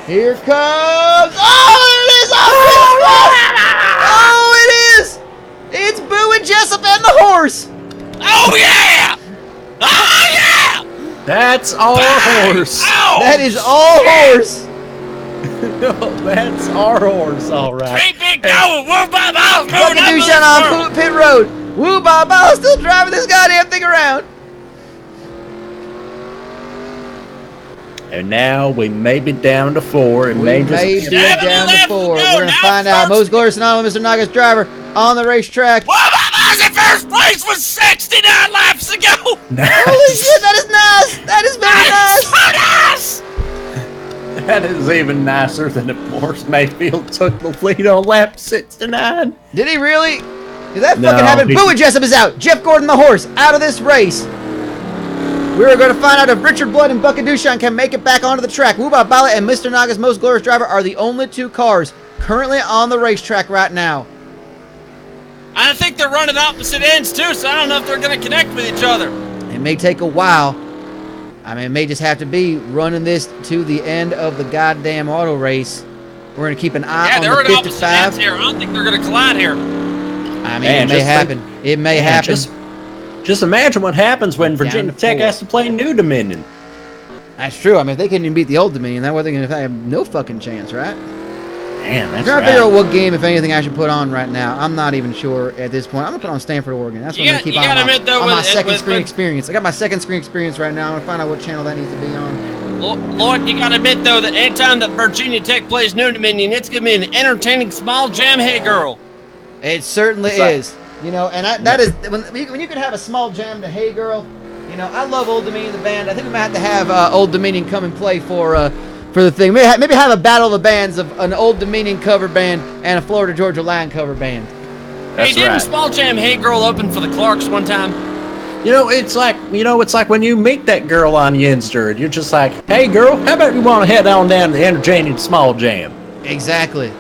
Here comes... Oh, it is! Oh, it is! It's Bowie Jessup and the Horse. Oh, yeah! Oh, yeah! That's all horse. Ow! That is all horse. No, that's our horse, all right. Keep it going! Woo Bop Hall's Bucket moving up in Dewshine this on world. pit road. Woo Bob Bala still driving this goddamn thing around. And now we may be down to 4. And We may may just be down to 4. We're going to find out. Most Glorious and Honor, Mr. Naga's Driver on the racetrack. Woo Bop Hall's in first place with 69 laps to go! Holy shit, that is nice. That is very nice. So nice! That is even nicer than if Morris Mayfield took the lead on lap 69. Did he really? Did that No, fucking happen? he- Bowie Jessup is out. Jeff Gordon the Horse out of this race. We're going to find out if Richard Blood and Bucket Dewshine can make it back onto the track. Woo Bob Bala and Mr. Naga's Most Glorious Driver are the only 2 cars currently on the racetrack right now. I think they're running opposite ends too, so I don't know if they're going to connect with each other. It may take a while. I mean, it may just have to be running this to the end of the goddamn auto race. We're going to keep an eye Yeah, on they're the in opposite ends 55. here. I don't think they're going to collide here. I mean, Man, it may just happen. It may Man, happen. Just imagine what happens when Virginia to Tech 4. has to play New Dominion. That's true. I mean, if they couldn't even beat the Old Dominion, that way they're going to have no fucking chance, right? Man, I'm that's trying to figure out right. what game, if anything, I should put on right now. I'm not even sure at this point. I'm going to put on Stanford, Oregon. That's what You I'm going to got- keep you on gotta my, admit, though, on my with- second with- screen with- experience. I got my second screen experience right now. I'm going to find out what channel that needs to be on. Lord, you got to admit, though, that anytime that Virginia Tech plays New Dominion, it's going to be an entertaining small jam. Hey, girl. It certainly It's like- is. You know, and that is, when you can have a small jam to Hey Girl, you know, I love Old Dominion, the band. I think we might have to have Old Dominion come and play for the thing. Maybe have a battle of the bands of an Old Dominion cover band and a Florida Georgia Line cover band. That's Hey, didn't right. Small Jam Hey Girl open for the Clarks one time? It's like when you meet that girl on Yinster, and you're just like, hey girl, how about we want to head on down to the entertaining small jam? Exactly.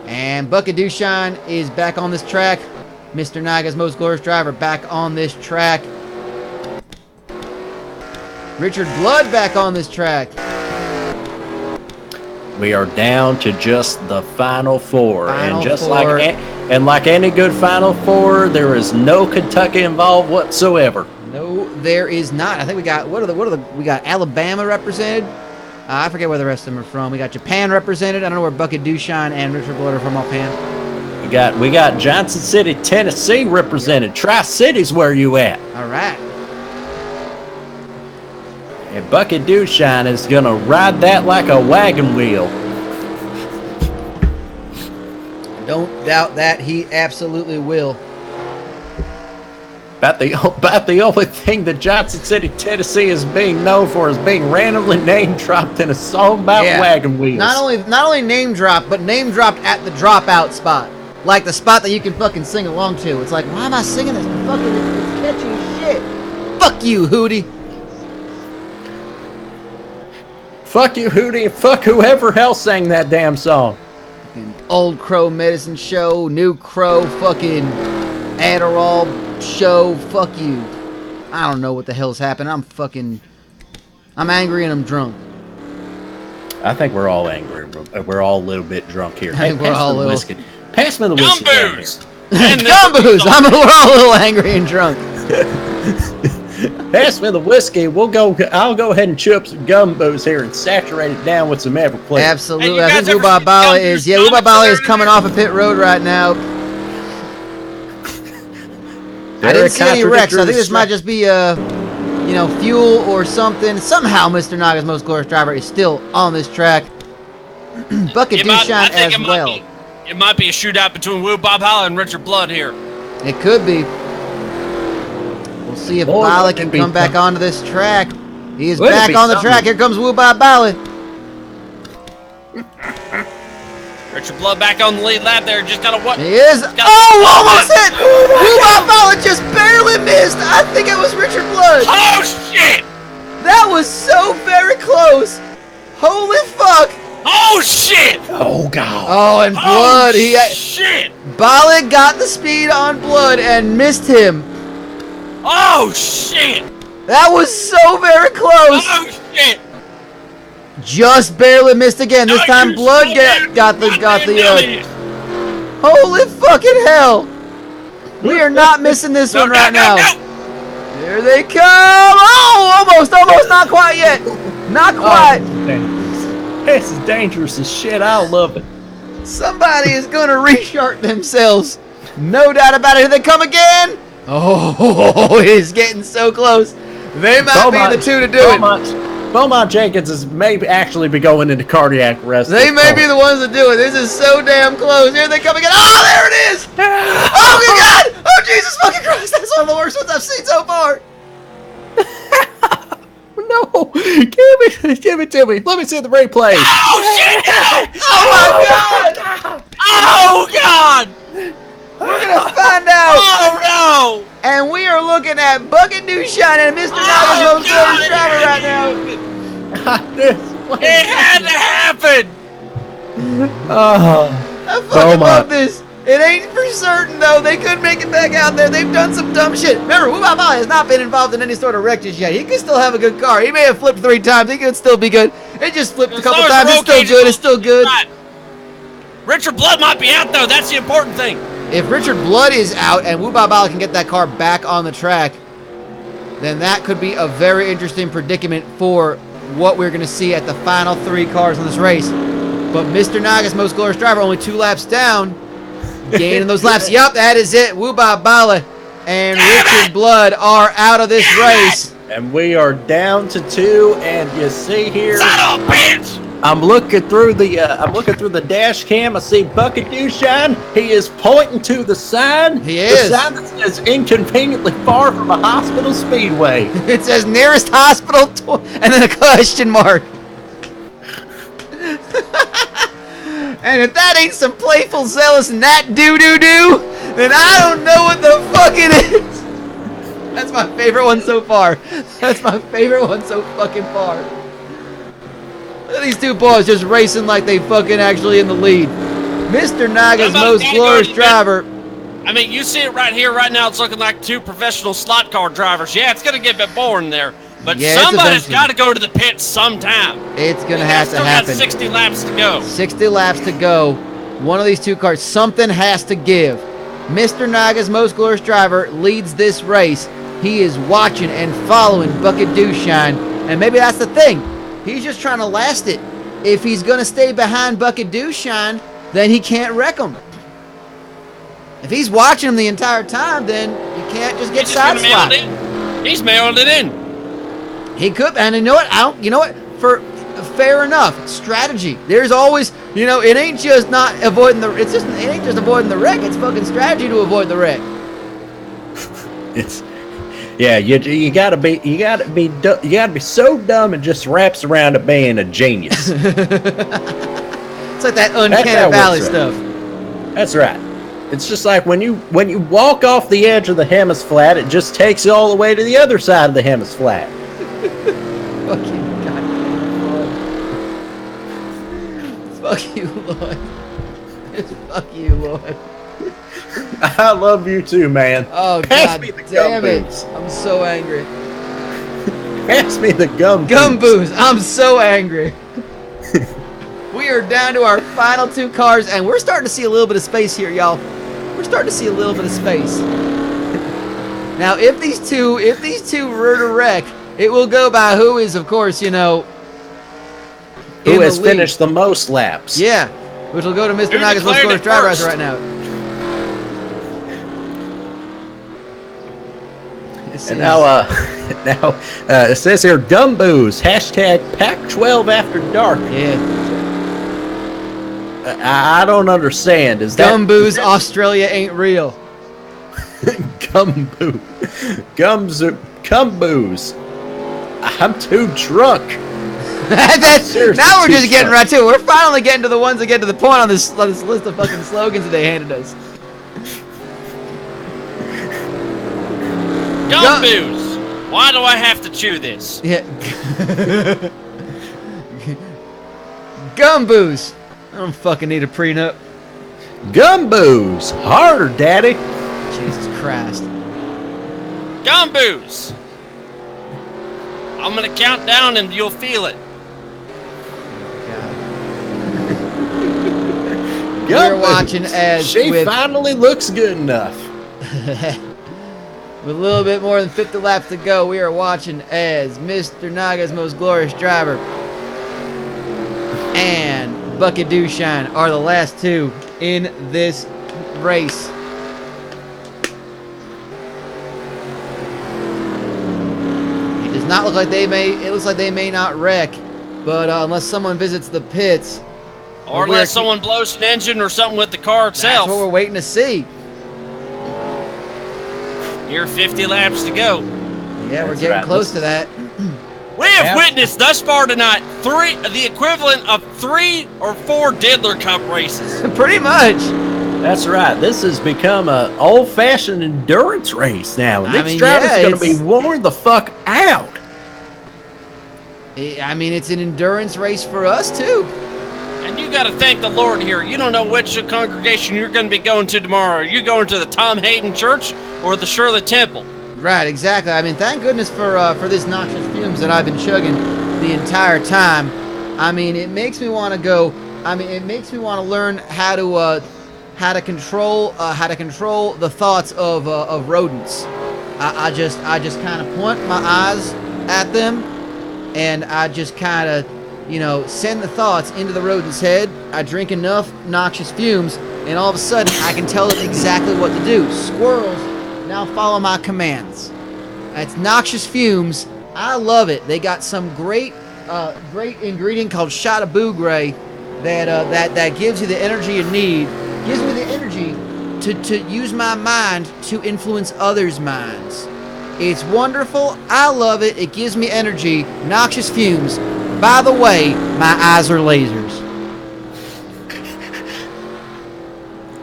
And Bucket Dewshine is back on this track. Mr. Naga's Most Glorious Driver back on this track. Richard Blood back on this track. We are down to just the final four. Final and just four. like any good Final Four, there is no Kentucky involved whatsoever. No, there is not. I think we got we got Alabama represented. I forget where the rest of them are from. We got Japan represented. I don't know where Bucket Duchan and Richard Blood are from offhand. We got Johnson City, Tennessee represented. Tri-City's where you at. All right. And Bucket Duchan is going to ride that like a wagon wheel. Don't doubt that. He absolutely will. About the only thing that Johnson City, Tennessee is being known for is being randomly name dropped in a song about wagon wheels. Not only name dropped, but name dropped at the dropout spot. Like the spot that you can fucking sing along to. It's like, why am I singing this? Fucking it's catchy as shit. Fuck you, Hootie. Fuck you, Hootie, and fuck whoever else sang that damn song. Old Crow Medicine Show, New Crow fucking Adderall Show, fuck you. I don't know what the hell's happened. I'm angry and I'm drunk. I think we're all angry. We're all a little bit drunk here. I think we're all a little. Whiskey. Pass me the whiskey. GumBooze! GumBooze! We're all a little angry and drunk. Pass me the whiskey. I'll go ahead and chew up some GumBooze here and saturate it down with some Everclear. Absolutely. Hey, I think you guys ever Wubba seen is. GumBooze Yeah, Wubba comics is or coming anything? off of Pit Road right now. I Very didn't see any wrecks. I think contradictory this might just be fuel or something. Somehow, Mr. Naga's most glorious driver is still on this track. Bucket Duchan as well. It might be a shootout between Will Bob Holly and Richard Blood here. It could be. We'll see if Boy, Bala that can could be come back tough. onto this track. He is Wouldn't it back be on the something? track. Here comes Woo Bob Bala. Richard Blood back on the lead lap there. Just got to what? He is. Oh, almost hit. Woo Bob Bala just barely missed. I think it was Richard Blood. Oh, shit! That was so very close. Holy fuck. Oh, shit! Oh, God. Oh, and Blood. Oh, shit! Bala got the speed on Blood and missed him. Oh, shit! That was so very close. Oh, shit! Just barely missed again. This Oh, time you Blood stupid got the goddamn dummy. Holy fucking hell. We are not missing this one right now. Here they come. Oh, almost, not quite yet. Not quite. This is dangerous as shit. I love it. Somebody is going to restart themselves. No doubt about it. Here they come again. Oh, it is getting so close. They might be the two to do it. Beaumont Jenkins is maybe actually be going into cardiac arrest. They may be the ones that do it. This is so damn close. Here they come again. Oh, there it is. Oh, good God. Oh, Jesus fucking Christ. That's one of the worst ones I've seen so far. No, give it to me. Let me see the replay. Oh, shit! No! Oh, my God. Oh, God! We're going to find out. Oh, no! And we are looking at Bucket Duchan and Mr. Oh, Naga's God. most driver right now. It had to happen! Oh, I fucking Beaumont. love this. It ain't for certain, though. They could make it back out there. They've done some dumb shit. Remember, Wubba has not been involved in any sort of wreck just yet. He could still have a good car. He may have flipped 3 times. He could still be good. It just flipped a couple As long as times. we're It's still okay, good. It's still good. Right. Richard Blood might be out, though. That's the important thing. If Richard Blood is out and Wubba can get that car back on the track, then that could be a very interesting predicament for what we're going to see at the final 3 cars in this race. But Mr. Naga's most glorious driver, only 2 laps down, gaining those laps. Yup, that is it. Wubba and Richard Blood are out of this race. and we are down to 2. And you see here, Son of a bitch! I'm looking through the dash cam. I see Bucket Duchan. He is pointing to the sign. He is. The sign that says "Inconveniently far from a hospital speedway." It says nearest hospital, and then a question mark. And if that ain't some playful, zealous, nat doo-doo-doo, then I don't know what the fuck it is. That's my favorite one so far. That's my favorite one so fucking far. Look at these 2 boys just racing like they fucking actually in the lead. Mr. Naga's How about most that, glorious Gordy? driver. I mean, you see it right here, right now. It's looking like 2 professional slot car drivers. Yeah, it's going to get a bit boring there. But Yeah, it's somebody's eventually. got to go to the pits sometime. It's going to have to Still happen. got 60 laps to go. 60 laps to go. One of these two cars, something has to give. Mr. Naga's Most Glorious Driver leads this race. He is watching and following Bucket Dewshine. And maybe that's the thing. He's just trying to last it. If he's going to stay behind Bucket Dewshine, then he can't wreck him. If he's watching him the entire time, then you can't just get He's just gonna mail it sideswiped. in. He's mailing it in. He could, and you know what? For fair enough, strategy. There's always, it ain't just not avoiding the. It ain't just avoiding the wreck. It's fucking strategy to avoid the wreck. You gotta be so dumb it just wraps around to being a genius. It's like that uncanny how it valley works, stuff. That's right. It's just like when you walk off the edge of the Hemis flat, it just takes you all the way to the other side of the Hemis flat. Fucking goddamn Lord. Fuck you, Lord. Fuck you, Lord. I love you too, man. Oh, Pass God me the damn it. GumBooze. I'm so angry. Pass me the GumBooze. GumBooze, I'm so angry. We are down to our final two cars, and we're starting to see a little bit of space here, y'all. We're starting to see a little bit of space. Now, if these two were to wreck, it will go by who is, of course, Who in has the lead. finished the most laps? Yeah, which will go to Mr. Who Naga's Most declared Glorious it Driver as first? right now. And now, it says here, GumBooze, hashtag Pac-12 after dark. Yeah, I don't understand. Is that GumBooze, Australia ain't real. GumBooze. I'm too drunk. Seriously, Now we're too just getting drunk. right to it. We're finally getting to the ones that get to the point on this list of fucking slogans that they handed us. GumBooze. Why do I have to chew this? Yeah. GumBooze. I don't fucking need a prenup. GumBooze, harder, daddy. Jesus Christ. GumBooze. I'm gonna count down and you'll feel it. We're watching as she with finally looks good enough. with a little bit more than 50 laps to go, we are watching as Mr. Naga's Most Glorious Driver and Bucket Dewshine are the last two in this race. It does not look like it looks like they may not wreck, but unless someone visits the pits, Or unless someone blows an engine or something with the car that's what we're itself. waiting to see. You're 50 laps to go. Yeah, we're That's getting right. close to that. We have Yeah. witnessed thus far tonight the equivalent of 3 or 4 Diddler Cup races. Pretty much. That's right. This has become an old-fashioned endurance race now. I These mean, drivers yeah, are going to be it's- worn the fuck out. I mean, it's an endurance race for us, too. And you got to thank the Lord here. You don't know which congregation you're going to be going to tomorrow. Are you going to the Tom Hayden Church or the Shirley Temple? Right, exactly. I mean, thank goodness for this noxious fumes that I've been chugging the entire time. I mean, it makes me want to go. I mean, it makes me want to learn how to control the thoughts of rodents. I just kind of point my eyes at them, and I just kind of, send the thoughts into the rodent's head. I drink enough noxious fumes, and all of a sudden, I can tell it exactly what to do. Squirrels now follow my commands. It's noxious fumes. I love it. They got some great ingredient called shot of boogray that gives you the energy you need. Gives me the energy to use my mind to influence others' minds. It's wonderful. I love it. It gives me energy. Noxious fumes. By the way, my eyes are lasers.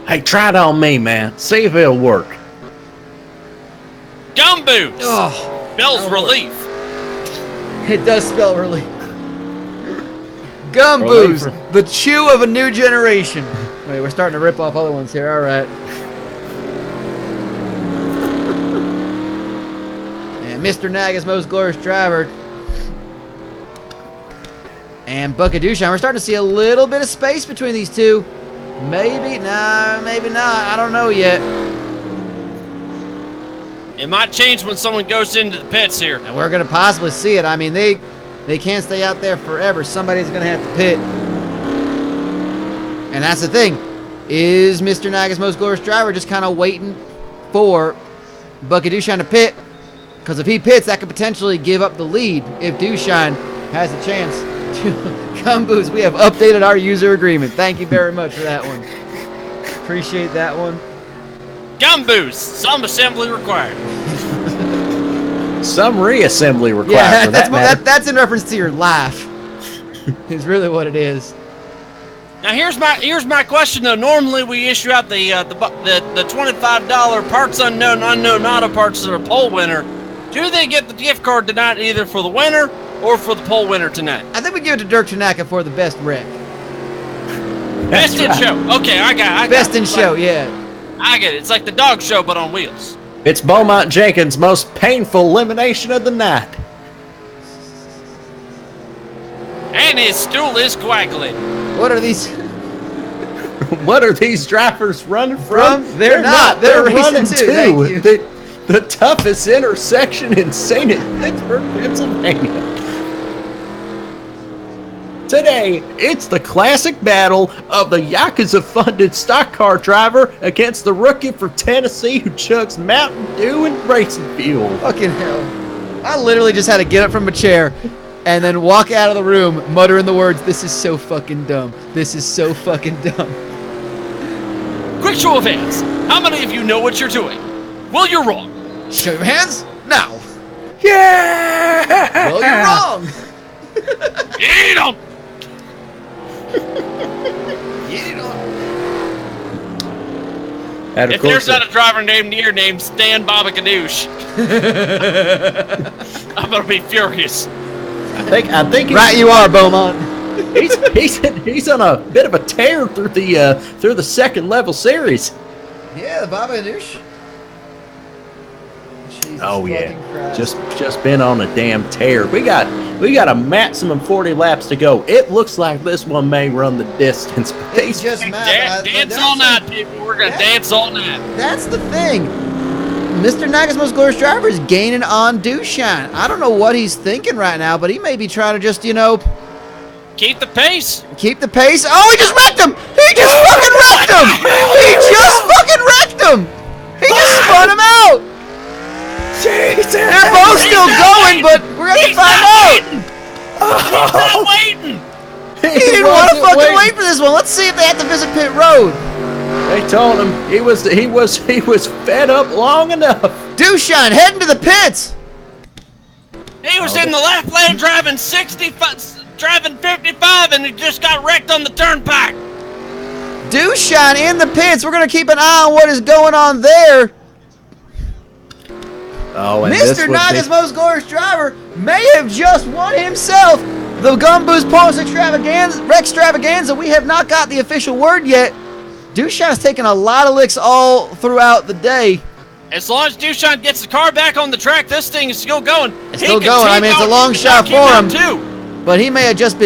Hey, try it on me, man. See if it'll work. GumBooze. Oh, Spells relief. it does spell relief. GumBooze, the chew of a new generation. Wait, we're starting to rip off other ones here. All right. Man, Mr. Naga's most glorious driver and Bucket Dushan. We're starting to see a little bit of space between these two. Maybe, nah, maybe not. I don't know yet. It might change when someone goes into the pits here. And we're going to possibly see it. I mean, they can't stay out there forever. Somebody's going to have to pit. And that's the thing. Is Mr. Naga's most glorious driver just kind of waiting for Bucket Dushan to pit? Because if he pits, that could potentially give up the lead if Dushan has a chance to GumBooze. We have updated our user agreement. Thank you very much for that one. Appreciate that one. GumBooze, some assembly required. Some reassembly required. Yeah, for that matter. that's in reference to your laugh. Is really what it is. Now here's my question though. Normally we issue out the $25 parts unknown auto parts to the pole winner. Do they get the gift card tonight either for the winner or for the pole winner tonight? I think we give it to Dirk Tanaka for the best wreck. Best in show. Okay, I got Best in it. show, yeah. I get it. It's like the dog show but on wheels. It's Beaumont Jenkins' most painful elimination of the night. And his stool is coagulating. What are these? What are these drivers running from? They're not. They're running racing too. Thank you. The toughest intersection in Scenic, Pittsburgh, Pennsylvania. Today, it's the classic battle of the Yakuza-funded stock car driver against the rookie for Tennessee who chugs Mountain Dew and racing fuel. Fucking hell. I literally just had to get up from a chair and then walk out of the room muttering the words, "This is so fucking dumb. This is so fucking dumb." Quick show of hands. How many of you know what you're doing? Well, you're wrong. Show your hands now. Yeah! Well, you're wrong. You don't. And of If course, there's not a driver named Stan Babakadoosh, I'm gonna be furious. I think Right you are, Beaumont. he's on a bit of a tear through the second level series. Yeah, the Baba Ganoush. Oh yeah, just been on a damn tear. We got a maximum 40 laps to go. It looks like this one may run the distance. But It's just mad. Dance all night, people. We're gonna dance all night. That's the thing. Mr. Naga's most glorious driver is gaining on Dushan. I don't know what he's thinking right now, but he may be trying to just, Keep the pace. keep the pace. Oh, he just wrecked him! He just fucking wrecked him! He just fucking wrecked him! He just spun him out! Jesus! They're both still going, but we're gonna find out! He's not waiting. He didn't want to fucking wait for this one. Let's see if they have to visit pit road. They told him he was fed up long enough. Dushan, heading to the pits! He was in the left lane driving 55, and he just got wrecked on the turnpike. Dushan in the pits. We're gonna keep an eye on what is going on there. Oh, and this Mr. would Naga's be- most glorious driver may have just won himself the GumBooze Pointless Wreck-stravaganza. We have not got the official word yet. Dushan's taken a lot of licks all throughout the day. As long as Dushan gets the car back on the track, this thing is still going. It's still going. I mean, it's a long shot for him. Too. But it may have just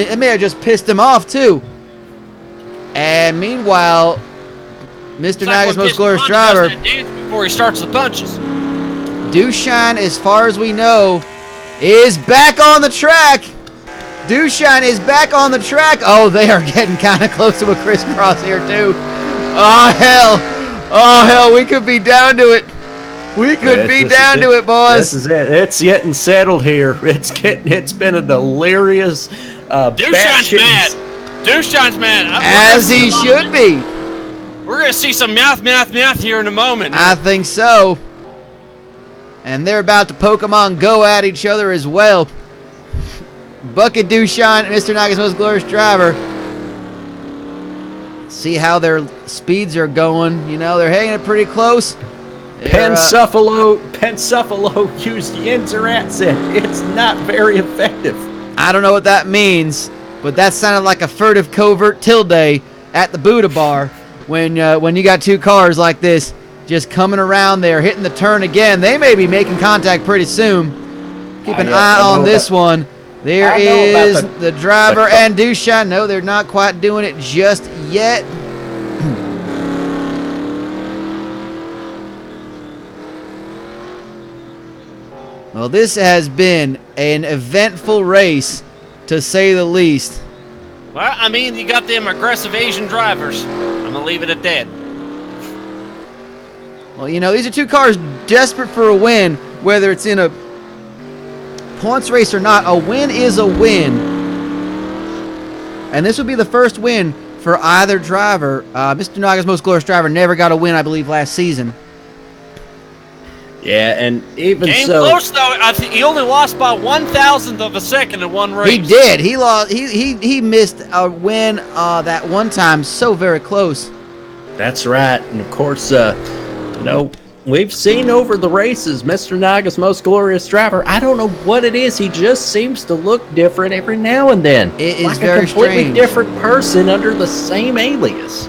pissed him off too. And meanwhile, Mr. Naga's most glorious driver, Before he starts the punches. Dushan, as far as we know, is back on the track. Dushan is back on the track. Oh, they are getting kind of close to a crisscross here too. Oh hell! Oh hell! We could be down to it. We could be down to it, boys. This is it. It's getting settled here. It's been a delirious. Dushan's mad. Dushan's mad. As he should be. We're gonna see some math here in a moment. I think so. And they're about to Pokemon Go at each other as well. Bucket Dushan, Mr. Naga's most glorious driver. See how their speeds are going. They're hanging it pretty close. Pensuffalo used Yinzer said it's not very effective. I don't know what that means, but that sounded like a furtive covert tilde at the Buddha bar when you got two cars like this just coming around there, hitting the turn again. They may be making contact pretty soon. Keep an eye on this one. There is the driver and Dushan. No, they're not quite doing it just yet. Well, this has been an eventful race, to say the least. Well, I mean, you got them aggressive Asian drivers. I'm going to leave it at that. Well, you know, these are two cars desperate for a win, whether it's in a points race or not. A win is a win. And this would be the first win for either driver. Mr. Naga's most glorious driver never got a win, I believe, last season. Yeah, and even Came so, close though. I think he only lost by 1,000th of a second in one race. He did. He lost. He missed a win that one time. So very close. that's right. And of course, you know, we've seen over the races, Mr. Naga's most glorious driver. I don't know what it is. He just seems to look different every now and then. It is like very a completely strange. different person under the same alias.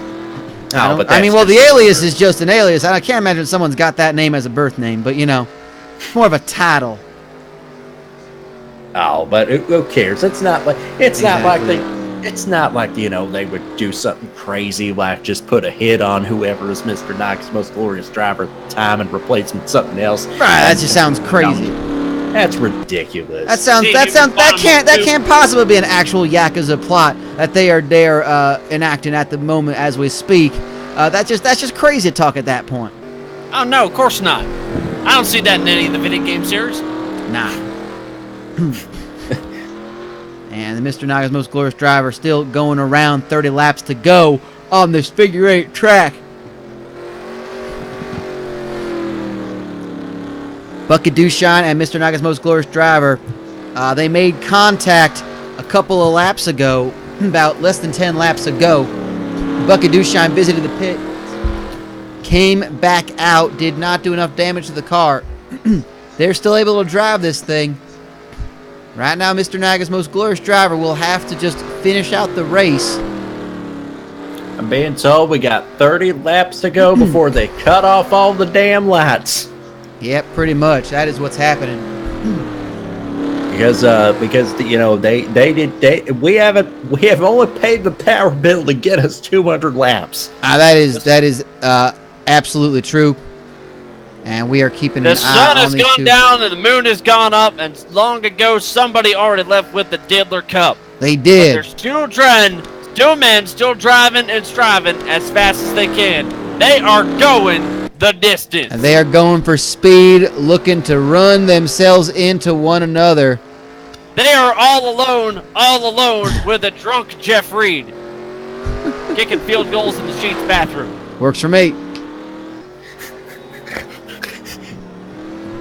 I mean, well, the alias is just an alias. I can't imagine someone's got that name as a birth name, but you know, more of a title. Oh, but who cares? It's not like Exactly. it's not like, you know, they would do something crazy like just put a hit on whoever is Mr. Naga's most glorious driver at the time and replace him with something else. Right, that just sounds crazy. That's ridiculous. That can't possibly be an actual Yakuza plot that they are enacting at the moment as we speak. That's just crazy talk at that point. Oh no, of course not. I don't see that in any of the video game series. Nah. And the Mr. Naga's most glorious driver still going around, 30 laps to go on this figure 8 track. Bucky Dushine and Mr. Naga's most glorious driver, they made contact a couple of laps ago, about less than 10 laps ago. Bucky Dushine visited the pit, came back out, did not do enough damage to the car. They're still able to drive this thing. Right now, Mr. Naga's most glorious driver will have to just finish out the race. I'm being told we got 30 laps to go before they cut off all the damn lights. Yep, pretty much. That is what's happening. Because you know we have only paid the power bill to get us 200 laps. That is absolutely true. And we are keeping The an eye sun on has these gone two. down and the moon has gone up, and long ago somebody already left with the Diddler Cup. They But did. they're still trying, still men, still driving and striving as fast as they can. They are going the distance. And they are going for speed, looking to run themselves into one another. They are all alone with a drunk Jeff Reed, kicking field goals in the Sheets bathroom. Works for me.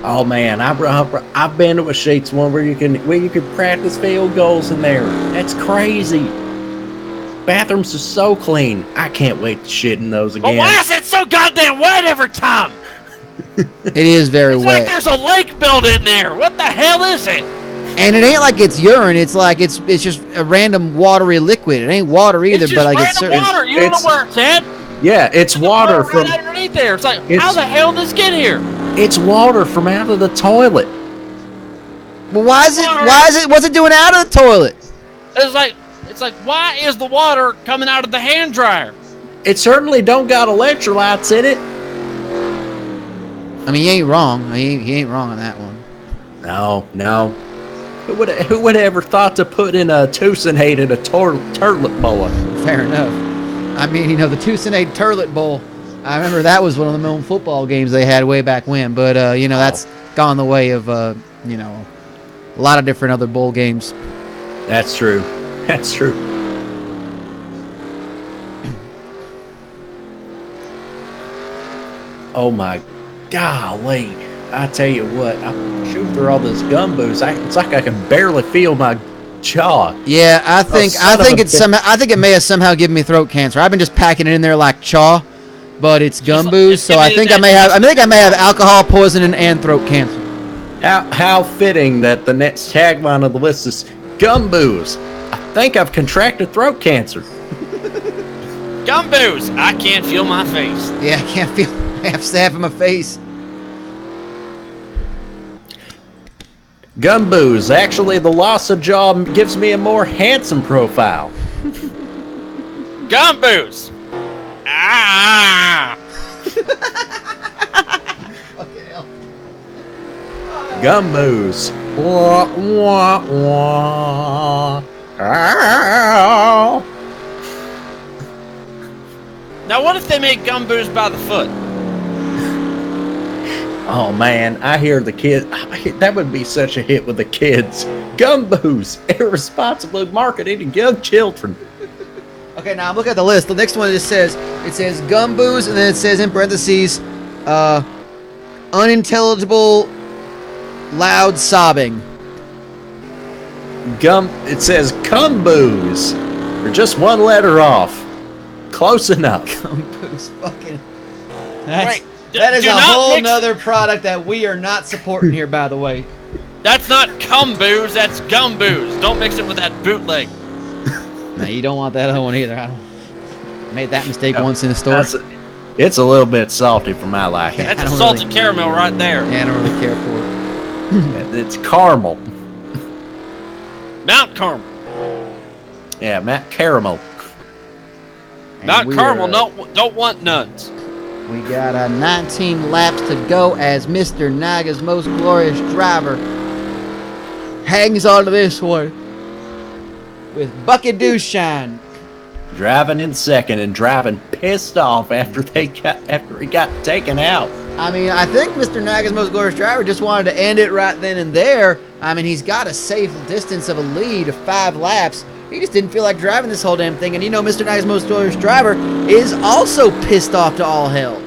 Oh man, I've been to a Sheets one where you can practice field goals in there. That's crazy. Bathrooms are so clean. I can't wait to shit in those But again. why is it so goddamn wet every time? It is very It's wet. like there's a lake built in there. What the hell is it? And it ain't like it's urine. It's like it's just a random watery liquid. It ain't water either, It's but just like it's random certain. water. You don't know where it's at. Yeah, it's water Right from underneath there. It's like, It's- how the hell did this get here? it's water from out of the toilet. Well, what's it doing out of the toilet? It's like, why is the water coming out of the hand dryer? It certainly don't got electrolytes in it. I mean, he ain't wrong. He ain't wrong on that one. No. Who would have ever thought to put in a Tucson-Hate in a turlet bowl? Fair enough. I mean, you know, the Tucson-Hate Turlet Bowl. I remember that was one of the known football games they had way back when. But you know, that's gone the way of you know, a lot of different other bowl games. That's true. That's true. Oh my golly. I tell you what, I'm shooting through all this GumBooze. It's like I can barely feel my jaw. Yeah, I think son of a I think it may have somehow given me throat cancer. I've been just packing it in there like chaw, but it's GumBooze, so I think I may have alcohol poisoning and throat cancer. How fitting that the next tagline of the list is GumBooze. I think I've contracted throat cancer. GumBooze, I can't feel my face. Yeah, I can't feel half in my face. GumBooze. Actually, the loss of jaw gives me a more handsome profile. GumBooze. Ah! GumBooze. Wah, wah, wah. Ow. Now, what if they made GumBooze by the foot? Oh man, I hear the kids. That would be such a hit with the kids. GumBooze, irresponsibly marketed to young children. Okay, now I'm looking at the list. The next one just says GumBooze, and then it says in parentheses, unintelligible, loud sobbing. It says GumBooze. You're just one letter off. Close enough. GumBooze, fucking. Wait, That is do a not whole mix- nother product that we are not supporting here, by the way. That's not GumBooze, that's GumBooze. Don't mix it with that bootleg. No, you don't want that other one either. I made that mistake once in the store. It's a little bit salty for my liking. That's I a don't salted really- caramel right there. Yeah, I don't really care for it. It's caramel. Mount Carmel. Yeah, Matt Caramel. And Mount we Carmel are- don't want nuns. We got 19 laps to go as Mr. Naga's most glorious driver hangs on to this one with Bucket Douchine. Driving in second and driving pissed off after he got taken out. I mean, I think Mr. Naga's most glorious driver just wanted to end it right then and there. I mean, he's got a safe distance of a lead of 5 laps. He just didn't feel like driving this whole damn thing. And you know, Mr. Naga's most glorious driver is also pissed off to all hell.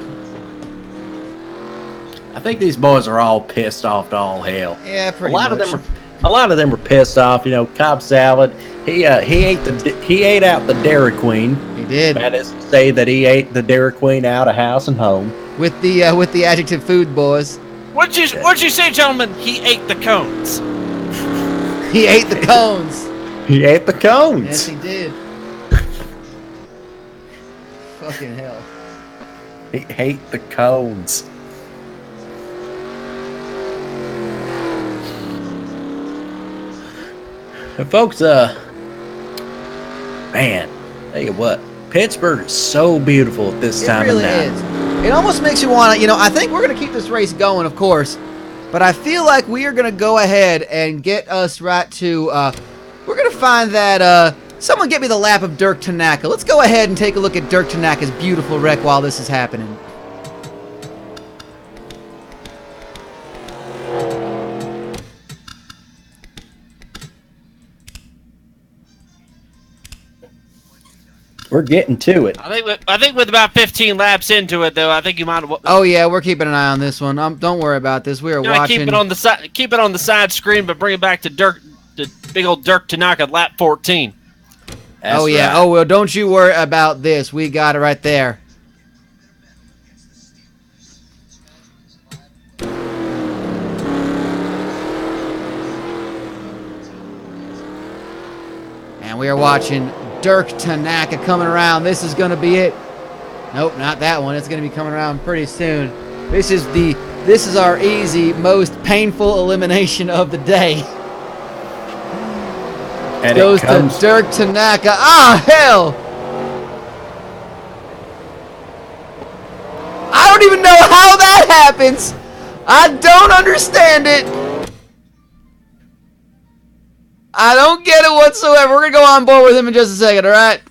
I think these boys are all pissed off to all hell. Yeah, pretty A lot much. of them were pissed off. You know, Cobb Salad. He ate out the Dairy Queen. He did. That is to say that he ate the Dairy Queen out of house and home. With the adjective food, boys. What'd you say, gentlemen? He ate the cones. He ate the cones. He ate the cones. Yes, he did. Fucking hell. He ate the cones. And folks, man, tell you what, Pittsburgh is so beautiful at this time It really of night. is. It almost makes you want to, I think we're going to keep this race going, of course. But I feel like we are going to go ahead and get us right to, we're going to find that, someone get me the lap of Dirk Tanaka. Let's go ahead and take a look at Dirk Tanaka's beautiful wreck while this is happening. We're getting to it. I think with about 15 laps into it, though, I think you might. Oh yeah, we're keeping an eye on this one. Don't worry about this. We are watching. Keep it on the side. Keep it on the side screen, but bring it back to big old Dirk Tanaka, lap 14. Oh yeah. Right. Oh well, don't you worry about this. We got it right there. And we are watching Dirk Tanaka coming around. This is going to be it. Nope, not that one. It's going to be coming around pretty soon. This is our easy, most painful elimination of the day. And Goes it comes to Dirk Tanaka. Ah, hell! I don't even know how that happens. I don't understand it. I don't get it whatsoever. We're going to go on board with him in just a second, all right?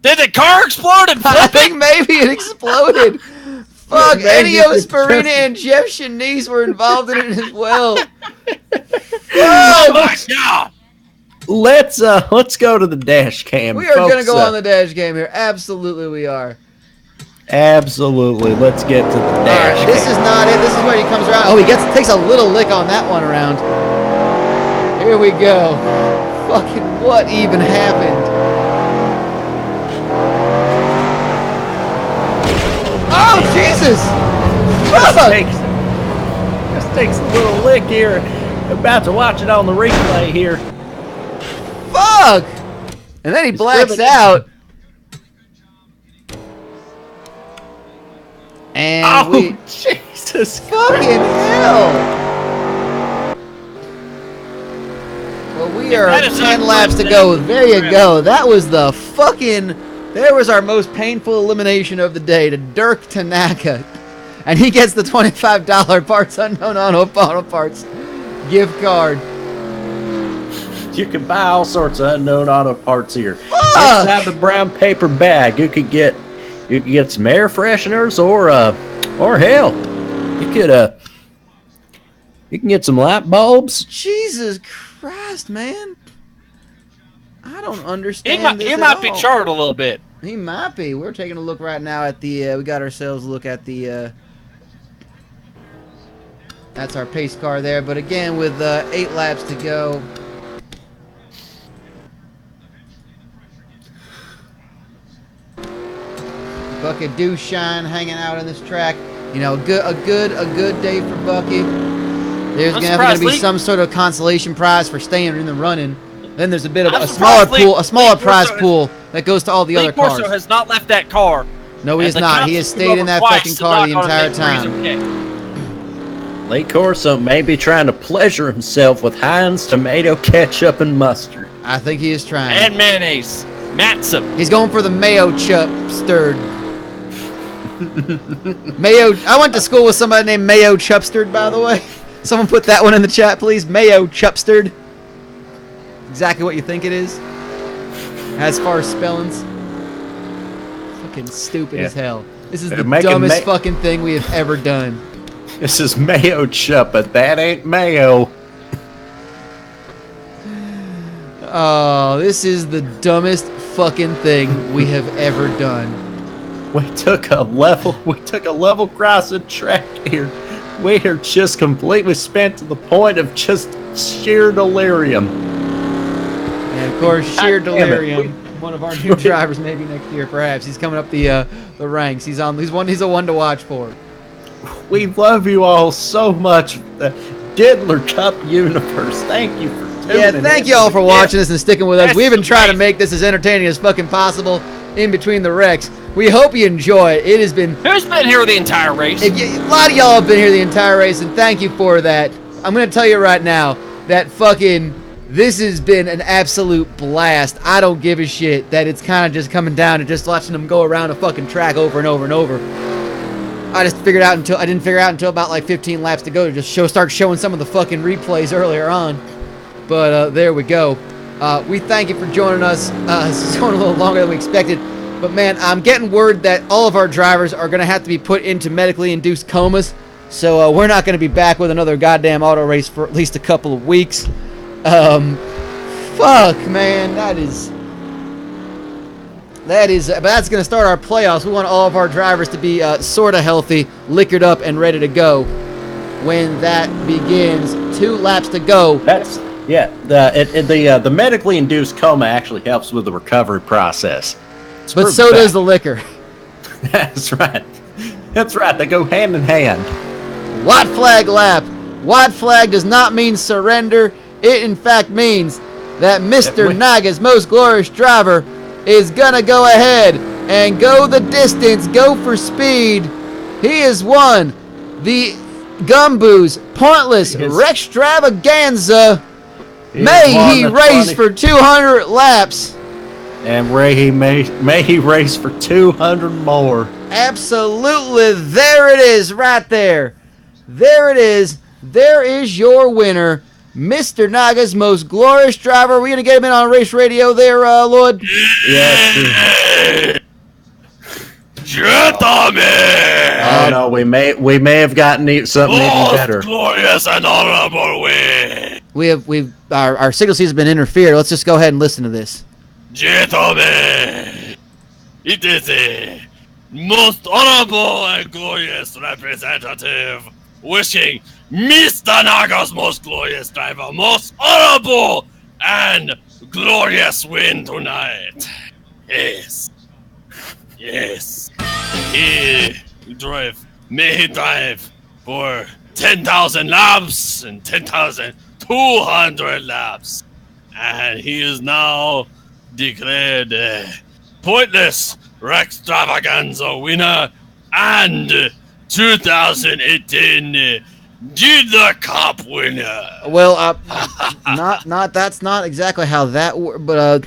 Did the car explode and I flip think it? maybe it exploded. Fuck, Maybe Ennio it's Sperina just- and Jeff Shanice were involved in it as well. Oh my god! let's go to the dash cam. We are going to folks, go on the dash cam here. Absolutely we are. Absolutely. Let's get to the All dash right, this cam. is not it. This is where he comes around. Oh, he takes a little lick on that one around. Here we go. Fucking what even happened? Oh, Jesus! Fuck! Just takes a little lick here. About to watch it on the replay here. Fuck! And then he blacks riveting. out. And Oh, we... Jesus. Fucking hell! We are That is 10 not laps to good. go. There you go. That was the fucking... There was our most painful elimination of the day to Dirk Tanaka. And he gets the $25 Parts Unknown Auto Parts gift card. You can buy all sorts of unknown auto parts here. Fuck! Inside the brown paper bag, you could get some air fresheners or hell, you can get some light bulbs. Jesus Christ, man. I don't understand He might be charred a little bit. He might be. We're taking a look right now at the... we got ourselves a look at the... that's our pace car there. But again, with 8 laps to go... Bucket do shine hanging out on this track. You know, a good day for Bucket. There's going to be some sort of consolation prize for staying in the running. Then there's a bit of a smaller prize pool that goes to all the other cars. Corso has not left that car. No, he has not. He has stayed in that fucking car the entire time. Lee Corso may be trying to pleasure himself with Heinz tomato ketchup and mustard. I think he is trying. And mayonnaise. Matsup. He's going for the mayo chup stirred. Mayo. I went to school with somebody named Mayo Chupsterd, by the way. Someone put that one in the chat, please. Mayo Chupsterd. Exactly what you think it is. As far as spellings. Fucking stupid as hell. This is the dumbest fucking thing we have ever done. This is Mayo Chup, but that ain't mayo. Oh, this is the dumbest fucking thing we have ever done. We took a level crossing track here. We are just completely spent to the point of just sheer delirium. And of course, sheer delirium. One of our new drivers, maybe next year, perhaps. He's coming up the ranks. He's a one to watch for. We love you all so much. The Diddler Cup universe. Thank you for tuning in. Thank you all for watching this and sticking with us. We've been trying to make this as entertaining as fucking possible in between the wrecks. We hope you enjoy it. It has been... Who's been here the entire race? A lot of y'all have been here the entire race, and thank you for that. I'm going to tell you right now that fucking... This has been an absolute blast. I don't give a shit that it's kind of just coming down to just watching them go around a fucking track over and over and over. I didn't figure out until about like 15 laps to go to just start showing some of the fucking replays earlier on. But there we go. We thank you for joining us. This is going a little longer than we expected. But man, I'm getting word that all of our drivers are going to have to be put into medically induced comas. So we're not going to be back with another goddamn auto race for at least a couple of weeks. Fuck, man, but that's going to start our playoffs. We want all of our drivers to be sort of healthy, liquored up, and ready to go when that begins. 2 laps to go. The medically induced coma actually helps with the recovery process. But so does the liquor. That's right. That's right. They go hand in hand. White flag lap. White flag does not mean surrender. It, in fact, means that Mr. Naga's most glorious driver is going to go ahead and go the distance, go for speed. He has won the GumBooze Pointless Wreck-stravaganza. May he race for 200 laps. And may he race for 200 more. Absolutely. There it is right there. There it is. There is your winner, Mr. Naga's most glorious driver. Are we going to get him in on race radio there, Lloyd? Yes. Gentlemen! Oh, no, we may have gotten something even better. Glorious and honorable win. Our signal has been interfered. Let's just go ahead and listen to this. Gentlemen, it is a most honorable and glorious representative wishing Mr. Naga's most glorious driver most honorable and glorious win tonight. Yes. May he drive for 10,000 laps and 10,200 laps. And he is now declared Pointless Wreck-stravaganza winner and 2018 Diddler Cup winner. Well, not that's not exactly how that works, but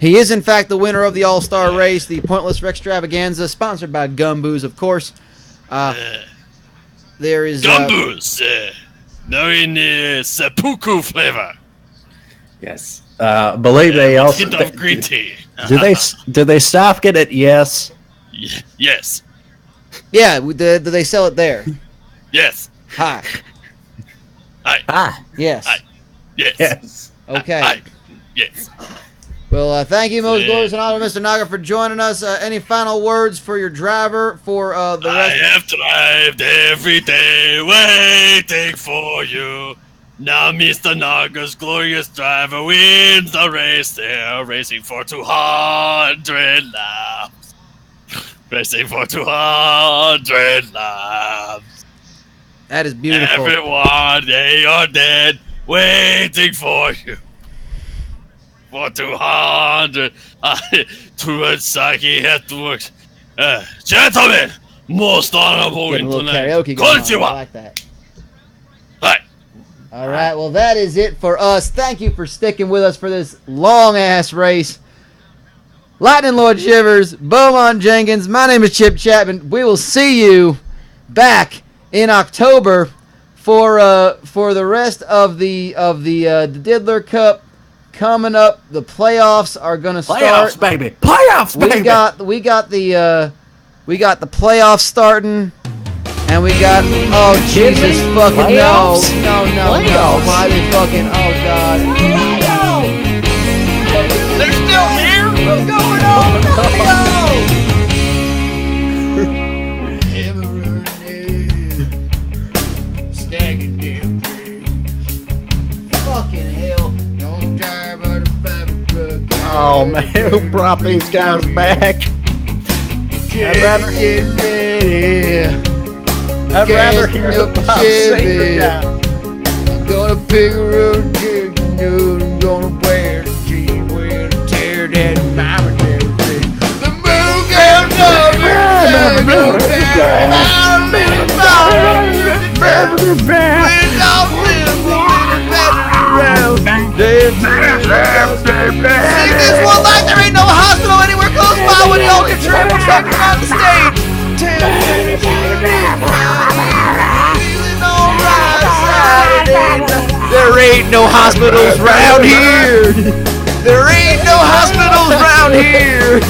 he is in fact the winner of the All-Star race, the Pointless Wreck-stravaganza, sponsored by GumBooze, of course. There is GumBooze, now in seppuku flavor. Yes. Believe they also Hint of green tea. do they stop it at yes? Yes. Yeah, do they sell it there? Yes. Hi. Hi. Yes. Hi. Yes. Yes. Okay. Hi. Yes. Well, thank you, most glorious and honorable Mr. Naga, for joining us. Any final words for your driver for the I rest? have driven every day waiting for you. Now Mr. Naga's glorious driver wins the race. They're racing for 200 laps. Racing for 200 laps. That is beautiful. Everyone, they are dead, waiting for you. For 200. To Saki Headworks. Gentlemen, most honorable Getting a little internet. karaoke going on. I Konnichiwa. like that. Hi. All right, well, that is it for us. Thank you for sticking with us for this long-ass race. Lightning Lord Shivers, Beaumont Jenkins, my name is Chip Chapman. We will see you back in October for the rest of the Diddler Cup coming up. The playoffs are going to start. Playoffs, baby. Playoffs, baby. We got the playoffs starting. And we got, oh Jesus fucking no. Why they fucking, oh God. They're still here? What's going on? Fucking hell. Don't die about the fabric truck. Oh man, who brought these guys back? I'd rather hear the Bob Seger guy. I'm gonna pick her up, chicken noodle. I'm gonna wear the jeans, wear the tear that mama did. The moon goes up, Sing this one like there ain't no hospital anywhere close by when the orchestra will truck around the stage. There ain't no hospitals round here. There ain't no hospitals round here.